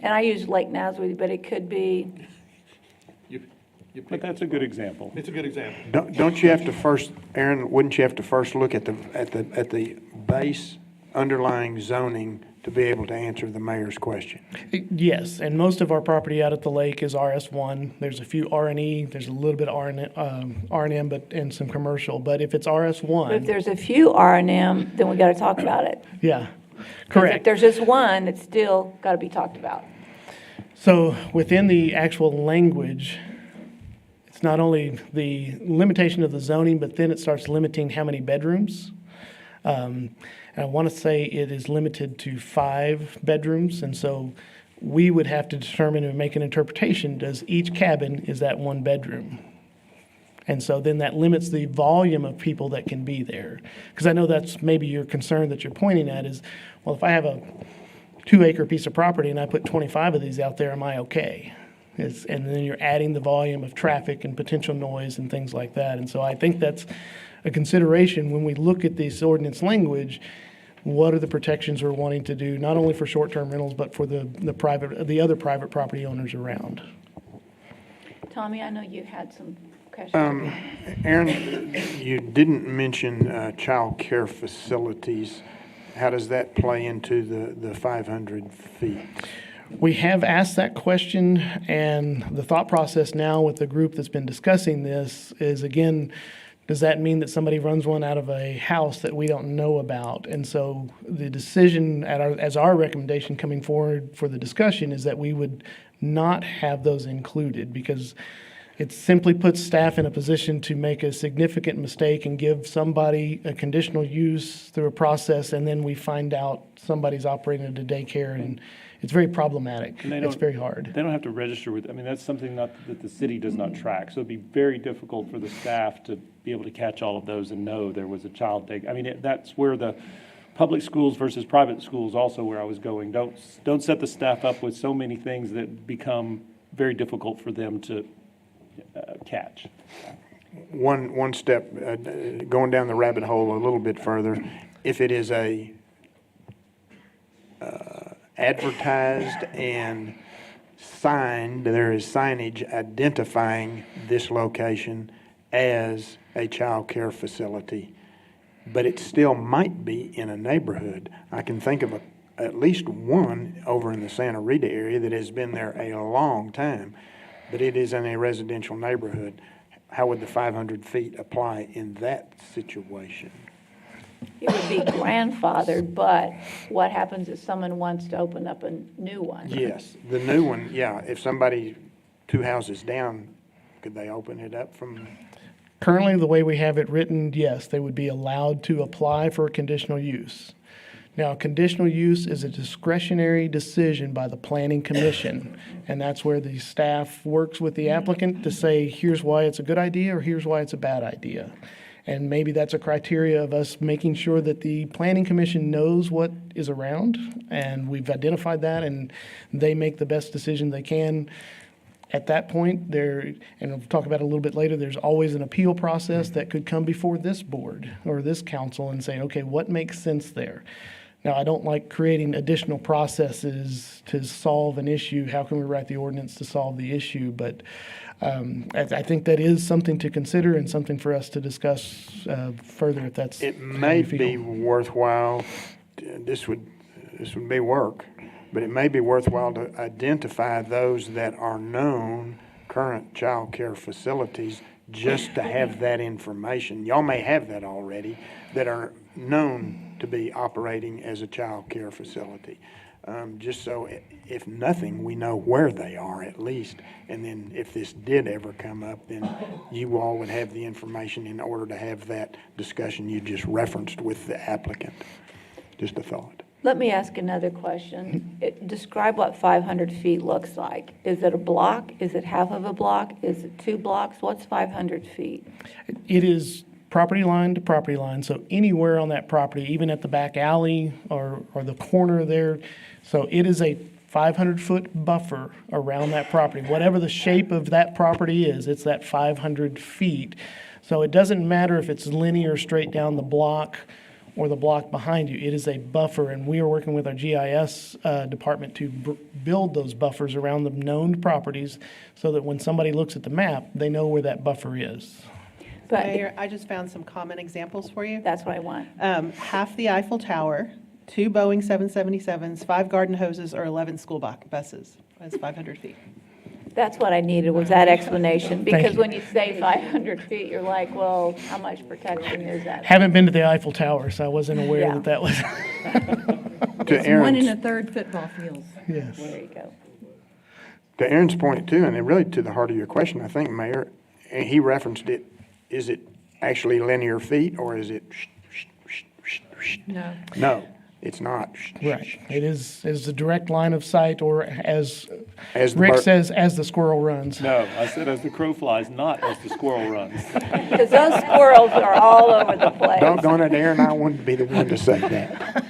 And I use Lake Nasworthy, but it could be, But that's a good example. It's a good example. Don't you have to first, Aaron, wouldn't you have to first look at the base underlying zoning to be able to answer the mayor's question? Yes, and most of our property out at the lake is RS1. There's a few R&E, there's a little bit of R&M, and some commercial. But if it's But if RS1, there's a few R&M, then we got to talk about it. yeah, 'Cause correct. if there's just one, it's still got to be talked about. So within the actual language, it's not only the limitation of the zoning, but then it starts limiting how many bedrooms. And I want to say it is limited to 5 bedrooms, and so we would have to determine and make an interpretation, does each cabin is that 1 bedroom? And so then that limits the volume of people that can be there. Because I know that's maybe your concern that you're pointing at is, well, if I have a 2-acre piece of property and I put 25 of these out there, am I okay? And then you're adding the volume of traffic and potential noise and things like that. And so I think that's a consideration when we look at this ordinance language. What are the protections we're wanting to do, not only for short-term rentals, but for the other private property owners around? Tommy, I know you had some questions. Aaron, you didn't mention child care facilities. How does that play into the 500 feet? We have asked that question, and the thought process now with the group that's been discussing this is, again, does that mean that somebody runs one out of a house that we don't know about? And so the decision as our recommendation coming forward for the discussion is that we would not have those included, because it simply puts staff in a position to make a significant mistake and give somebody a conditional use through a process, and then we find out somebody's operating at a daycare, and it's very problematic. It's very hard. They don't have to register with, I mean, that's something that the city does not track. So it'd be very difficult for the staff to be able to catch all of those and know there was a child day. I mean, that's where the public schools versus private schools also where I was going. Don't set the staff up with so many things that become very difficult for them to catch. One step, going down the rabbit hole a little bit further, if it is a advertised and signed, there is signage identifying this location as a child care facility, but it still might be in a neighborhood. I can think of at least one over in the Santa Rita area that has been there a long time, but it is in a residential neighborhood. How would the 500 feet apply in that situation? It would be grandfathered, but what happens if someone wants to open up a new one? Yes, the new one, yeah. If somebody 2 houses down, could they open it up from? Currently, the way we have it written, yes, they would be allowed to apply for a conditional use. Now, conditional use is a discretionary decision by the Planning Commission, and that's where the staff works with the applicant to say, here's why it's a good idea or here's why it's a bad idea. And maybe that's a criteria of us making sure that the Planning Commission knows what is around, and we've identified that, and they make the best decision they can. At that point, and we'll talk about it a little bit later, there's always an appeal process that could come before this board or this council and say, okay, what makes sense there? Now, I don't like creating additional processes to solve an issue. How can we write the ordinance to solve the issue? But I think that is something to consider and something for us to discuss further if that's It how may you feel. be worthwhile, this would be work, but it may be worthwhile to identify those that are known current child care facilities just to have that information. Y'all may have that already, that are known to be operating as a child care facility. Just so, if nothing, we know where they are at least. And then if this did ever come up, then you all would have the information in order to have that discussion you just referenced with the applicant. Just a thought. Let me ask another question. Describe what 500 feet looks like. Is it a block? Is it half of a block? Is it 2 blocks? What's 500 feet? It is property line to property line, so anywhere on that property, even at the back alley or the corner there. So it is a 500-foot buffer around that property. Whatever the shape of that property is, it's that 500 feet. So it doesn't matter if it's linear straight down the block or the block behind you. It is a buffer, and we are working with our GIS department to build those buffers around the known properties so that when somebody looks at the map, they know where that buffer is. But Mayor, I just found some common examples for you. That's what I want. Half the Eiffel Tower 2 Boeing 777s, 5 garden hoses, or 11 school buses. That's 500 feet. That's what I needed, was that explanation. Because you. when you say 500 feet, you're like, well, how much protection is that? Haven't been to the Eiffel Tower, so I wasn't aware Yeah. that that was. To Aaron's, third football field. Yes. There you go. to Aaron's point too, and really to the heart of your question, I think, Mayor, and he referenced it, is it actually linear feet or is it? No. No, it's not. Right. It is a direct line of sight, or as As the Rick bird- says, as the squirrel runs. No, I said as the crow flies, not as the squirrel runs. Because those squirrels are all over the place. Doggone it, Aaron, I wanted to be the one to say that.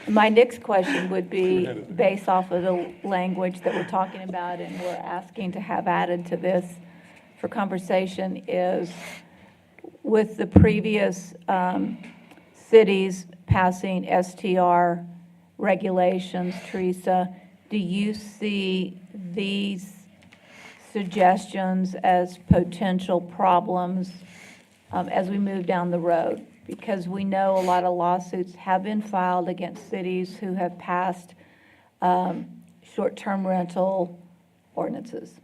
My next question would be based off of the language that we're talking about and we're asking to have added to this for conversation is with the previous cities passing STR regulations, Teresa, do you see these suggestions as potential problems as we move down the road? Because we know a lot of lawsuits have been filed against cities who have passed short-term rental ordinances.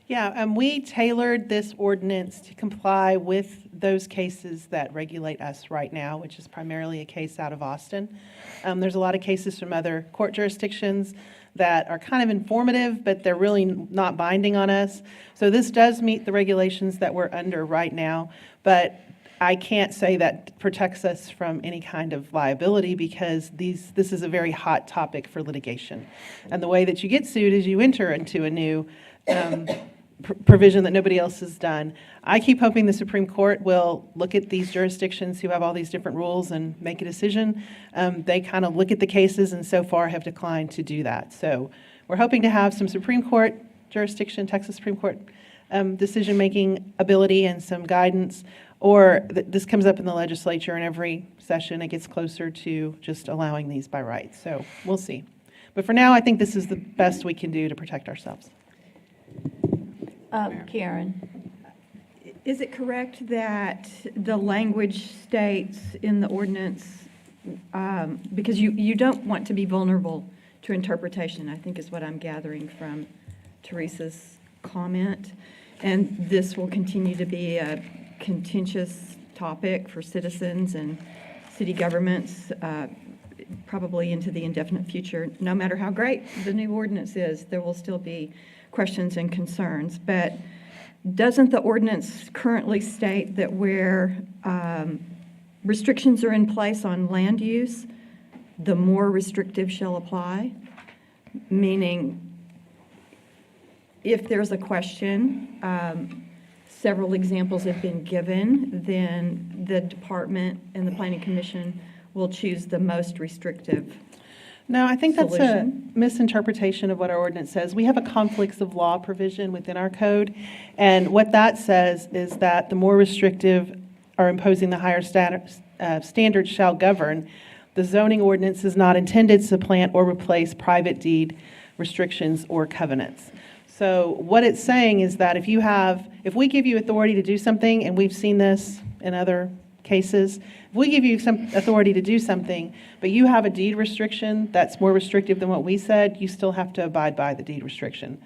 Yeah, we tailored this ordinance to comply with those cases that regulate us right now, which is primarily a case out of Austin. There's a lot of cases from other court jurisdictions that are kind of informative, but they're really not binding on us. So this does meet the regulations that we're under right now, but I can't say that protects us from any kind of liability because this is a very hot topic for litigation. And the way that you get sued is you enter into a new provision that nobody else has done. I keep hoping the Supreme Court will look at these jurisdictions who have all these different rules and make a decision. They kind of look at the cases and so far have declined to do that. So we're hoping to have some Supreme Court jurisdiction, Texas Supreme Court decision-making ability and some guidance, or this comes up in the legislature in every session. It gets closer to just allowing these by right. So we'll see. But for now, I think this is the best we can do to protect ourselves. Karen? Is it correct that the language states in the ordinance, because you don't want to be vulnerable to interpretation, I think is what I'm gathering from Teresa's comment, and this will continue to be a contentious topic for citizens and city governments, probably into the indefinite future. No matter how great the new ordinance is, there will still be questions and concerns. But doesn't the ordinance currently state that where restrictions are in place on land use, the more restrictive shall apply? Meaning, if there's a question, several examples have been given, then the department and the planning commission will choose the most restrictive. No, I think that's a Solution. misinterpretation of what our ordinance says. We have a conflicts of law provision within our code, and what that says is that the more restrictive or imposing the higher standards shall govern. The zoning ordinance is not intended to supplant or replace private deed restrictions or covenants. So what it's saying is that if we give you authority to do something, and we've seen this in other cases, if we give you some authority to do something, but you have a deed restriction that's more restrictive than what we said, you still have to abide by the deed restriction.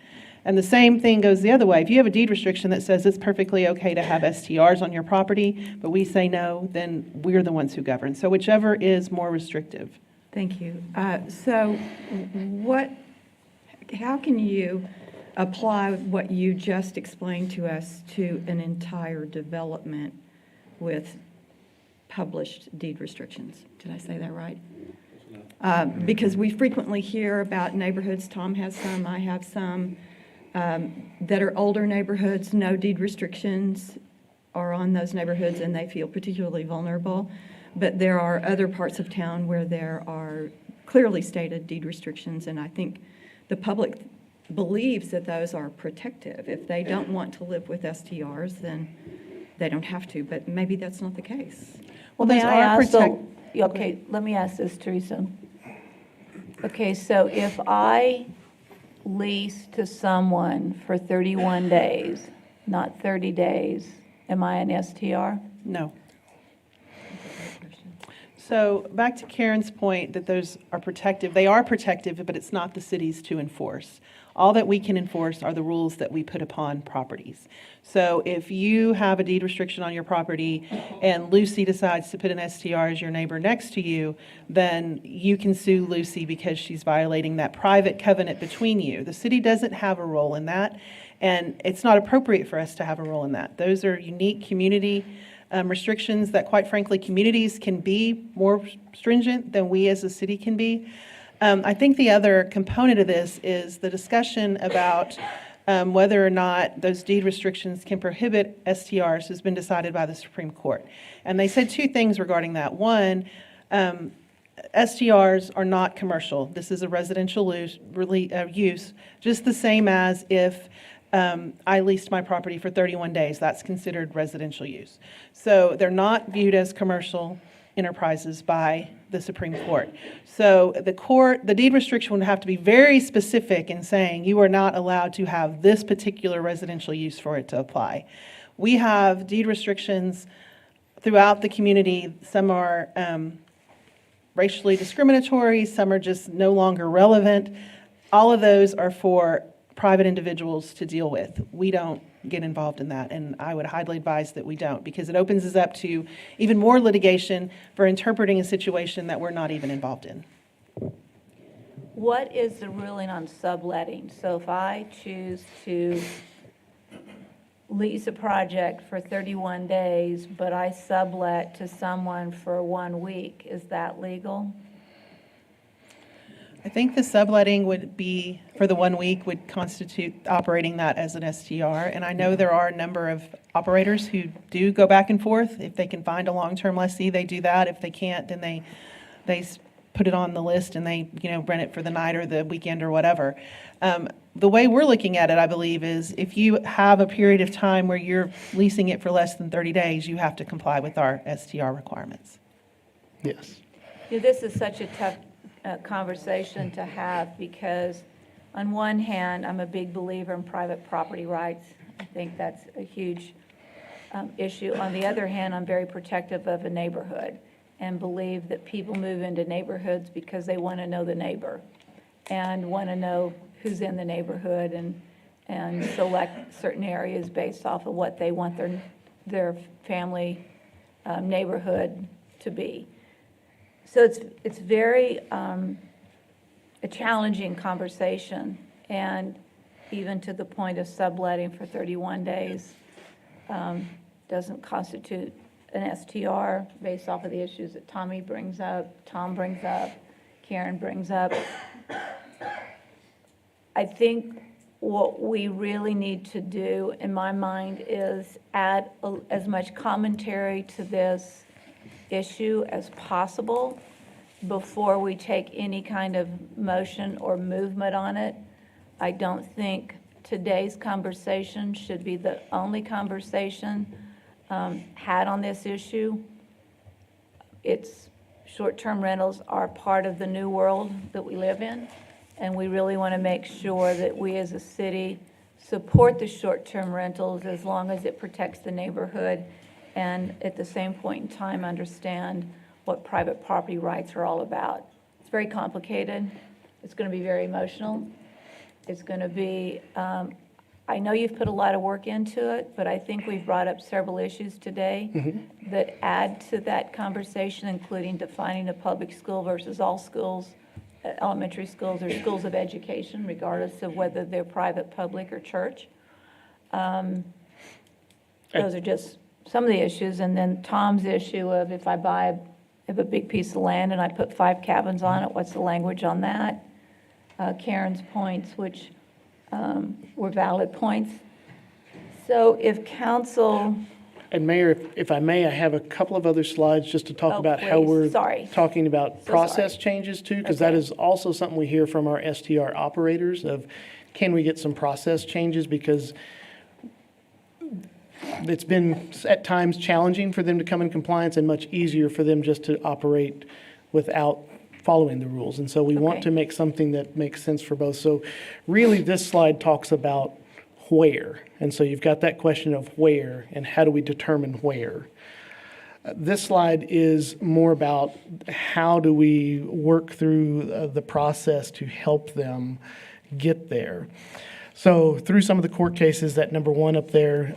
And the same thing goes the other way. If you have a deed restriction that says it's perfectly okay to have STRs on your property, but we say no, then we're the ones who govern. So whichever is more restrictive. Thank you. So how can you apply what you just explained to us to an entire development with published deed restrictions? Did I say that right? Because we frequently hear about neighborhoods, Tom has some, I have some, that are older neighborhoods, no deed restrictions are on those neighborhoods and they feel particularly vulnerable. But there are other parts of town where there are clearly stated deed restrictions, and I think the public believes that those are protective. If they don't want to live with STRs, then they don't have to, but maybe that's not the case. Well, those may I are also, okay, let me ask this, Teresa. Okay, so if I lease to someone for 31 days, not 30 days, am I an STR? No. So back to Karen's point that those are protective. They are protective, but it's not the city's to enforce. All that we can enforce are the rules that we put upon properties. So if you have a deed restriction on your property and Lucy decides to put an STR as your neighbor next to you, then you can sue Lucy because she's violating that private covenant between you. The city doesn't have a role in that, and it's not appropriate for us to have a role in that. Those are unique community restrictions that, quite frankly, communities can be more stringent than we as a city can be. I think the other component of this is the discussion about whether or not those deed restrictions can prohibit STRs has been decided by the Supreme Court. And they said two things regarding that. One, STRs are not commercial. This is a residential use, just the same as if I leased my property for 31 days. That's considered residential use. So they're not viewed as commercial enterprises by the Supreme Court. So the deed restriction would have to be very specific in saying you are not allowed to have this particular residential use for it to apply. We have deed restrictions throughout the community. Some are racially discriminatory, some are just no longer relevant. All of those are for private individuals to deal with. We don't get involved in that, and I would highly advise that we don't, because it opens us up to even more litigation for interpreting a situation that we're not even involved in. What is the ruling on subletting? So if I choose to lease a project for 31 days, but I sublet to someone for 1 week, is that legal? I think the subletting would be, for the 1 week, would constitute operating that as an STR. And I know there are a number of operators who do go back and forth. If they can find a long-term lessee, they do that. If they can't, then they put it on the list and they, rent it for the night or the weekend or whatever. The way we're looking at it, I believe, is if you have a period of time where you're leasing it for less than 30 days, you have to comply with our STR requirements. Yes. This is such a tough conversation to have, because on one hand, I'm a big believer in private property rights. I think that's a huge issue. On the other hand, I'm very protective of a neighborhood and believe that people move into neighborhoods because they want to know the neighbor and want to know who's in the neighborhood and select certain areas based off of what they want their family neighborhood to be. So it's very a challenging conversation, and even to the point of subletting for 31 days doesn't constitute an STR based off of the issues that Tom brings up, Karen brings up. I think what we really need to do, in my mind, is add as much commentary to this issue as possible before we take any kind of motion or movement on it. I don't think today's conversation should be the only conversation had on this issue. Short-term rentals are part of the new world that we live in, and we really want to make sure that we as a city support the short-term rentals as long as it protects the neighborhood, and at the same point in time understand what private property rights are all about. It's very complicated. It's going to be very emotional. It's going to be, I know you've put a lot of work into it, but I think we've brought up several issues today that add to that conversation, including defining a public school versus all schools, elementary schools or schools of education, regardless of whether they're private, public, or church. Those are just some of the issues. And then Tom's issue of if I have a big piece of land and I put 5 cabins on it, what's the language on that? Karen's points, which were valid points. So if council... And Mayor, if I may, I have a couple of other slides just to talk about how we're talking about process changes too, because that is also something we hear from our STR operators of, can we get some process changes? Because it's been at times challenging for them to come in compliance and much easier for them just to operate without following the rules. And so we want to make something that makes sense for both. So really this slide talks about where. And so you've got that question of where and how do we determine where. This slide is more about how do we work through the process to help them get there. So through some of the court cases, that number one up there,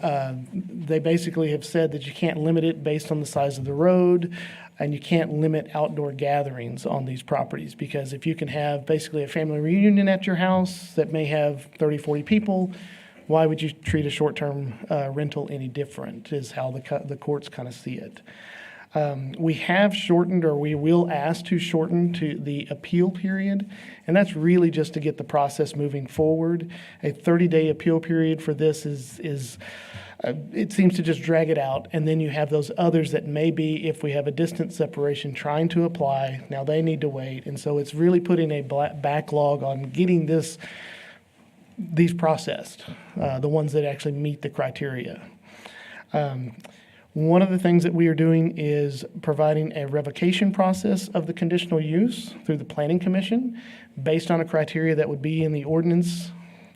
they basically have said that you can't limit it based on the size of the road, and you can't limit outdoor gatherings on these properties, because if you can have basically a family reunion at your house that may have 30, 40 people, why would you treat a short-term rental any different, is how the courts kind of see it. We have shortened, or we will ask to shorten to the appeal period, and that's really just to get the process moving forward. A 30-day appeal period for this is it seems to just drag it out, and then you have those others that may be, if we have a distance separation, trying to apply. Now they need to wait, and so it's really putting a backlog on getting these processed, the ones that actually meet the criteria. One of the things that we are doing is providing a revocation process of the conditional use through the Planning Commission based on a criteria that would be in the ordinance: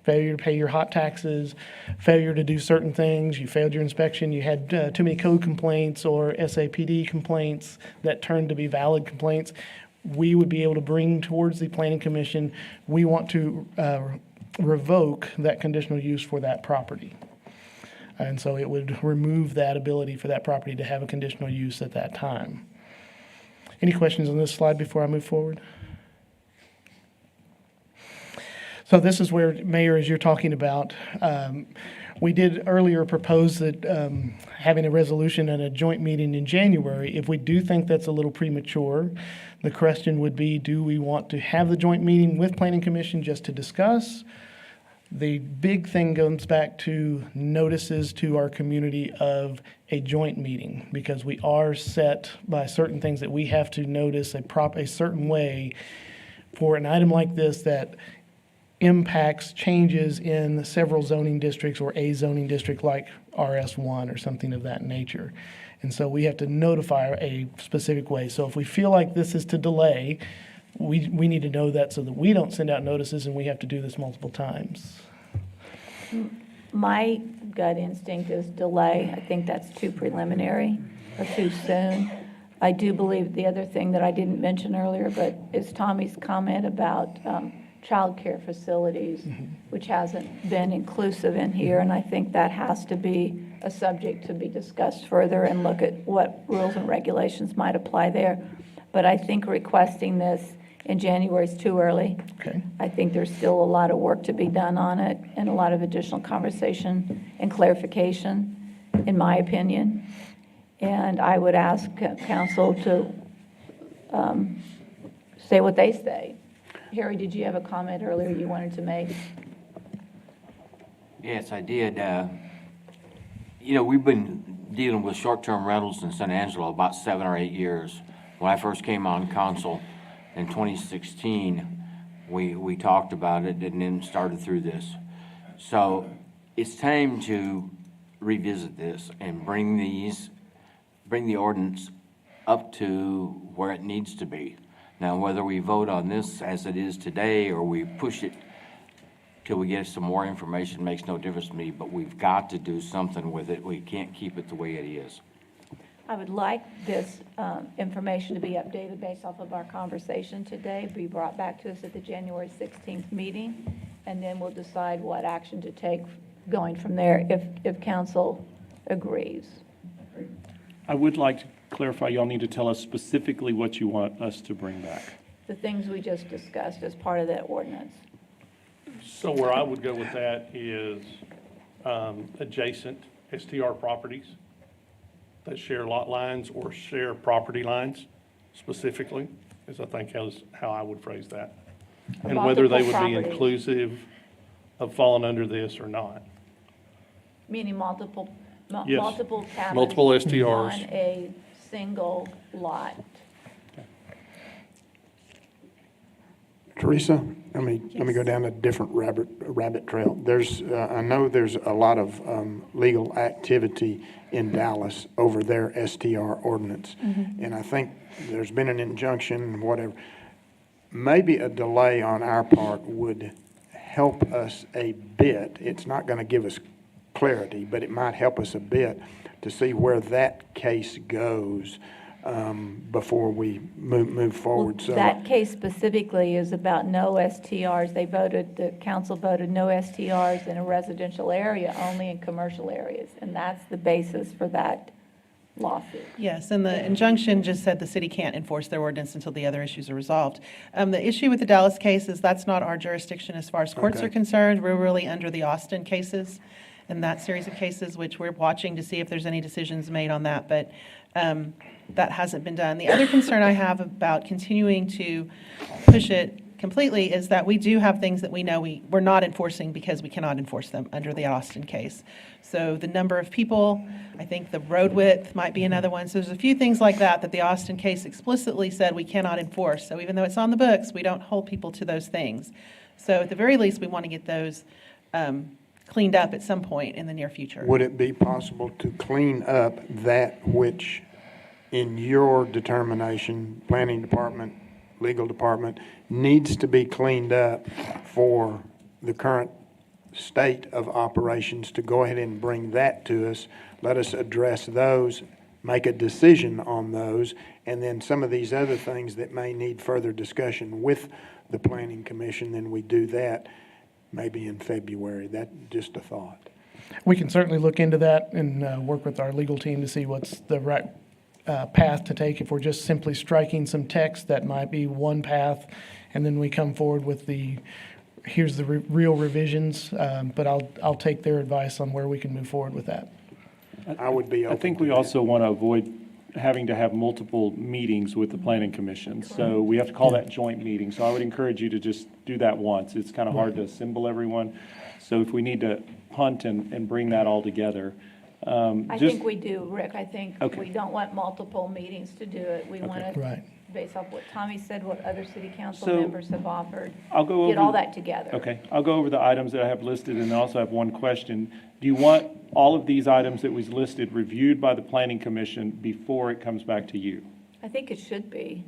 failure to pay your hot taxes, failure to do certain things, you failed your inspection, you had too many code complaints or SAPD complaints that turned to be valid complaints. We would be able to bring towards the Planning Commission, we want to revoke that conditional use for that property. And so it would remove that ability for that property to have a conditional use at that time. Any questions on this slide before I move forward? So this is where, Mayor, as you're talking about, we did earlier propose that having a resolution and a joint meeting in January. If we do think that's a little premature, the question would be, do we want to have the joint meeting with Planning Commission just to discuss? The big thing goes back to notices to our community of a joint meeting, because we are set by certain things that we have to notice a certain way for an item like this that impacts changes in several zoning districts or a zoning district like RS1 or something of that nature. And so we have to notify a specific way. So if we feel like this is to delay, we need to know that so that we don't send out notices and we have to do this multiple times. My gut instinct is delay. I think that's too preliminary or too soon. I do believe the other thing that I didn't mention earlier, but is Tommy's comment about childcare facilities, which hasn't been inclusive in here, and I think that has to be a subject to be discussed further and look at what rules and regulations might apply there. But I think requesting this in January is too early. Okay. I think there's still a lot of work to be done on it and a lot of additional conversation and clarification, in my opinion. And I would ask council to say what they say. Harry, did you have a comment earlier you wanted to make? Yes, I did. We've been dealing with short-term rentals in San Angelo about 7 or 8 years. When I first came on council in 2016, we talked about it and then started through this. So it's time to revisit this and bring the ordinance up to where it needs to be. Now, whether we vote on this as it is today or we push it till we get some more information makes no difference to me, but we've got to do something with it. We can't keep it the way it is. I would like this information to be updated based off of our conversation today, be brought back to us at the January 16th meeting, and then we'll decide what action to take going from there if council agrees. I would like to clarify, y'all need to tell us specifically what you want us to bring back. The things we just discussed as part of that ordinance. So where I would go with that is adjacent STR properties that share lot lines or share property lines specifically, is I think how I would phrase that. And whether they would be inclusive of falling under this or not. Meaning multiple Yes. multiple cabins. Multiple STRs. On a single lot. Teresa, let me go down a different rabbit trail. I know there's a lot of legal activity in Dallas over their STR ordinance. And I think there's been an injunction, whatever. Maybe a delay on our part would help us a bit. It's not going to give us clarity, but it might help us a bit to see where that case goes before we move forward. So That case specifically is about no STRs. The council voted no STRs in a residential area, only in commercial areas. And that's the basis for that lawsuit. Yes, and the injunction just said the city can't enforce their ordinance until the other issues are resolved. The issue with the Dallas case is that's not our jurisdiction as far as courts are concerned. We're really under the Austin cases and that series of cases, which we're watching to see if there's any decisions made on that, but that hasn't been done. The other concern I have about continuing to push it completely is that we do have things that we know we're not enforcing because we cannot enforce them under the Austin case. So the number of people, I think the road width might be another one. So there's a few things like that the Austin case explicitly said we cannot enforce. So even though it's on the books, we don't hold people to those things. So at the very least, we want to get those cleaned up at some point in the near future. would it be possible to clean up that which, in your determination, planning department, legal department, needs to be cleaned up for the current state of operations, to go ahead and bring that to us, let us address those, make a decision on those, and then some of these other things that may need further discussion with the planning commission, then we do that maybe in February. That's just a thought. We can certainly look into that and work with our legal team to see what's the right path to take. If we're just simply striking some text, that might be one path, and then we come forward with here's the real revisions, but I'll take their advice on where we can move forward with that. I would be open I think to we that. also want to avoid having to have multiple meetings with the planning commission. So we have to call that joint meeting. So I would encourage you to just do that once. It's kind of hard to assemble everyone. So if we need to punt and bring that all together. I think we do, Rick. I think Okay. we don't want multiple meetings to do it. We want to, Right. based off what Tommy said, what other city council So, members have offered, I'll go get over all that together. Okay, I'll go over the items that I have listed, and I also have one question. Do you want all of these items that was listed reviewed by the planning commission before it comes back to you? I think it should be.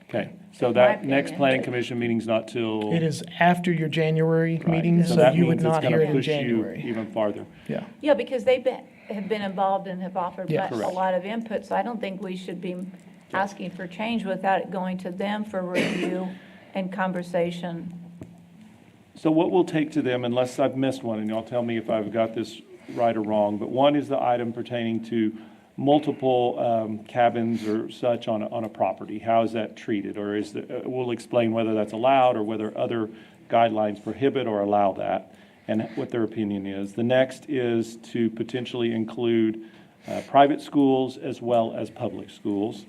Okay, so In my that next opinion. planning commission meeting's not till. It is after your January Right. meeting, So so that you would means it's not gonna hear it in push you January. even farther. Yeah. Yeah, because have been involved and have offered Yeah. a Correct. lot of input, so I don't think we should be asking for change without it going to them for review and conversation. So what we'll take to them, unless I've missed one, and y'all tell me if I've got this right or wrong, but one is the item pertaining to multiple cabins or such on a property. How is that treated? Or we'll explain whether that's allowed or whether other guidelines prohibit or allow that, and what their opinion is. The next is to potentially include private schools as well as public schools.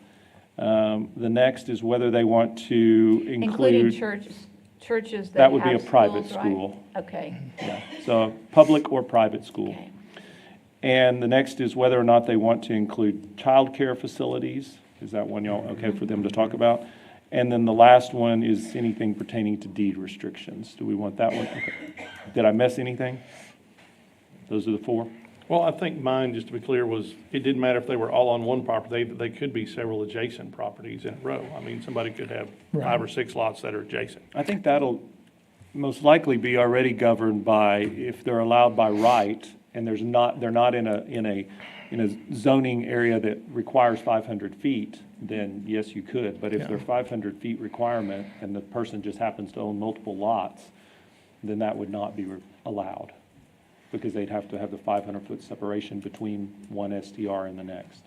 The next is whether they want to Including include. churches that That would be a have private schools, right? school. Okay. Yeah, so public or private school. Okay. And the next is whether or not they want to include childcare facilities. Is that one y'all okay for them to talk about? And then the last one is anything pertaining to deed restrictions. Do we want that one? Okay. Did I miss anything? Those are the four? Well, I think mine, just to be clear, was it didn't matter if they were all on one property. They could be several adjacent properties in a row. I mean, somebody could have 5 or 6 lots that are adjacent. I think that'll most likely be already governed by if they're allowed by right and they're not in a zoning area that requires 500 feet, then yes, you could. But if they're 500 feet requirement and the person just happens to own multiple lots, then that would not be allowed because they'd have to have the 500-foot separation between one STR and the next.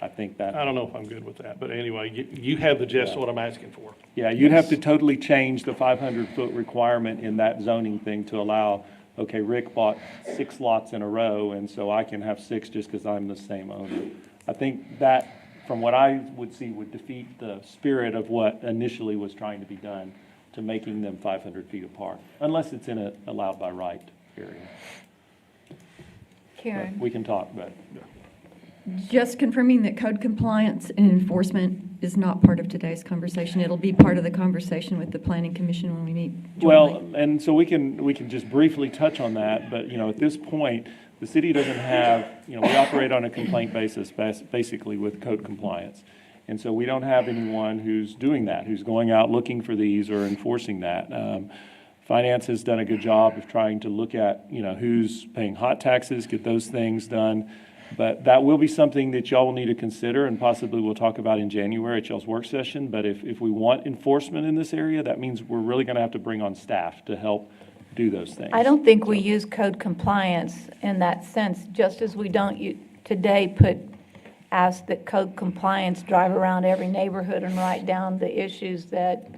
I think that. I don't know if I'm good with that, but anyway, you have the gist of what I'm asking for. Yeah, you'd have to totally change the 500-foot requirement in that zoning thing to allow, okay, Rick bought 6 lots in a row, and so I can have 6 just because I'm the same owner. I think that, from what I would see, would defeat the spirit of what initially was trying to be done to making them 500 feet apart, unless it's in a allowed by right area. Karen? We can talk, but. Just confirming that code compliance and enforcement is not part of today's conversation. It'll be part of the conversation with the planning commission when we meet jointly. Well, and so we can just briefly touch on that, but, at this point, the city doesn't have, we operate on a complaint basis, basically with code compliance. And so we don't have anyone who's doing that, who's going out looking for these or enforcing that. Finance has done a good job of trying to look at, who's paying hot taxes, get those things done. But that will be something that y'all will need to consider and possibly we'll talk about in January at y'all's work session. But if we want enforcement in this area, that means we're really going to have to bring on staff to help do those things. I don't think we use code compliance in that sense, just as we don't today ask that code compliance drive around every neighborhood and write down the issues that,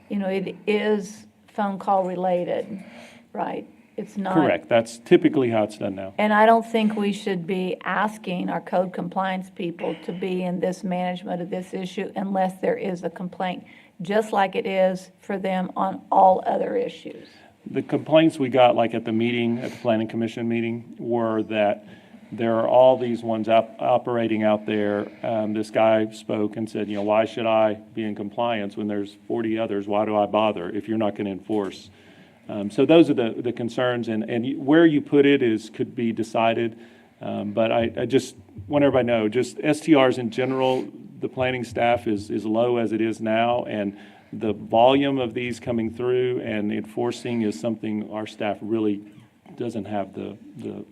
it is phone call related, right? It's not. Correct. That's typically how it's done now. And I don't think we should be asking our code compliance people to be in this management of this issue unless there is a complaint, just like it is for them on all other issues. The complaints we got, like at the meeting, at the Planning Commission meeting, were that there are all these ones operating out there. This guy spoke and said, why should I be in compliance when there's 40 others? Why do I bother if you're not going to enforce? So those are the concerns, and where you put it could be decided. But I just want everybody to know, just STRs in general, the planning staff is low as it is now, and the volume of these coming through and enforcing is something our staff really doesn't have the.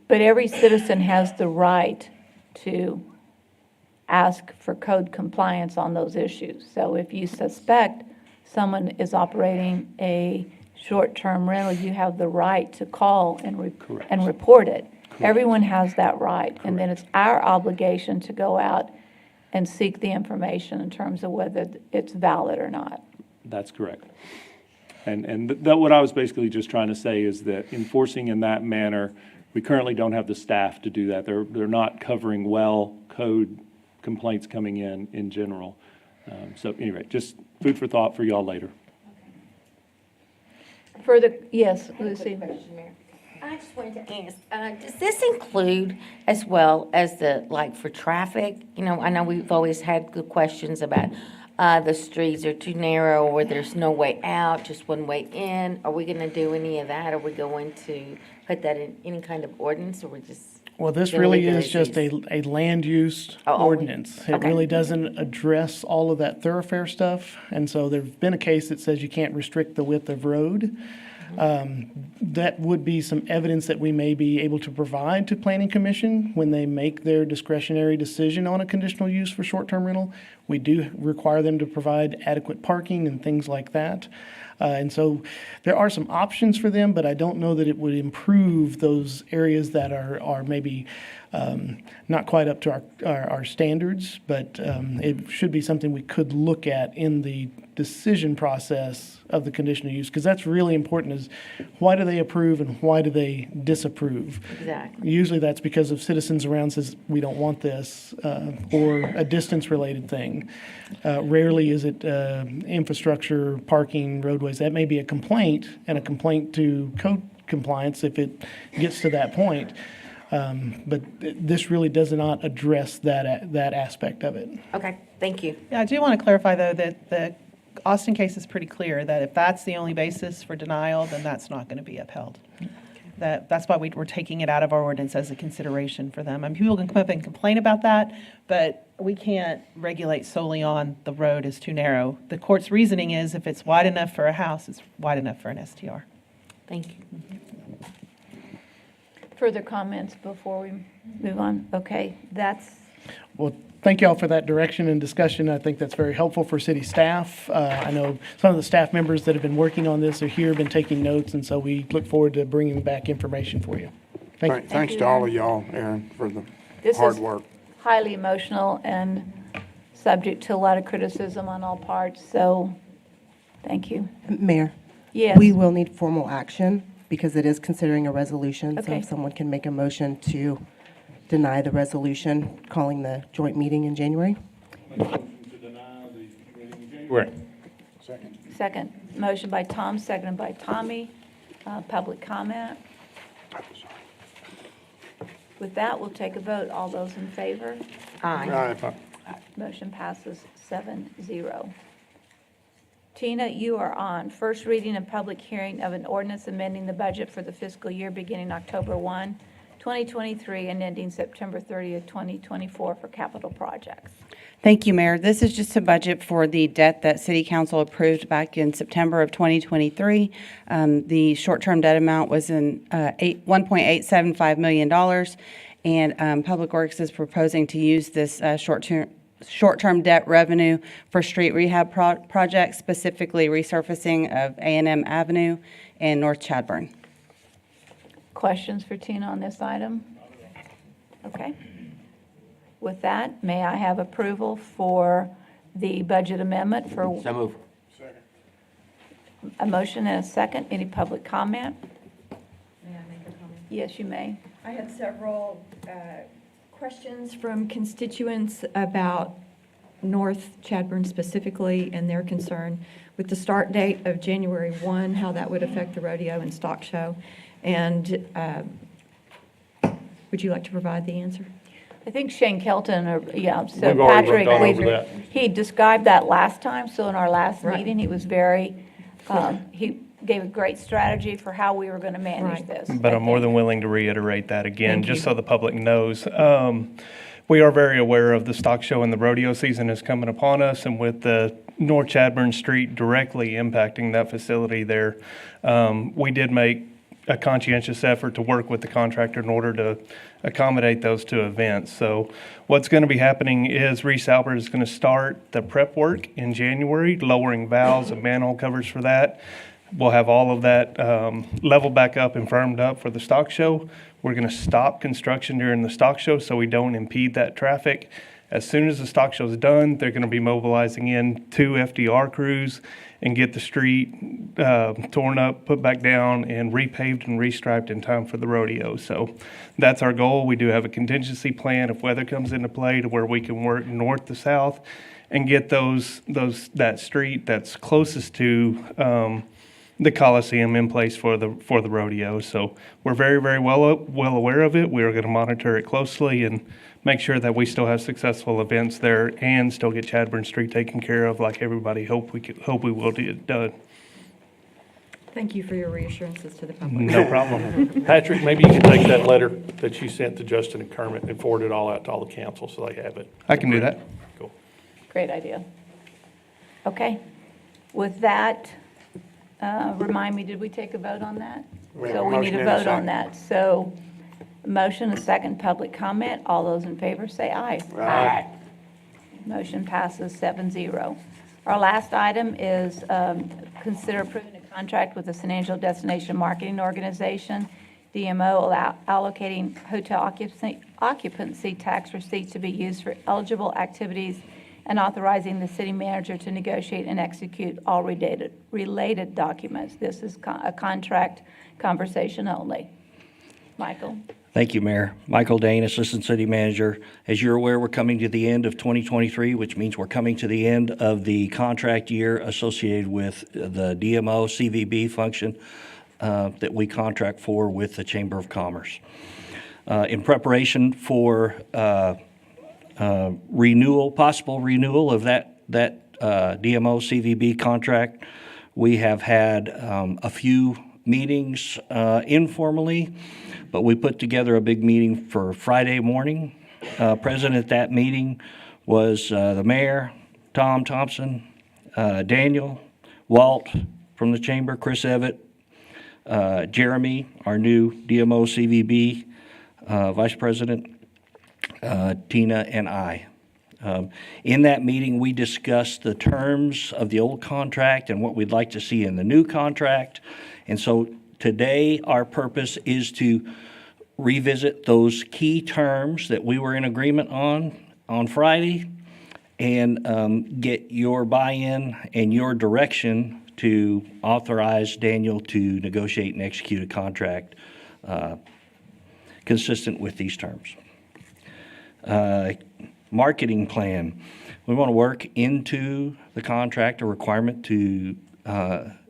But every citizen has the right to ask for code compliance on those issues. So if you suspect someone is operating a short-term rental, you have the right to call and report it. Correct. Everyone has that right. Correct. And then it's our obligation to go out and seek the information in terms of whether it's valid or not. That's correct. And that what I was basically just trying to say is that enforcing in that manner, we currently don't have the staff to do that. They're not covering well code complaints coming in general. So anyway, just food for thought for y'all later. Further, yes, Lucy. I just wanted to ask, does this include as well as for traffic? I know we've always had good questions about the streets are too narrow or there's no way out, just one way in. Are we going to do any of that? Are we going to put that in any kind of ordinance, or we're just? Well, this really is just a land use ordinance. It really doesn't address all of that thoroughfare stuff. And so there's been a case that says you can't restrict the width of road. That would be some evidence that we may be able to provide to Planning Commission when they make their discretionary decision on a conditional use for short-term rental. We do require them to provide adequate parking and things like that. And so there are some options for them, but I don't know that it would improve those areas that are maybe not quite up to our standards, but it should be something we could look at in the decision process of the conditional use, because that's really important, is why do they approve and why do they disapprove? Exactly. Usually that's because of citizens around says, we don't want this, or a distance-related thing. Rarely is it infrastructure, parking, roadways. That may be a complaint, and a complaint to code compliance if it gets to that point. But this really does not address that aspect of it. Okay, thank you. Yeah, I do want to clarify, though, that the Austin case is pretty clear that if that's the only basis for denial, then that's not going to be upheld. That's why we're taking it out of our ordinance as a consideration for them. And people can come up and complain about that, but we can't regulate solely on the road is too narrow. The court's reasoning is if it's wide enough for a house, it's wide enough for an STR. Thank you. Further comments before we move on? Okay, Well, thank you all for that direction and discussion. I think that's very helpful for city staff. I know some of the staff members that have been working on this are here, been taking notes, and so we look forward to bringing back information for you. Thank you. Thanks to all of y'all, Aaron, for the hard work. Highly emotional and subject to a lot of criticism on all parts, so thank you. Mayor? Yes. We will need formal action because it is considering a resolution. So Okay. if someone can make a motion to deny the resolution, calling the joint meeting in January. Right. Second. Motion by Tom, seconded by Tommy. Public comment. With that, we'll take a vote. All those in favor? Aye. Motion passes 7-0. Tina, you are on. First reading and public hearing of an ordinance amending the budget for the fiscal year beginning October 1, 2023 and ending September 30th, 2024 for capital projects. Thank you, Mayor. This is just a budget for the debt that City Council approved back in September of 2023. The short-term debt amount was in $1.875 million, and Public Works is proposing to use this short-term debt revenue for street rehab projects, specifically resurfacing of A&M Avenue and North Chadburn. Questions for Tina on this item? Okay. With that, may I have approval for the budget amendment for? So move. A motion and a second. Any public comment? May I make a comment? Yes, you may. I had several questions from constituents about North Chadburn specifically and their concern with the start date of January 1, how that would affect the rodeo and stock show. And would you like to provide the answer? I think Shane Kelton, so We've already Patrick, gone over that. he described that last time, so in our last Right. meeting, he was very, he gave a great strategy for how we were going to manage Right. this. But I'm more than willing to reiterate that again, just so the public knows. We are very aware of the stock show and the rodeo season is coming upon us, and with the North Chadburn Street directly impacting that facility there, we did make a conscientious effort to work with the contractor in order to accommodate those two events. So what's going to be happening is Reese Albert is going to start the prep work in January, lowering valves and manhole covers for that. We'll have all of that leveled back up and firmed up for the stock show. We're going to stop construction during the stock show so we don't impede that traffic. As soon as the stock show is done, they're going to be mobilizing in 2 FDR crews and get the street torn up, put back down, and repaved and restriped in time for the rodeo. So that's our goal. We do have a contingency plan if weather comes into play to where we can work north to south and get that street that's closest to the Coliseum in place for the rodeo. So we're very, very well aware of it. We are going to monitor it closely and make sure that we still have successful events there and still get Chadburn Street taken care of like everybody hope we will get it done. Thank you for your reassurances to the public. No problem. Patrick, maybe you can take that letter that you sent to Justin and Kermit and forward it all out to all the council so they have it. I can do that. Cool. Great idea. Okay. With that, remind me, did we take a vote on that? We have So a we need motion a and a vote on second. that. So motion, a second public comment. All those in favor say aye. Aye. Motion passes 7-0. Our last item is consider approving a contract with the San Angelo Destination Marketing Organization, DMO, allocating hotel occupancy tax receipts to be used for eligible activities and authorizing the city manager to negotiate and execute all related documents. This is a contract conversation only. Michael? Thank you, Mayor. Michael Dane, Assistant City Manager. As you're aware, we're coming to the end of 2023, which means we're coming to the end of the contract year associated with the DMO CVB function that we contract for with the Chamber of Commerce. In preparation for possible renewal of that DMO CVB contract, we have had a few meetings informally, but we put together a big meeting for Friday morning. Present at that meeting was the mayor, Tom Thompson, Daniel, Walt from the chamber, Chris Evett, Jeremy, our new DMO CVB vice president, Tina, and I. In that meeting, we discussed the terms of the old contract and what we'd like to see in the new contract. And so today, our purpose is to revisit those key terms that we were in agreement on Friday and get your buy-in and your direction to authorize Daniel to negotiate and execute a contract consistent with these terms. Marketing plan. We want to work into the contract a requirement to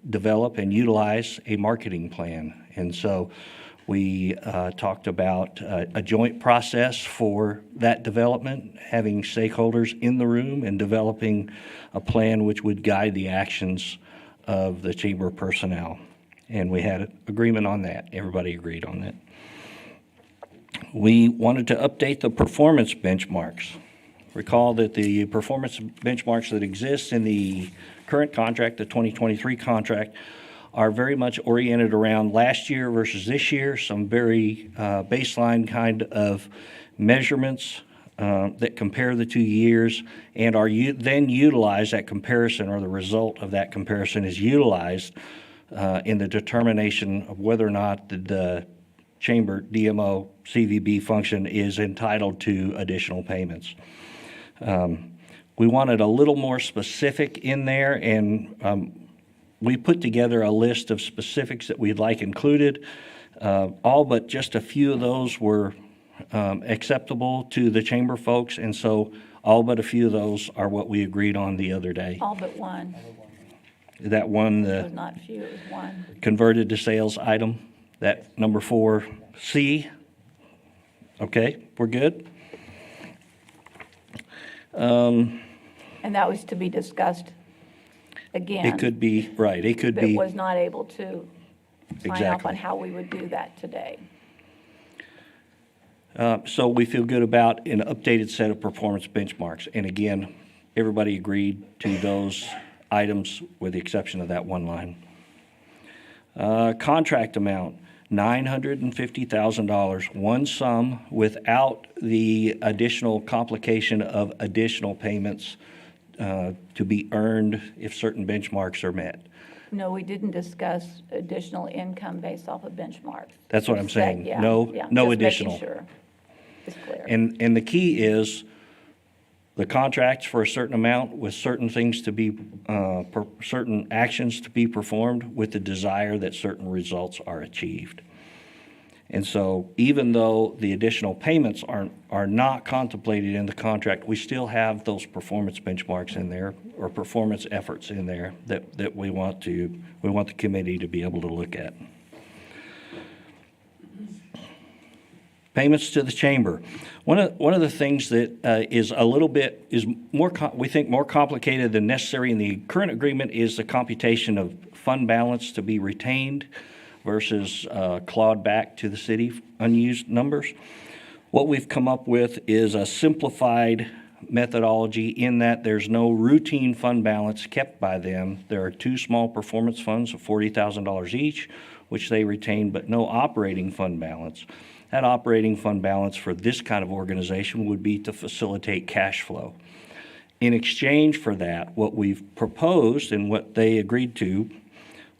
develop and utilize a marketing plan. And so we talked about a joint process for that development, having stakeholders in the room and developing a plan which would guide the actions of the chamber personnel. And we had agreement on that. Everybody agreed on that. We wanted to update the performance benchmarks. Recall that the performance benchmarks that exist in the current contract, the 2023 contract, are very much oriented around last year versus this year, some very baseline kind of measurements that compare the 2 years and are then utilized, that comparison or the result of that comparison is utilized in the determination of whether or not the chamber DMO CVB function is entitled to additional payments. We wanted a little more specific in there, and we put together a list of specifics that we'd like included. All but just a few of those were acceptable to the chamber folks, and so all but a few of those are what we agreed on the other day. All but one. That one, It was the not few, it was one. converted to sales item, that number 4C. Okay, we're good? And that was to be discussed again. It could be, right, it could But be. was not able to sign off Exactly. on how we would do that today. So we feel good about an updated set of performance benchmarks. And again, everybody agreed to those items with the exception of that one line. Contract amount, $950,000, one sum without the additional complication of additional payments to be earned if certain benchmarks are met. No, we didn't discuss additional income based off of benchmarks. That's what I'm Just that, saying. yeah, No- yeah, no just making additional. sure it's clear. And the key is the contracts for a certain amount with certain things to be, certain actions to be performed with the desire that certain results are achieved. And so even though the additional payments are not contemplated in the contract, we still have those performance benchmarks in there or performance efforts in there that we want the committee to be able to look at. Payments to the chamber. One of the things that is a little bit, is more, we think more complicated than necessary in the current agreement is the computation of fund balance to be retained versus clawed back to the city unused numbers. What we've come up with is a simplified methodology in that there's no routine fund balance kept by them. There are two small performance funds of $40,000 each, which they retain, but no operating fund balance. That operating fund balance for this kind of organization would be to facilitate cash flow. In exchange for that, what we've proposed and what they agreed to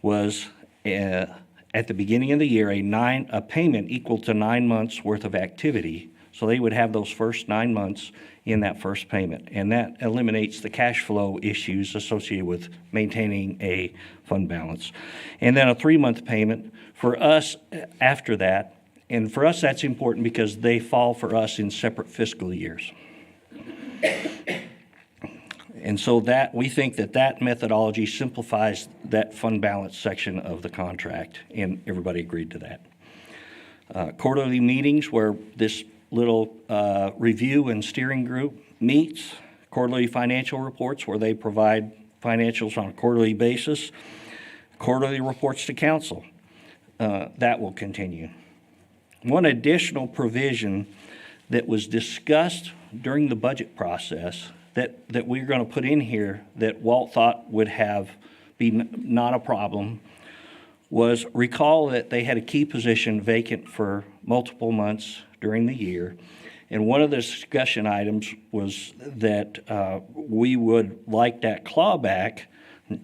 was at the beginning of the year, a payment equal to 9 months worth of activity. So they would have those first 9 months in that first payment. And that eliminates the cash flow issues associated with maintaining a fund balance. And then a 3-month payment for us after that. And for us, that's important because they fall for us in separate fiscal years. And so that, we think that methodology simplifies that fund balance section of the contract, and everybody agreed to that. Quarterly meetings where this little review and steering group meets, quarterly financial reports where they provide financials on a quarterly basis, quarterly reports to council. That will continue. One additional provision that was discussed during the budget process that we're going to put in here that Walt thought would be not a problem was, recall that they had a key position vacant for multiple months during the year. And one of the discussion items was that we would like that clawback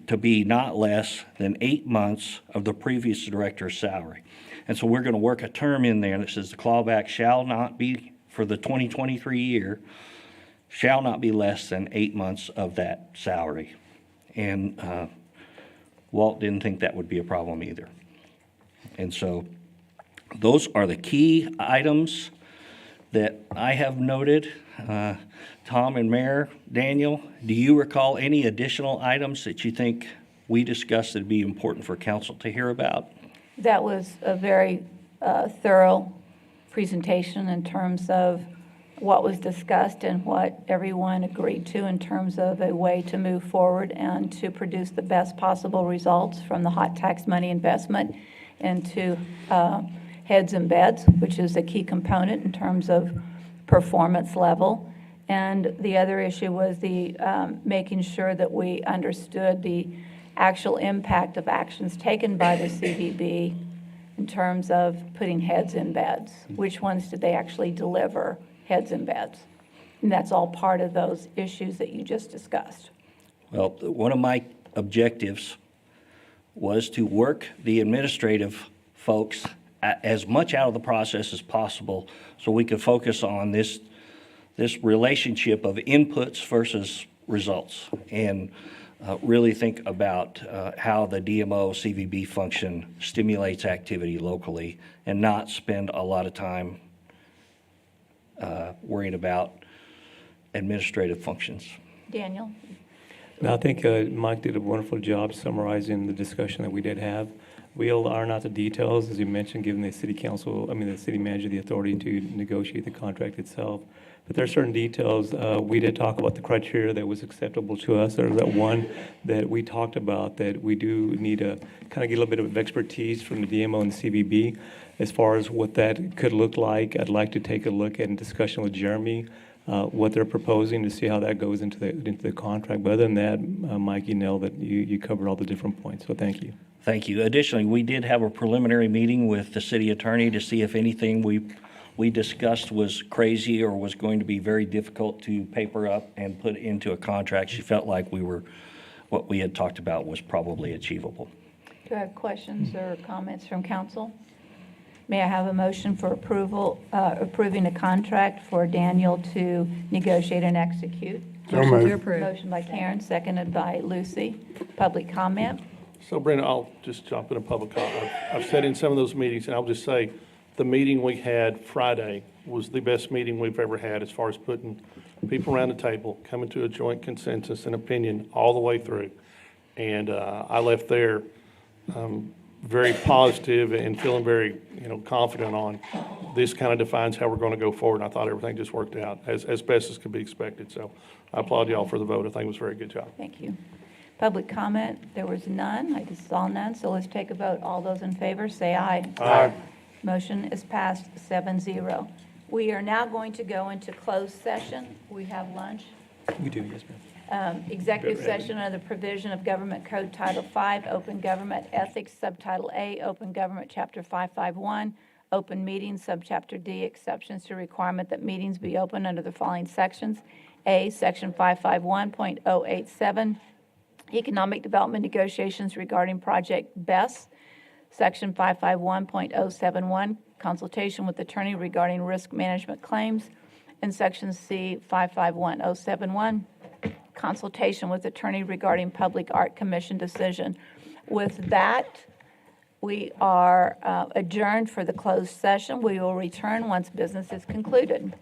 to be not less than 8 months of the previous director's salary. And so we're going to work a term in there that says the clawback shall not be, for the 2023 year, shall not be less than 8 months of that salary. And Walt didn't think that would be a problem either. And so those are the key items that I have noted. Tom and Mayor Daniel, do you recall any additional items that you think we discussed that would be important for council to hear about? That was a very thorough presentation in terms of what was discussed and what everyone agreed to in terms of a way to move forward and to produce the best possible results from the hot tax money investment and to heads and beds, which is a key component in terms of performance level. And the other issue was the making sure that we understood the actual impact of actions taken by the CVB in terms of putting heads in beds. Which ones did they actually deliver heads in beds? And that's all part of those issues that you just discussed. Well, one of my objectives was to work the administrative folks as much out of the process as possible so we could focus on this relationship of inputs versus results and really think about how the DMO CVB function stimulates activity locally and not spend a lot of time worrying about administrative functions. Daniel? No, I think Mike did a wonderful job summarizing the discussion that we did have. We'll iron out the details, as you mentioned, giving the city manager the authority to negotiate the contract itself. But there are certain details. We did talk about the criteria that was acceptable to us. There's that one that we talked about that we do need to kind of get a little bit of expertise from the DMO and the CVB as far as what that could look like. I'd like to take a look at in discussion with Jeremy what they're proposing to see how that goes into the contract. But other than that, Mike, you nailed it. You covered all the different points. So thank you. Thank you. Additionally, we did have a preliminary meeting with the city attorney to see if anything we discussed was crazy or was going to be very difficult to paper up and put into a contract. She felt like what we had talked about was probably achievable. Do I have questions or comments from council? May I have a motion for approving a contract for Daniel to negotiate and execute? So moved. Motion to approve. Motion by Karen, seconded by Lucy. Public comment? So Brenda, I'll just jump in a public comment. I've sat in some of those meetings, and I'll just say, the meeting we had Friday was the best meeting we've ever had as far as putting people around the table, coming to a joint consensus and opinion all the way through. And I left there very positive and feeling very, confident on this kind of defines how we're going to go forward. And I thought everything just worked out as best as could be expected. So I applaud you all for the vote. I think it was a very good job. Thank you. Public comment, there was none. I just saw none, so let's take a vote. All those in favor, say aye. Aye. Motion is passed 7-0. We are now going to go into closed session. We have lunch. We do, yes, ma'am. Executive session under the provision of Government Code Title V, Open Government Ethics, Subtitle A, Open Government Chapter 551, Open Meetings, Subchapter D, exceptions to requirement that meetings be open under the following sections. A, Section 551.087, Economic Development Negotiations regarding Project BESS. Section 551.071, Consultation with Attorney regarding Risk Management Claims. And Section C, 551.071, Consultation with Attorney regarding Public Art Commission decision. With that, we are adjourned for the closed session. We will return once business is concluded.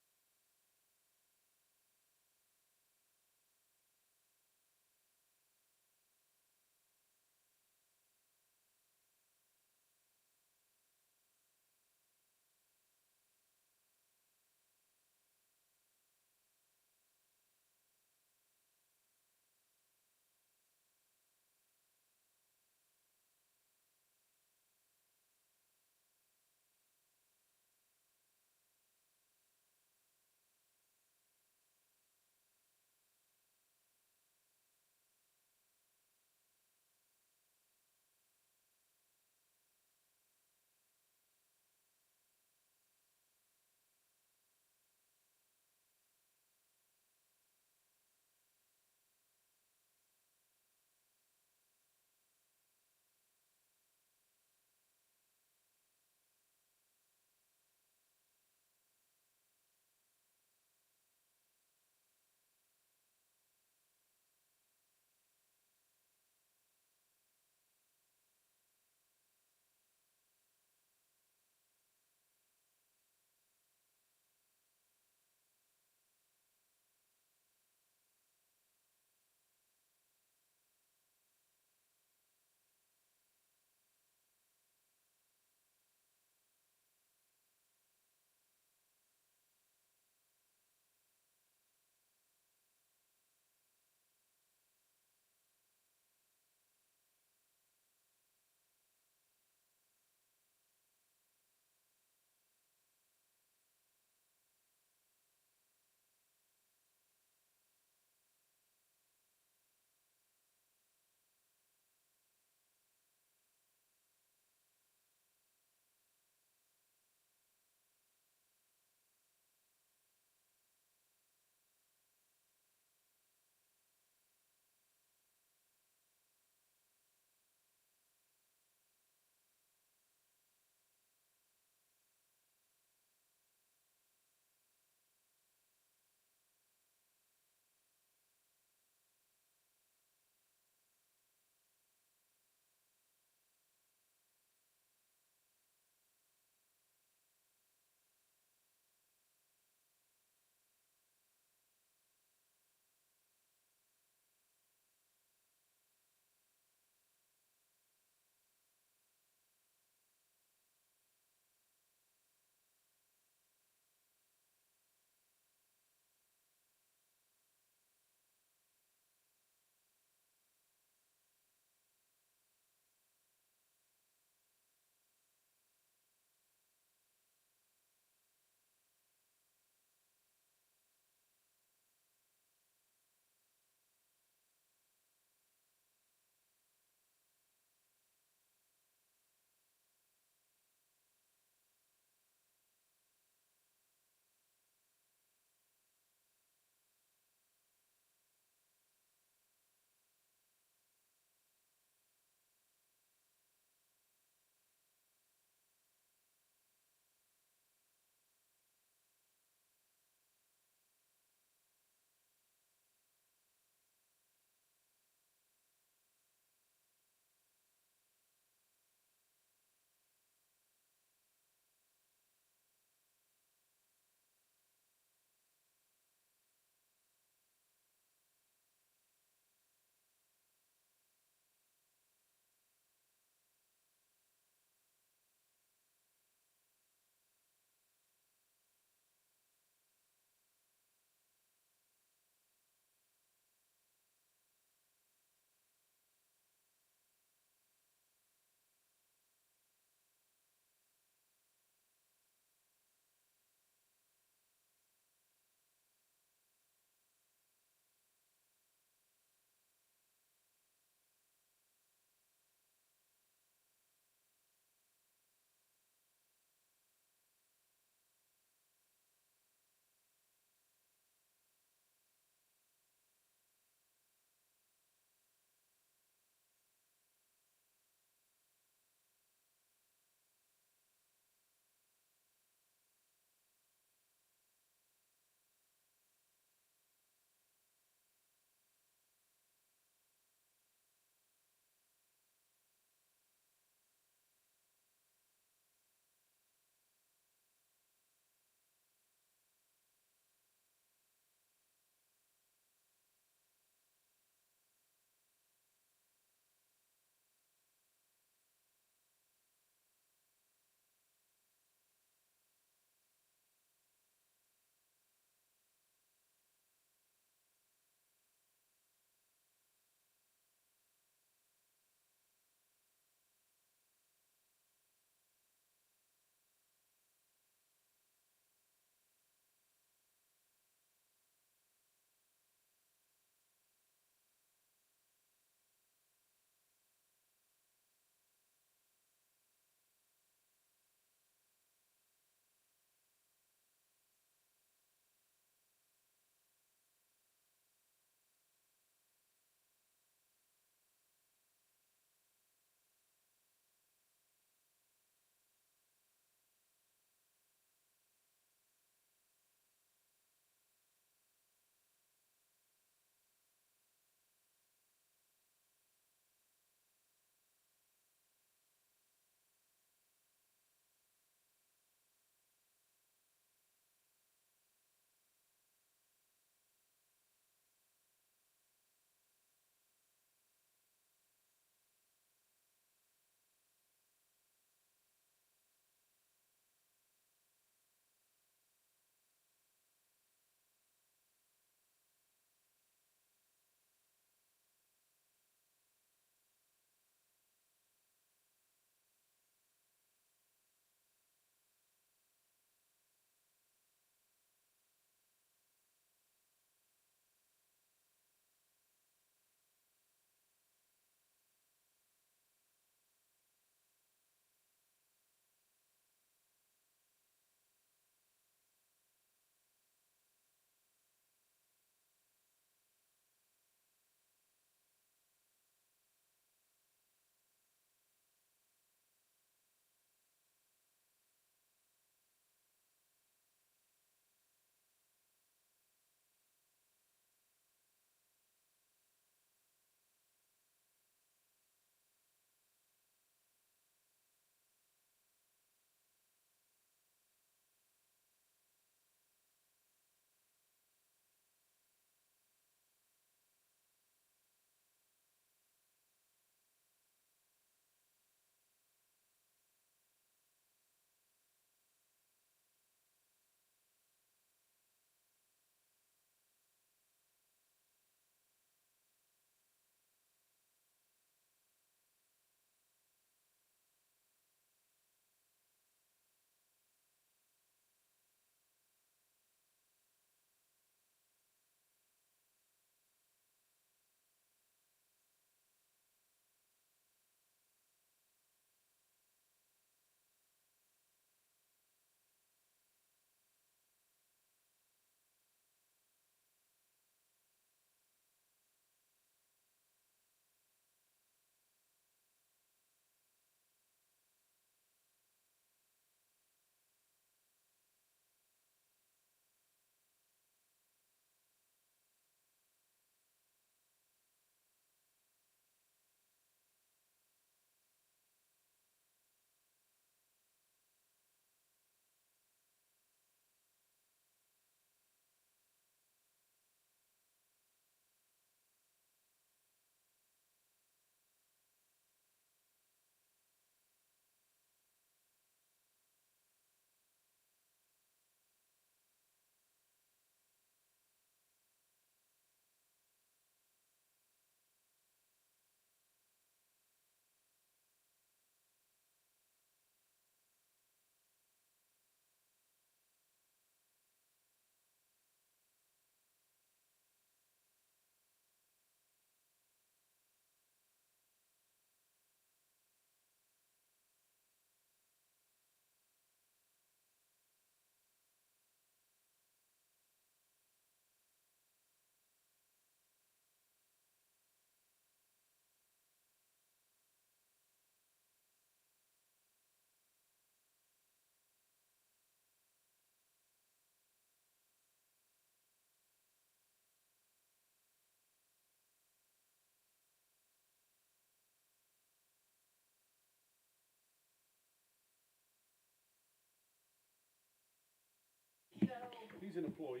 He's an employee.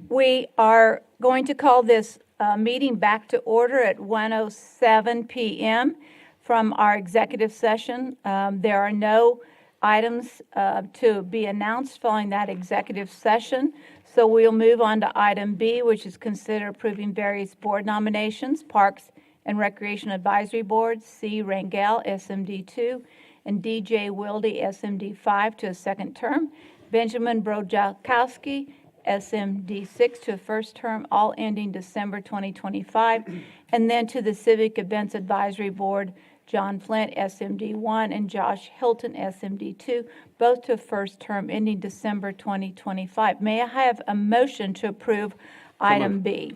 We are going to call this meeting back to order at 1:07 PM from our executive session. There are no items to be announced following that executive session, so we'll move on to item B, which is consider approving various board nominations, Parks and Recreation Advisory Board, C. Rangel, SMD 2, and DJ Wilde, SMD 5, to a second term, Benjamin Brojakowski, SMD 6, to a first term, all ending December 2025, and then to the Civic Events Advisory Board, John Flint, SMD 1, and Josh Hilton, SMD 2, both to a first term ending December 2025. May I have a motion to approve item B?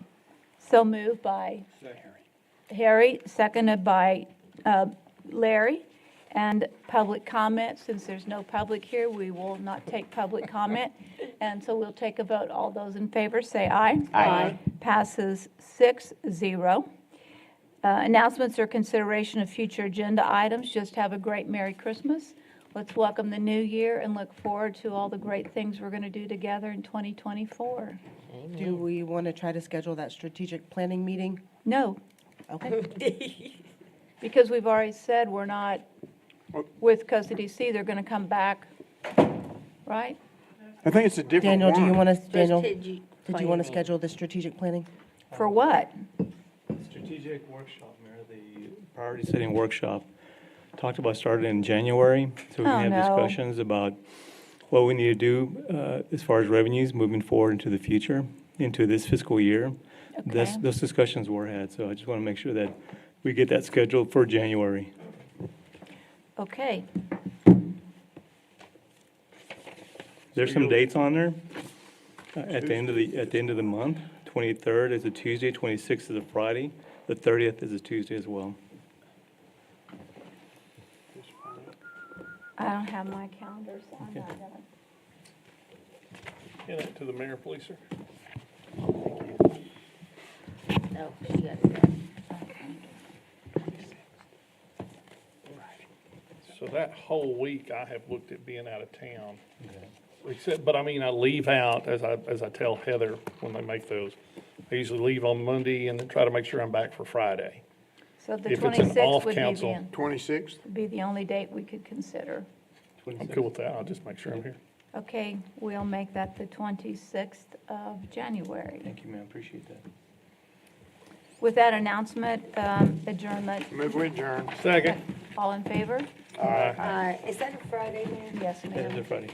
So moved by Harry, seconded by Larry. And public comment, since there's no public here, we will not take public comment. And so we'll take a vote. All those in favor say aye. Aye. Passes 6-0. Announcements or consideration of future agenda items. Just have a great Merry Christmas. Let's welcome the new year and look forward to all the great things we're going to do together in 2024. Do we want to try to schedule that strategic planning meeting? No, Okay. because we've already said we're not with COSDC. They're going to come back, right? I think it's a different Daniel, do you one. want to, Daniel, Strategic did you want to planning. schedule the strategic planning? For what? Strategic workshop, Mayor, the priority setting workshop, talked about starting in January, so we Oh, can have no. discussions about what we need to do as far as revenues moving forward into the future, into this fiscal year. Okay. Those discussions were had, so I just want to make sure that we get that scheduled for January. Okay. There's some dates on there. At the end of the month, 23rd is a Tuesday, 26th is a Friday, the 30th is a Tuesday as well. I don't have my calendar, so I'm not going to. Hand that to the mayor, please, sir. No, she got it. So that whole week, I have looked at being out of town. Except, but I mean, I leave out, as I tell Heather when they make those, I usually leave on Monday and then try to make sure I'm back for Friday. So the If it's an 26th would be off-council, 26th? the only date we could consider. I'm cool with that. I'll just make sure I'm here. Okay, we'll make that the 26th of January. Thank you, ma'am, appreciate that. With that announcement, adjournment. Move we adjourn. Second. All in favor? Is that a Friday, Mayor? Yes, That is ma'am. a Friday.